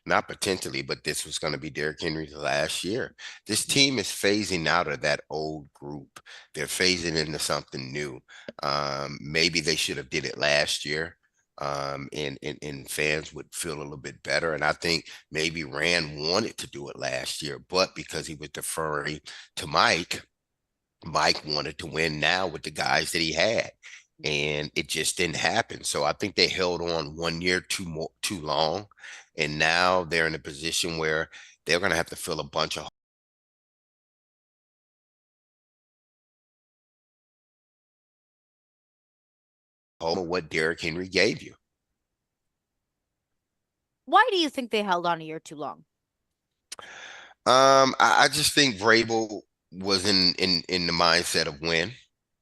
not potentially, but this was going to be Derrick Henry's last year. This team is phasing out of that old group. They're phasing into something new. Maybe they should have did it last year. And fans would feel a little bit better. And I think maybe Rand wanted to do it last year, but because he was deferring to Mike wanted to win now with the guys that he had, and it just didn't happen. So I think they held on 1 year too long, and now they're in a position where they're going to have to fill a bunch of what Derrick Henry gave you. Why do you think they held on a year too long? I just think Vrabel was in the mindset of win.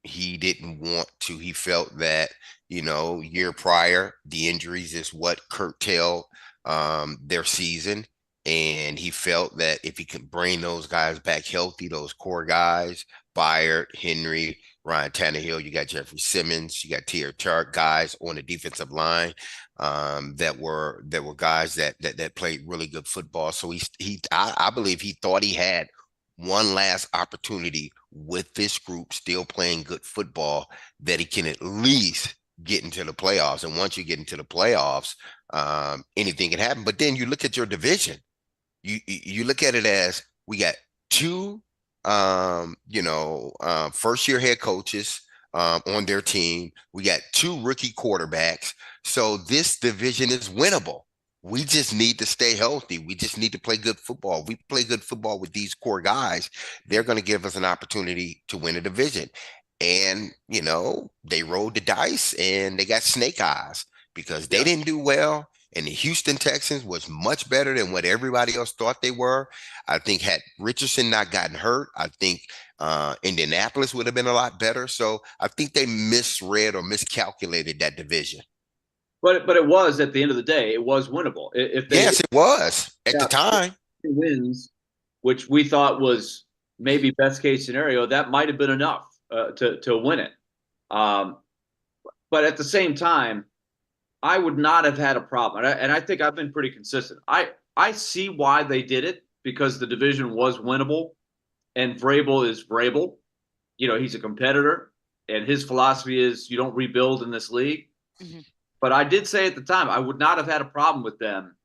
He didn't want to. He felt that, year prior, the injuries is what curtailed their season. And he felt that if he could bring those guys back healthy, those core guys, Byard, Henry, Ryan Tannehill, you got Jeffrey Simmons, you got Tier Chart guys on the defensive line that were guys that played really good football. So I believe he thought he had one last opportunity with this group still playing good football, that he can at least get into the playoffs. And once you get into the playoffs, anything can happen. But then you look at your division. You look at it as we got two, first-year head coaches on their team. We got 2 rookie quarterbacks. So this division is winnable. We just need to stay healthy. We just need to play good football. If we play good football with these core guys, they're going to give us an opportunity to win a division. And, they rolled the dice and they got snake eyes because they didn't do well. And the Houston Texans was much better than what everybody else thought they were. I think had Richardson not gotten hurt, I think Indianapolis would have been a lot better. So I think they misread or miscalculated that division. But it was, at the end of the day, it was winnable. Yes, it was at the time. Wins, which we thought was maybe best case scenario, that might have been enough to win it. But at the same time, I would not have had a problem. And I think I've been pretty consistent. I see why they did it, because the division was winnable, and Vrabel is Vrabel. He's a competitor, and his philosophy is you don't rebuild in this league. Mm-hmm. But I did say at the time, I would not have had a problem with them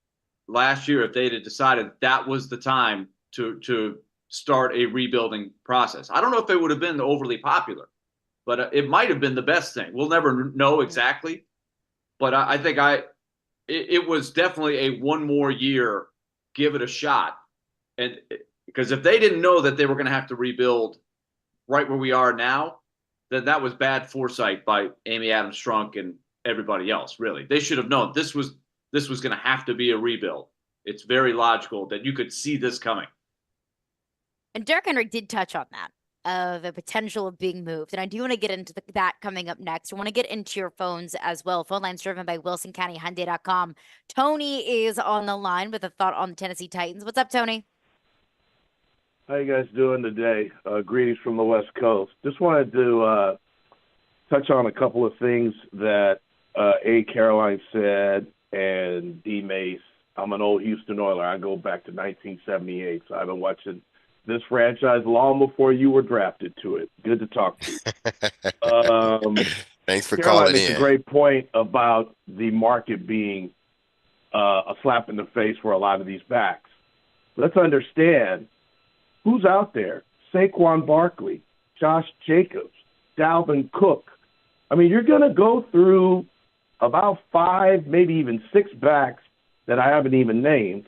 last year if they had decided that was the time to start a rebuilding process. I don't know if they would have been overly popular, but it might have been the best thing. We'll never know exactly. But I think it was definitely a one more year, give it a shot. And because if they didn't know that they were going to have to rebuild right where we are now, then that was bad foresight by Amy Adams Strunk and everybody else. Really, they should have known this was going to have to be a rebuild. It's very logical that you could see this coming. And Derrick Henry did touch on that, the potential of being moved. And I do want to get into that coming up next. I want to get into your phones as well. Phone lines driven by WilsonCountyHyundai.com. Tony is on the line with a thought on the Tennessee Titans. What's up, Tony? How you guys doing today? Greetings from the West Coast. Just wanted to touch on a couple of things that A. Caroline said and D-Mase. I'm an old Houston Oiler. I go back to 1978, so I've been watching this franchise long before you were drafted to it. Good to talk to you. Thanks for Caroline calling makes in. a great point about the market being a slap in the face for a lot of these backs. Let's understand who's out there. Saquon Barkley, Josh Jacobs, Dalvin Cook. I mean, you're going to go through about 5, maybe even 6 backs that I haven't even named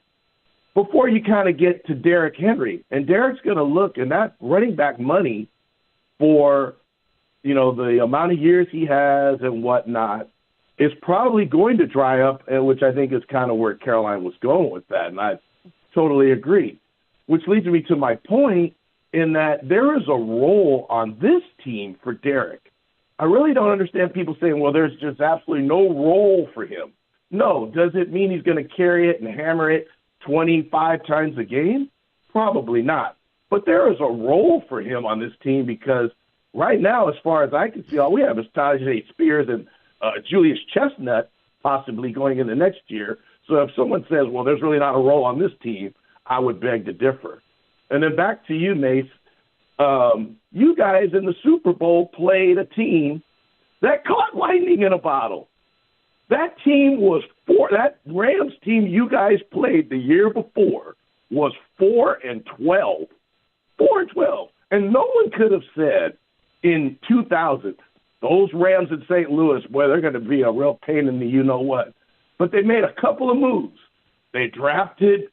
before you kind of get to Derrick Henry. And Derrick's going to look, and that running back money for, you know, the amount of years he has and whatnot is probably going to dry up, and which I think is kind of where Caroline was going with that, and I totally agree. Which leads me to my point in that there is a role on this team for Derrick. I really don't understand people saying, well, there's just absolutely no role for him. No. Does it mean he's going to carry it and hammer it 25 times a game? Probably not. But there is a role for him on this team because right now, as far as I can see, all we have is Tajay Spears and Julius Chestnut possibly going into next year. So if someone says, well, there's really not a role on this team, I would beg to differ. And then back to you, Mace. You guys in the Super Bowl played a team that caught lightning in a bottle. That team was that Rams team you guys played the year before was 4-12. 4-12. And no one could have said in 2000, those Rams in St. Louis, boy, they're going to be a real pain in the you-know-what. But they made a couple of moves. They drafted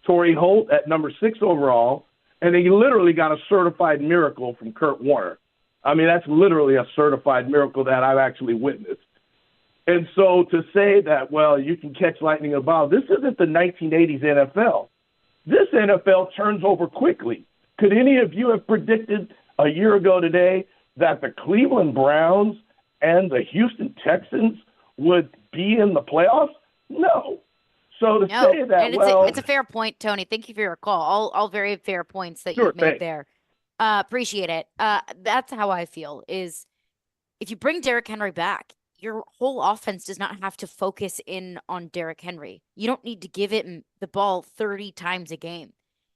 Torrey Holt at number 6 overall, and they literally got a certified miracle from Kurt Warner. I mean, that's literally a certified miracle that I've actually witnessed. And so to say that, well, you can catch lightning in a bottle, this isn't the 1980s NFL. This NFL turns over quickly. Could any of you have predicted a year ago today that the Cleveland Browns and the Houston Texans would be in the playoffs? No. So to say that, and it's a fair point, Tony. Thank you for your call. All very fair points that you've made there. Appreciate it. That's how I feel is if you bring Derrick Henry back, your whole offense does not have to focus in on Derrick Henry. You don't need to give him the ball 30 times a game.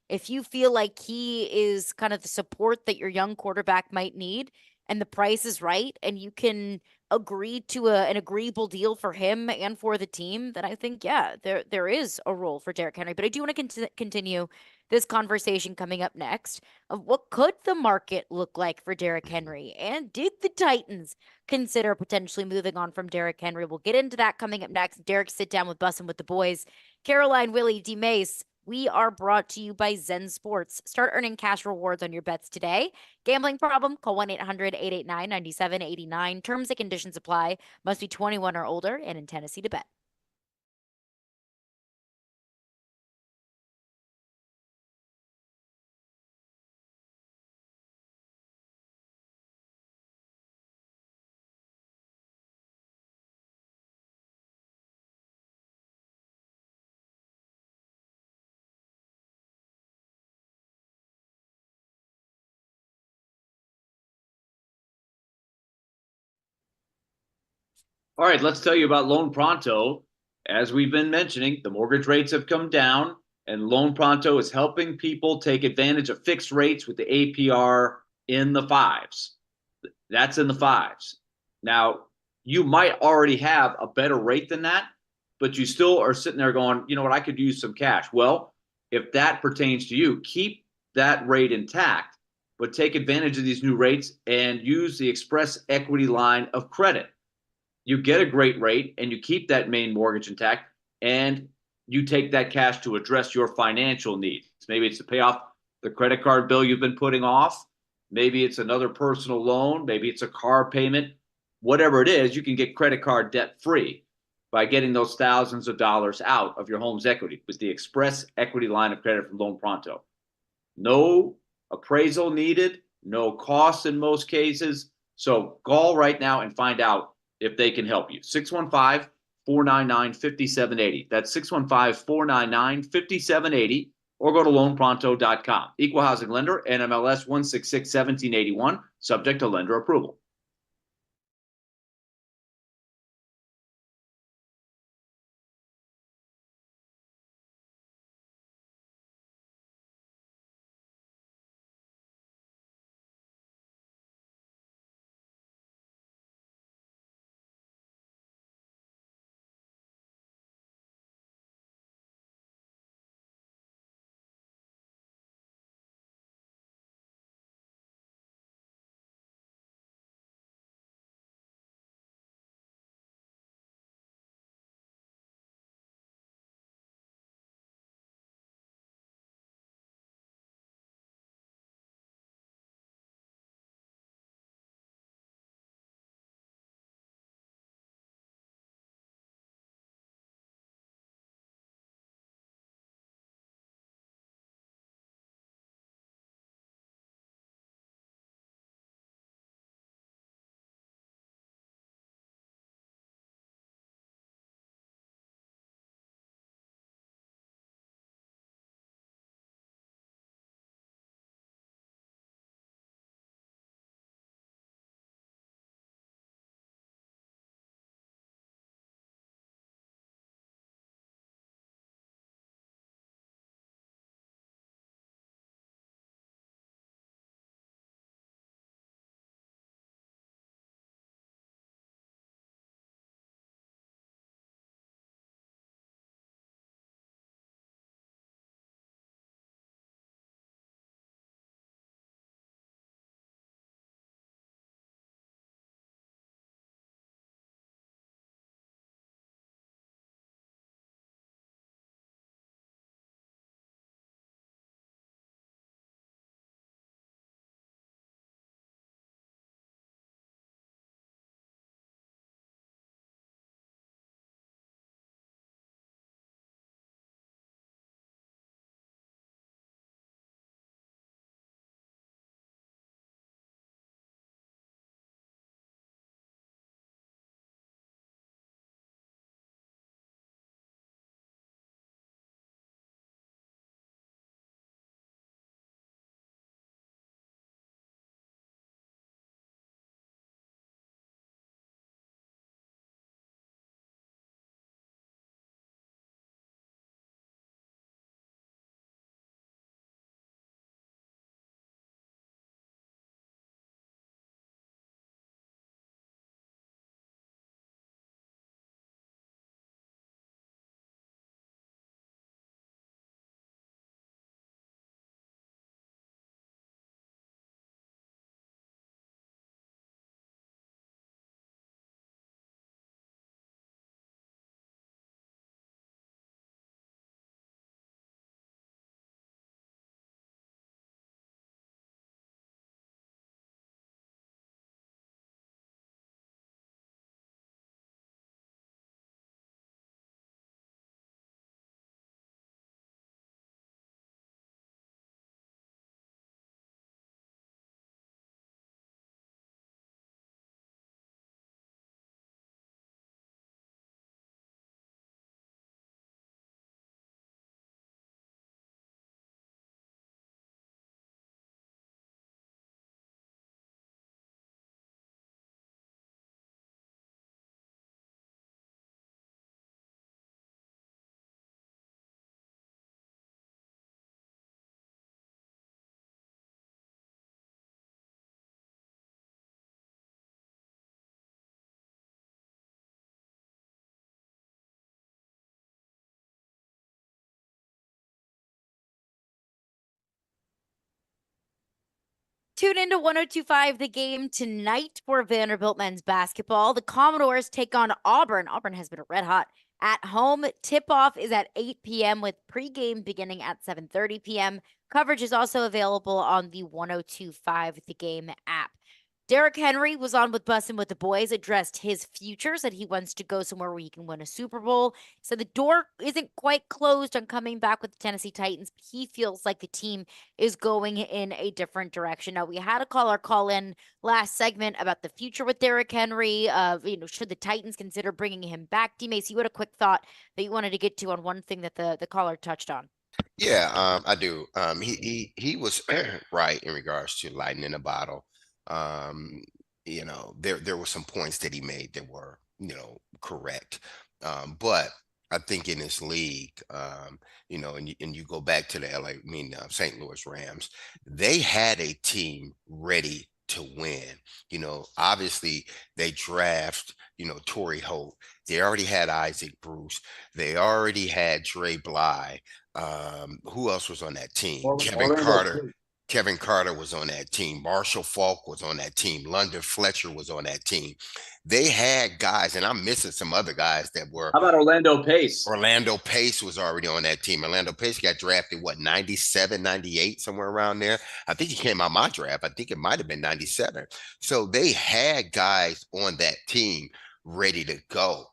If you feel like he is kind of the support that your young quarterback might need and the price is right and you can agree to an agreeable deal for him and for the team, then I think, yeah, there is a role for Derrick Henry. But I do want to continue this conversation coming up next of what could the market look like for Derrick Henry? And did the Titans consider potentially moving on from Derrick Henry? We'll get into that coming up next. Derek, sit down with Bussin' with the boys. Caroline, Willy, D-Mase. We are brought to you by Zen Sports. Start earning cash rewards on your bets today. Gambling problem? Call 1-800-889-9789. Terms and conditions apply. Must be 21 or older and in Tennessee to bet. All right, let's tell you about Loan Pronto. As we've been mentioning, the mortgage rates have come down, and Loan Pronto is helping people take advantage of fixed rates with the APR in the 5s. That's in the 5s. Now, you might already have a better rate than that, but you still are sitting there going, you know what, I could use some cash. Well, if that pertains to you, keep that rate intact, but take advantage of these new rates and use the Express Equity line of credit. You get a great rate and you keep that main mortgage intact and you take that cash to address your financial needs. Maybe it's to pay off the credit card bill you've been putting off. Maybe it's another personal loan. Maybe it's a car payment. Whatever it is, you can get credit card debt free by getting those thousands of dollars out of your home's equity with the Express Equity line of credit from Loan Pronto. No appraisal needed, no cost in most cases. So call right now and find out if they can help you. 615-499-5780. That's 615-499-5780. or go to loanpronto.com. Equal housing lender, NMLS 1661781, subject to lender approval. Tune into 1025 The Game tonight for Vanderbilt men's basketball. The Commodores take on Auburn. Auburn has been red hot at home. Tip-off is at 8 p.m. with pregame beginning at 7:30 p.m. Coverage is also available on the 1025 The Game app. Derrick Henry was on with Bussin' with the Boys, addressed his future, said he wants to go somewhere where he can win a Super Bowl. So the door isn't quite closed on coming back with the Tennessee Titans. But he feels like the team is going in a different direction. Now, we had a caller call in last segment about the future with Derrick Henry. Should the Titans consider bringing him back? D-Mase, you had a quick thought that you wanted to get to on one thing that the caller touched on. Yeah, I do. He was right in regards to lightning the bottle. Um, there were some points that he made that were, correct. But I think in this league, and you go back to the St. Louis Rams, they had a team ready to win. Obviously they draft, Torrey Holt. They already had Isaac Bruce. They already had Dre Bly. Who else was on that team? Kevin Carter. Kevin Carter was on that team. Marshall Falk was on that team. London Fletcher was on that team. They had guys, and I'm missing some other guys that were. How about Orlando Pace? Orlando Pace was already on that team. Orlando Pace got drafted, 97, 98, somewhere around there. I think he came out my draft. I think it might have been 97. So they had guys on that team ready to go.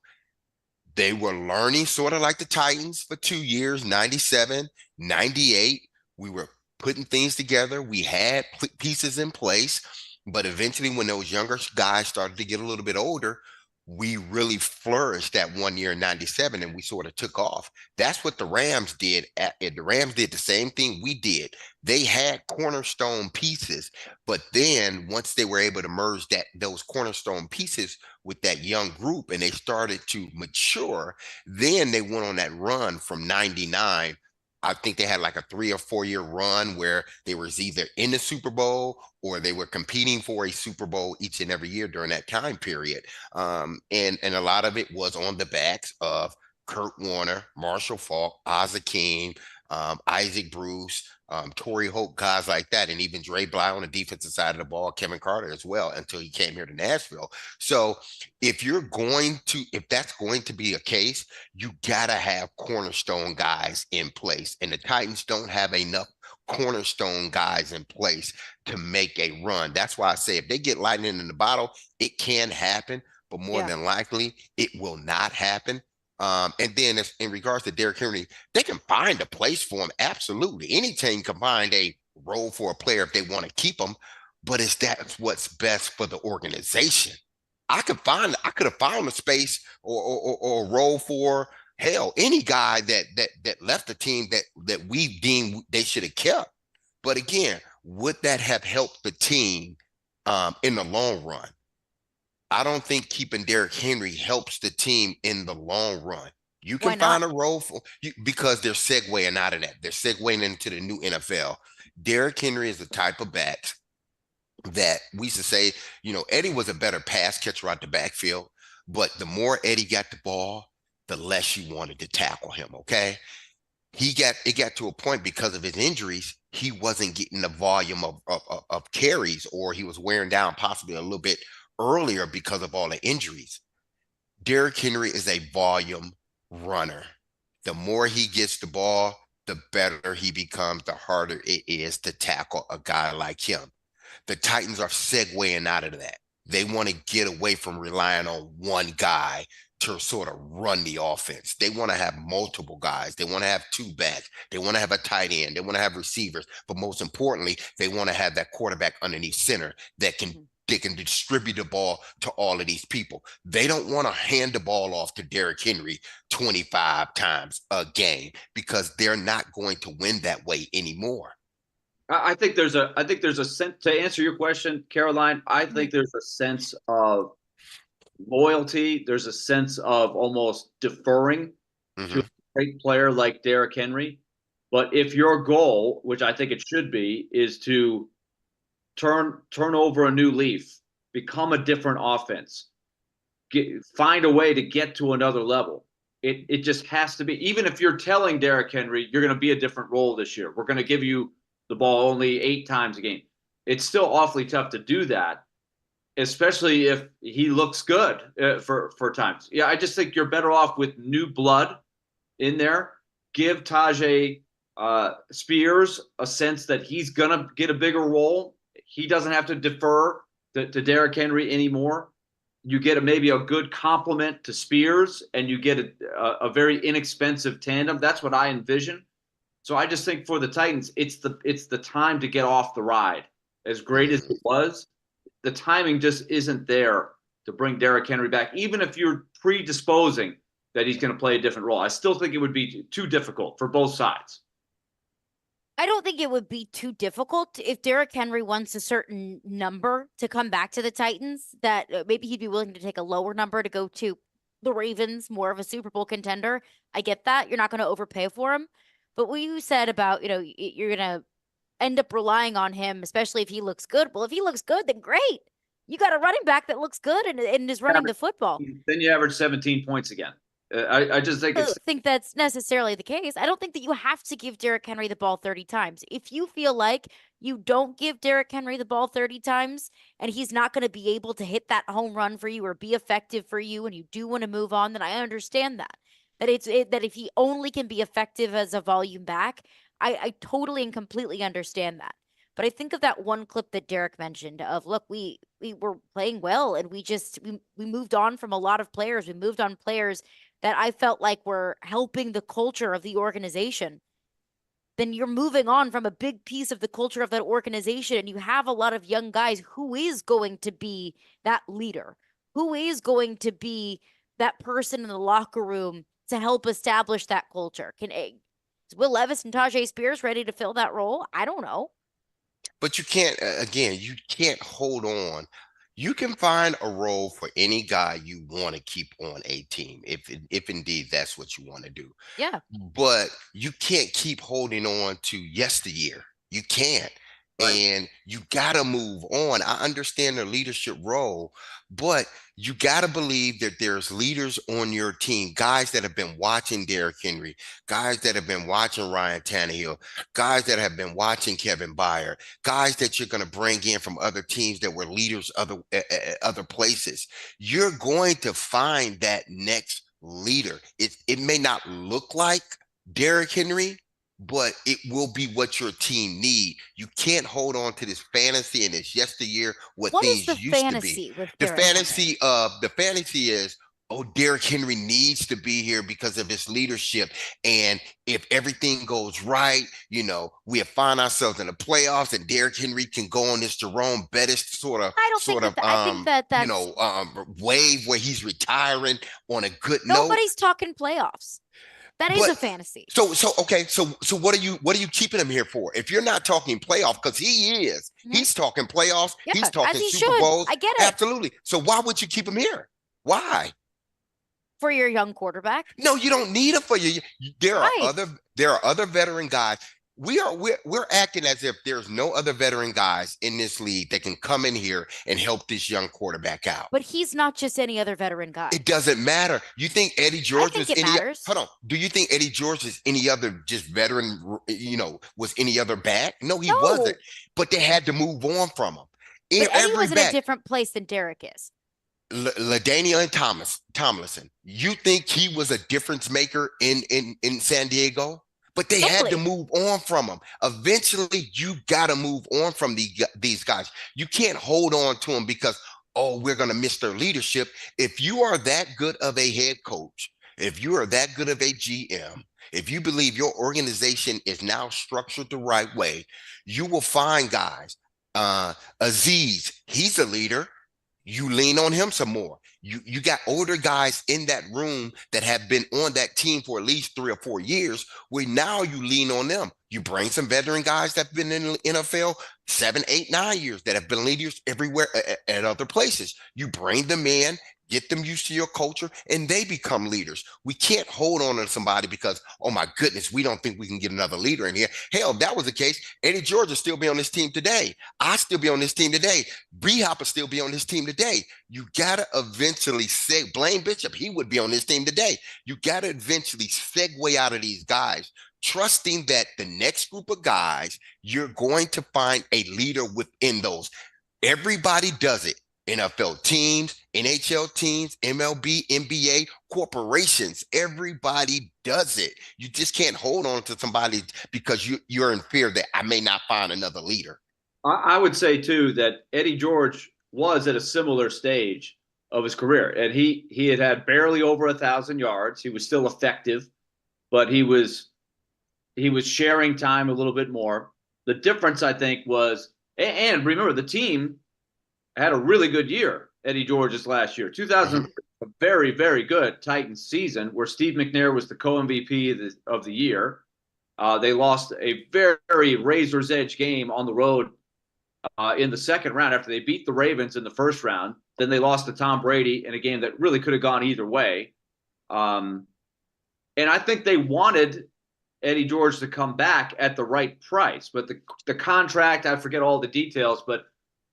They were learning sort of like the Titans for 2 years, 97, 98. We were putting things together. We had pieces in place. But eventually, when those younger guys started to get a little bit older, we really flourished that 1 year in 97 and we sort of took off. That's what the Rams did. The Rams did the same thing we did. They had cornerstone pieces, but then once they were able to merge those cornerstone pieces with that young group and they started to mature, then they went on that run from 99. I think they had like a 3 or 4 year run where they were either in the Super Bowl or they were competing for a Super Bowl each and every year during that time period. And a lot of it was on the backs of Kurt Warner, Marshall Falk, Azakim, Isaac Bruce, Torrey Holt, guys like that, and even Dre Bly on the defensive side of the ball, Kevin Carter as well, until he came here to Nashville. So if that's going to be a case, you gotta have cornerstone guys in place, and the Titans don't have enough cornerstone guys in place to make a run. That's why I say if they get lightning in the bottle, it can happen, but more than likely it will not happen. And then in regards to Derrick Henry, they can find a place for him. Absolutely. Any team can find a role for a player if they want to keep him, but that's what's best for the organization. I could have found a space or a role for any guy that left the team that we deemed they should have kept. But again, would that have helped the team in the long run? I don't think keeping Derrick Henry helps the team in the long run. You can find a role for you because they're segueing out of that. They're segueing into the new NFL. Derrick Henry is the type of back that we used to say, Eddie was a better pass catcher out the backfield, but the more Eddie got the ball, the less you wanted to tackle him. Okay. It got to a point because of his injuries, he wasn't getting the volume of carries, or he was wearing down possibly a little bit earlier because of all the injuries. Derrick Henry is a volume runner. The more he gets the ball, the better he becomes, the harder it is to tackle a guy like him. The Titans are segueing out of that. They want to get away from relying on one guy to sort of run the offense. They want to have multiple guys. They want to have two backs. They want to have a tight end. They want to have receivers. But most importantly, they want to have that quarterback underneath center that can distribute the ball to all of these people. They don't want to hand the ball off to Derrick Henry 25 times a game because they're not going to win that way anymore. I think there's a sense, to answer your question, Caroline, I think there's a sense of loyalty. There's a sense of almost deferring to a great player like Derrick Henry. But if your goal, which I think it should be, is to turn over a new leaf, become a different offense, find a way to get to another level. It just has to be. Even if you're telling Derrick Henry, you're going to be a different role this year, we're going to give you the ball only 8 times a game, it's still awfully tough to do that, especially if he looks good for times. Yeah, I just think you're better off with new blood in there. Give Tajay Spears a sense that he's going to get a bigger role. He doesn't have to defer to Derrick Henry anymore. You get maybe a good complement to Spears, and you get a very inexpensive tandem. That's what I envision. So I just think for the Titans, it's the time to get off the ride. As great as it was, the timing just isn't there to bring Derrick Henry back, even if you're predisposing that he's going to play a different role. I still think it would be too difficult for both sides. I don't think it would be too difficult if Derrick Henry wants a certain number to come back to the Titans, that maybe he'd be willing to take a lower number to go to the Ravens, more of a Super Bowl contender. I get that. You're not going to overpay for him. But what you said about, you're going to end up relying on him, especially if he looks good. Well, if he looks good, then great. You got a running back that looks good and is running the football. Then you average 17 points again. I just think I don't think that's necessarily the case. I don't think that you have to give Derrick Henry the ball 30 times. If you feel like you don't give Derrick Henry the ball 30 times and he's not going to be able to hit that home run for you or be effective for you, and you do want to move on, then I understand that. That if he only can be effective as a volume back, I totally and completely understand that. But I think of that one clip that Derek mentioned of, look, we were playing well and we moved on from a lot of players. We moved on players that I felt like were helping the culture of the organization. Then you're moving on from a big piece of the culture of that organization, and you have a lot of young guys. Who is going to be that leader? Who is going to be that person in the locker room to help establish that culture? Is Will Levis and Tajay Spears ready to fill that role? I don't know. But you can't, you can't hold on. You can find a role for any guy you want to keep on a team, if indeed that's what you want to do. Yeah. But you can't keep holding on to yesteryear. You can't. Right. And you got to move on. I understand their leadership role, but you got to believe that there's leaders on your team, guys that have been watching Derrick Henry, guys that have been watching Ryan Tannehill, guys that have been watching Kevin Byard, guys that you're going to bring in from other teams that were leaders other places. You're going to find that next leader. It may not look like Derrick Henry, but it will be what your team need. You can't hold on to this fantasy and this yesteryear, what things used to be. The fantasy is, oh, Derrick Henry needs to be here because of his leadership. And if everything goes right, we find ourselves in the playoffs and Derrick Henry can go on this Jerome Bettis wave where he's retiring on a good note. Nobody's talking playoffs. That is a fantasy. So what are you keeping him here for? If you're not talking playoff, because he is, he's talking playoffs, he's talking Super Bowls. I get it. Absolutely. So why would you keep him here? Why? For your young quarterback? No, you don't need him for you. There are other veteran guys. We're acting as if there's no other veteran guys in this league that can come in here and help this young quarterback out. But he's not just any other veteran guy. It doesn't matter. You think Eddie George was any? Hold on. Do you think Eddie George is any other just veteran? Was any other back? No, he wasn't. But they had to move on from him. But Eddie was in a different place than Derek is. LaDainian and Tomlinson. You think he was a difference maker in San Diego? But they had to move on from him. Eventually, you got to move on from these guys. You can't hold on to them because, we're going to miss their leadership. If you are that good of a head coach, if you are that good of a GM, if you believe your organization is now structured the right way, you will find guys. Aziz, he's a leader. You lean on him some more. You got older guys in that room that have been on that team for at least 3 or 4 years, where now you lean on them. You bring some veteran guys that have been in the NFL 7, 8, 9 years that have been leaders everywhere at other places. You bring them in, get them used to your culture, and they become leaders. We can't hold on to somebody because, oh my goodness, we don't think we can get another leader in here. Hell, if that was the case, Eddie George would still be on this team today. I still be on this team today. B-Hop would still be on this team today. You got to eventually Blaine Bishop, he would be on this team today. You got to eventually segue out of these guys, trusting that the next group of guys, you're going to find a leader within those. Everybody does it. NFL teams, NHL teams, MLB, NBA, corporations, everybody does it. You just can't hold on to somebody because you're in fear that I may not find another leader. I would say, too, that Eddie George was at a similar stage of his career. And he had barely over 1,000 yards. He was still effective, but he was sharing time a little bit more. The difference, I think, was, and remember, the team had a really good year, Eddie George's last year. 2000, a very, very good Titans season where Steve McNair was the co-MVP of the year. They lost a very razor's edge game on the road in the second round after they beat the Ravens in the first round. Then they lost to Tom Brady in a game that really could have gone either way. And I think they wanted Eddie George to come back at the right price. But the contract, I forget all the details, but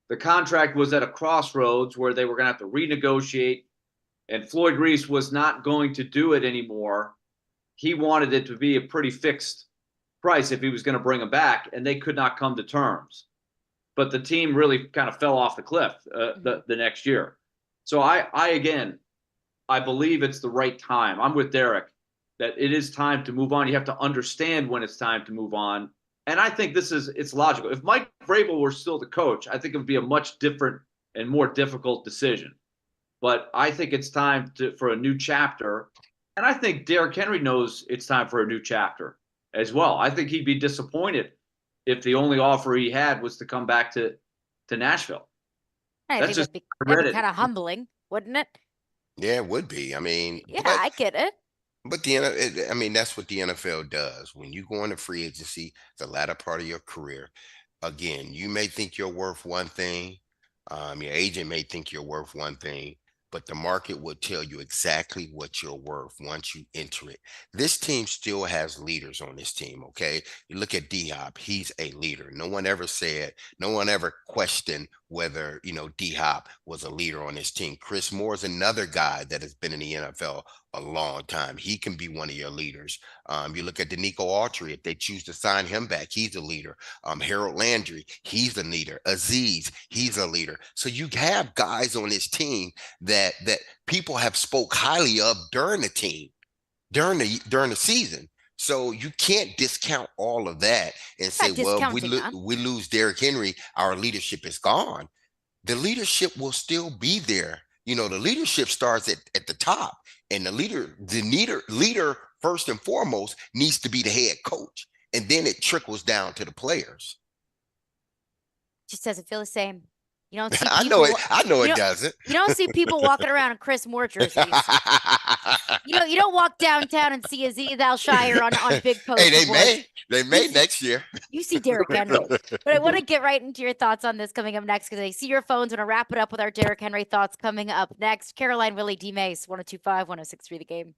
the contract was at a crossroads where they were going to have to renegotiate, and Floyd Reese was not going to do it anymore. He wanted it to be a pretty fixed price if he was going to bring him back, and they could not come to terms. But the team really kind of fell off the cliff the next year. So I believe it's the right time. I'm with Derek that it is time to move on. You have to understand when it's time to move on. And I think it's logical. If Mike Vrabel were still the coach, I think it would be a much different and more difficult decision. But I think it's time for a new chapter. And I think Derrick Henry knows it's time for a new chapter as well. I think he'd be disappointed if the only offer he had was to come back to Nashville. I think that'd be kind of humbling, wouldn't it? Yeah, it would be. I mean, yeah, I get it. But that's what the NFL does. When you go into free agency, the latter part of your career, again, you may think you're worth one thing. Your agent may think you're worth one thing, but the market will tell you exactly what you're worth once you enter it. This team still has leaders on this team, okay? You look at D-Hop, he's a leader. No one ever questioned whether, D-Hop was a leader on this team. Chris Moore is another guy that has been in the NFL a long time. He can be one of your leaders. You look at Danico Autry, if they choose to sign him back, he's a leader. Harold Landry, he's a leader. Aziz, he's a leader. So you have guys on this team that people have spoke highly of during the season. So you can't discount all of that and say, well, we lose Derrick Henry, our leadership is gone. The leadership will still be there. The leadership starts at the top, and the leader first and foremost needs to be the head coach, and then it trickles down to the players. Just doesn't feel the same. You don't see people, I know it doesn't. You don't see people walking around in Chris Moore jerseys. You don't walk downtown and see Aziz Al-Shire on big posters. Hey, they may next year. You see Derrick Henry. But I want to get right into your thoughts on this coming up next, because I see your phones. We're going to wrap it up with our Derrick Henry thoughts coming up next. Caroline, Willy, D-Mase, 102.5, 106.3 The Game.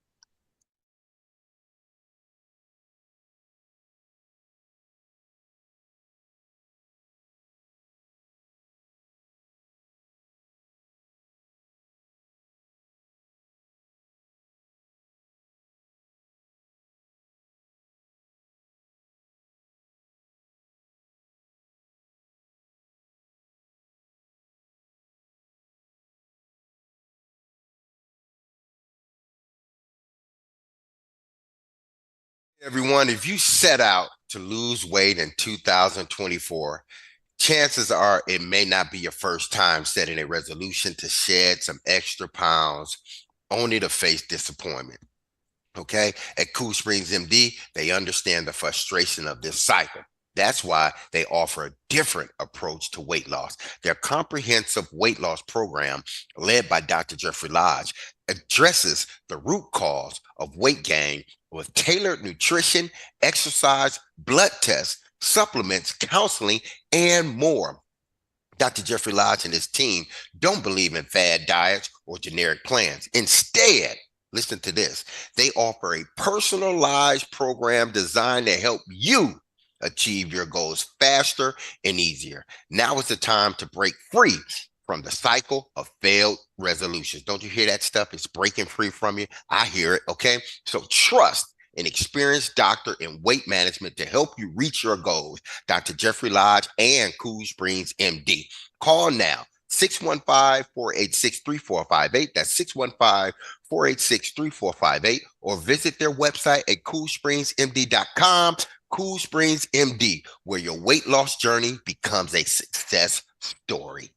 Everyone, if you set out to lose weight in 2024, chances are it may not be your first time setting a resolution to shed some extra pounds only to face disappointment. Okay? At Cool Springs MD, they understand the frustration of this cycle. That's why they offer a different approach to weight loss. Their comprehensive weight loss program, led by Dr. Jeffrey Lodge, addresses the root cause of weight gain with tailored nutrition, exercise, blood tests, supplements, counseling, and more. Dr. Jeffrey Lodge and his team don't believe in fad diets or generic plans. Instead, listen to this. They offer a personalized program designed to help you achieve your goals faster and easier. Now is the time to break free from the cycle of failed resolutions. Don't you hear that stuff? It's breaking free from you. I hear it. Okay. So trust an experienced doctor in weight management to help you reach your goals. Dr. Jeffrey Lodge and Cool Springs MD. Call now. 615-486-3458. That's 615-486-3458. Or visit their website at coolspringsmd.com. Cool Springs MD, where your weight loss journey becomes a success story.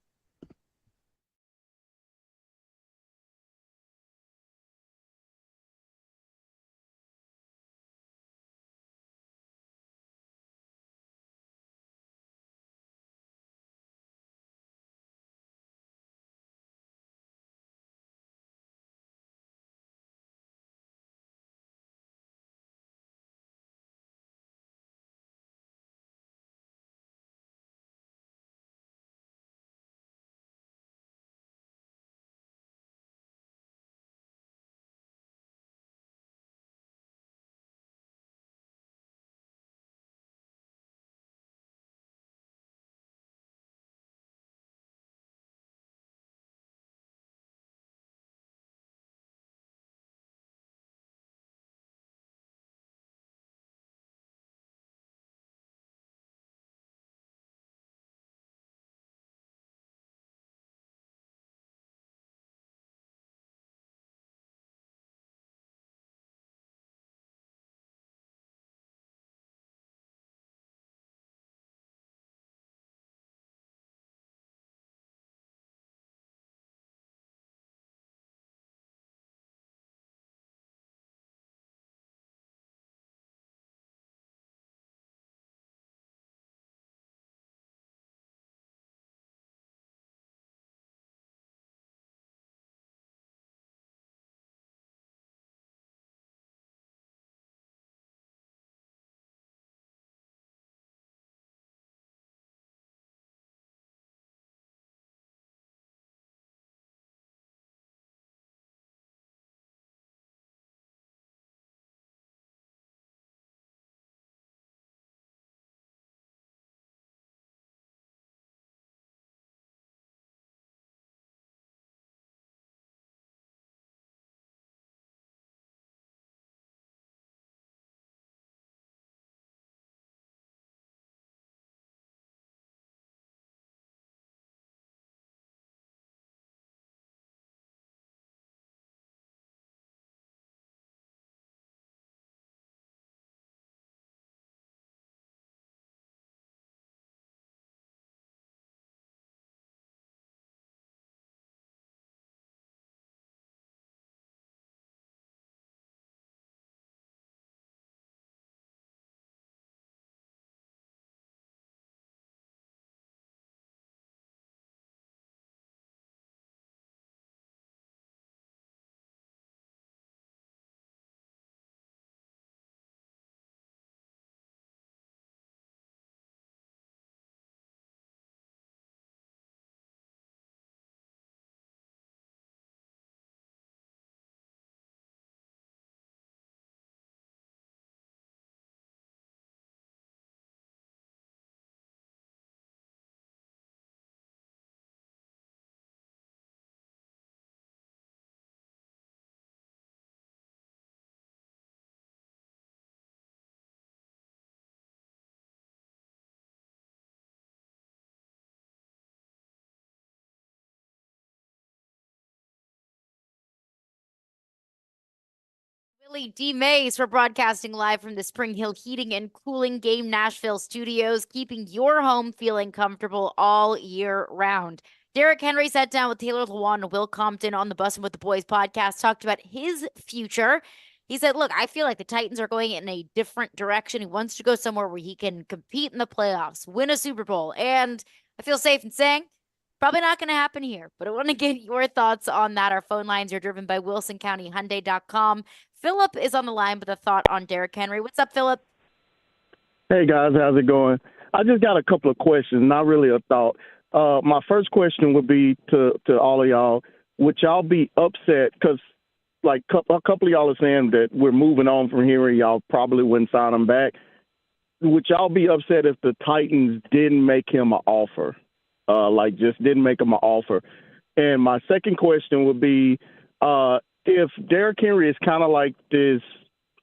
Willy D-Mase for broadcasting live from the Spring Hill Heating and Cooling Game Nashville studios, keeping your home feeling comfortable all year round. Derrick Henry sat down with Taylor Lewan and Will Compton on the Bussin' with the Boys podcast, talked about his future. He said, look, I feel like the Titans are going in a different direction. He wants to go somewhere where he can compete in the playoffs, win a Super Bowl. And I feel safe in saying, probably not going to happen here, but I want to get your thoughts on that. Our phone lines are driven by WilsonCountyHyundai.com. Philip is on the line with a thought on Derrick Henry. What's up, Philip? Hey, guys. How's it going? I just got a couple of questions, not really a thought. My first question would be to all of y'all. Would y'all be upset? Because, like, a couple of y'all are saying that we're moving on from here and y'all probably wouldn't sign him back. Would y'all be upset if the Titans didn't make him an offer? Just didn't make him an offer? And my second question would be, if Derrick Henry is kind of like this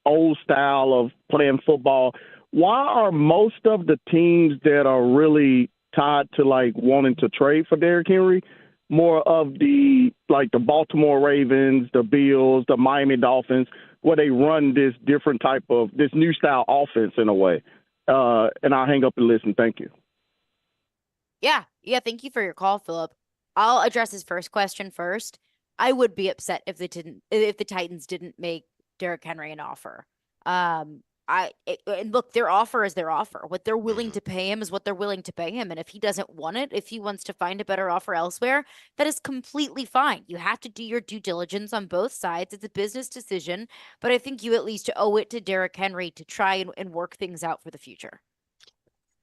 old style of playing football, why are most of the teams that are really tied to like wanting to trade for Derrick Henry more of the Baltimore Ravens, the Bills, the Miami Dolphins, where they run this different type of this new style offense in a way? And I'll hang up and listen. Thank you. Yeah. Thank you for your call, Philip. I'll address his first question first. I would be upset if the Titans didn't make Derrick Henry an offer. And look, their offer is their offer. What they're willing to pay him is what they're willing to pay him. And if he doesn't want it, if he wants to find a better offer elsewhere, that is completely fine. You have to do your due diligence on both sides. It's a business decision, but I think you at least owe it to Derrick Henry to try and work things out for the future.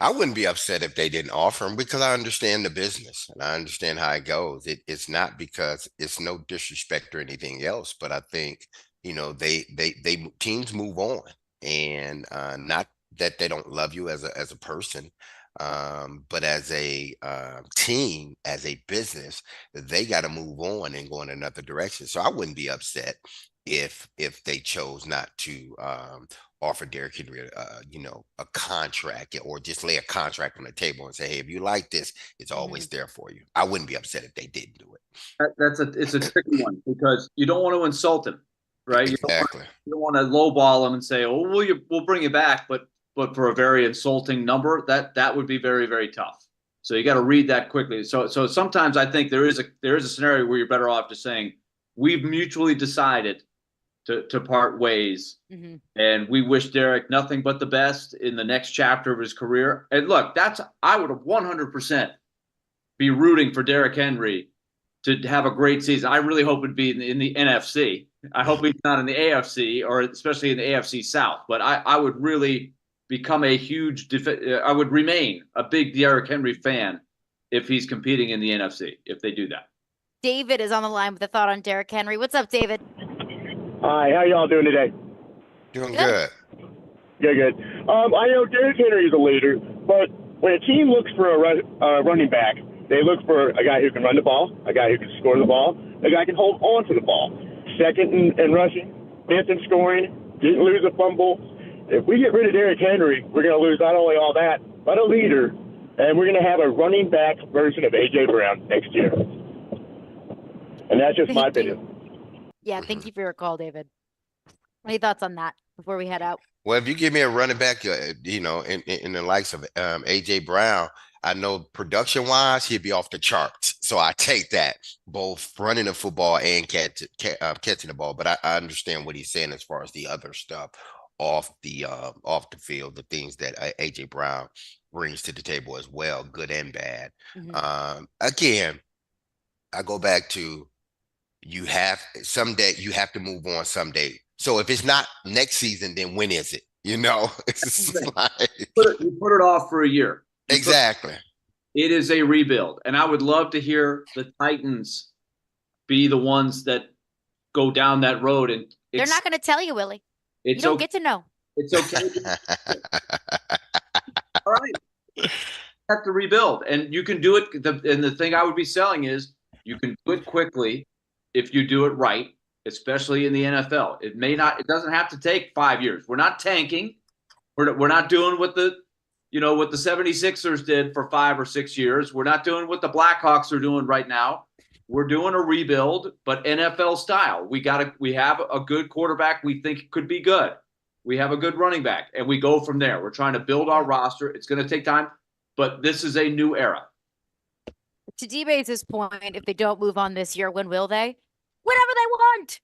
I wouldn't be upset if they didn't offer him because I understand the business and I understand how it goes. It's not because it's no disrespect or anything else, but I think, they teams move on, and not that they don't love you as a person, but as a team, as a business, they got to move on and go in another direction. So I wouldn't be upset if they chose not to offer Derrick Henry, a contract, or just lay a contract on the table and say, hey, if you like this, it's always there for you. I wouldn't be upset if they didn't do it. It's a tricky one because you don't want to insult him, right? Exactly. You don't want to lowball him and say, oh, we'll bring you back, but for a very insulting number, that would be very, very tough. So you got to read that quickly. So sometimes I think there is a scenario where you're better off just saying, we've mutually decided to part ways. Mm-hmm. And we wish Derrick nothing but the best in the next chapter of his career. And look, I would have 100% be rooting for Derrick Henry to have a great season. I really hope it'd be in the NFC. I hope he's not in the AFC, or especially in the AFC South. But I would really become I would remain a big Derrick Henry fan if he's competing in the NFC, if they do that. David is on the line with a thought on Derrick Henry. What's up, David? Hi, how y'all doing today? Doing good. Good. I know Derrick Henry is a leader, but when a team looks for a running back, they look for a guy who can run the ball, a guy who can score the ball, a guy who can hold on to the ball. Second in rushing, fifth in scoring, didn't lose a fumble. If we get rid of Derrick Henry, we're going to lose not only all that, but a leader, and we're going to have a running back version of A.J. Brown next year. And that's just my opinion. Yeah, thank you for your call, David. Any thoughts on that before we head out? Well, if you give me a running back, in the likes of A.J. Brown, I know production-wise, he'd be off the charts. So I take that, both running the football and catching the ball. But I understand what he's saying as far as the other stuff off the field, the things that A.J. Brown brings to the table as well, good and bad. Mm-hmm. Again, I go back to someday you have to move on someday. So if it's not next season, then when is it? It's like, you put it off for a year. Exactly. It is a rebuild. And I would love to hear the Titans be the ones that go down that road. And they're not going to tell you, Willy. You don't get to know. It's okay. All right. You have to rebuild. And you can do it. And the thing I would be selling is you can do it quickly if you do it right, especially in the NFL. It doesn't have to take 5 years. We're not tanking. We're not doing what the 76ers did for 5 or 6 years. We're not doing what the Blackhawks are doing right now. we're doing a rebuild, but NFL style. We have a good quarterback we think could be good. We have a good running back, and we go from there. We're trying to build our roster. It's going to take time, but this is a new era. To D-Mase's point, if they don't move on this year, when will they? Whenever they want.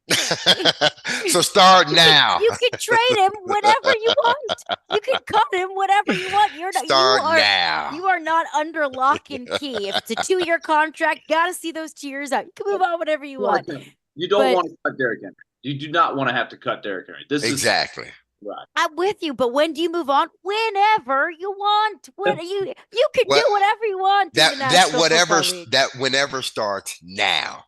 So start now. You can trade him whenever you want. You can cut him whenever you want. Now. You are not under lock and key. If it's a 2-year contract, gotta see those 2 years out. You can move on whenever you want. You don't want to cut Derrick Henry. You do not want to have to cut Derrick Henry. Exactly. Right. I'm with you, but when do you move on? Whenever you want. You can do whatever you want. That whenever starts now.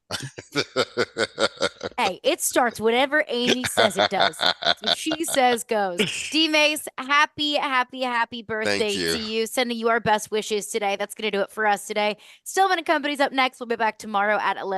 Hey, it starts whenever Amy says it does. What she says goes. D-Mase, happy birthday to you. Sending you our best wishes today. That's going to do it for us today. Stillman & Company's up next. We'll be back tomorrow at 11.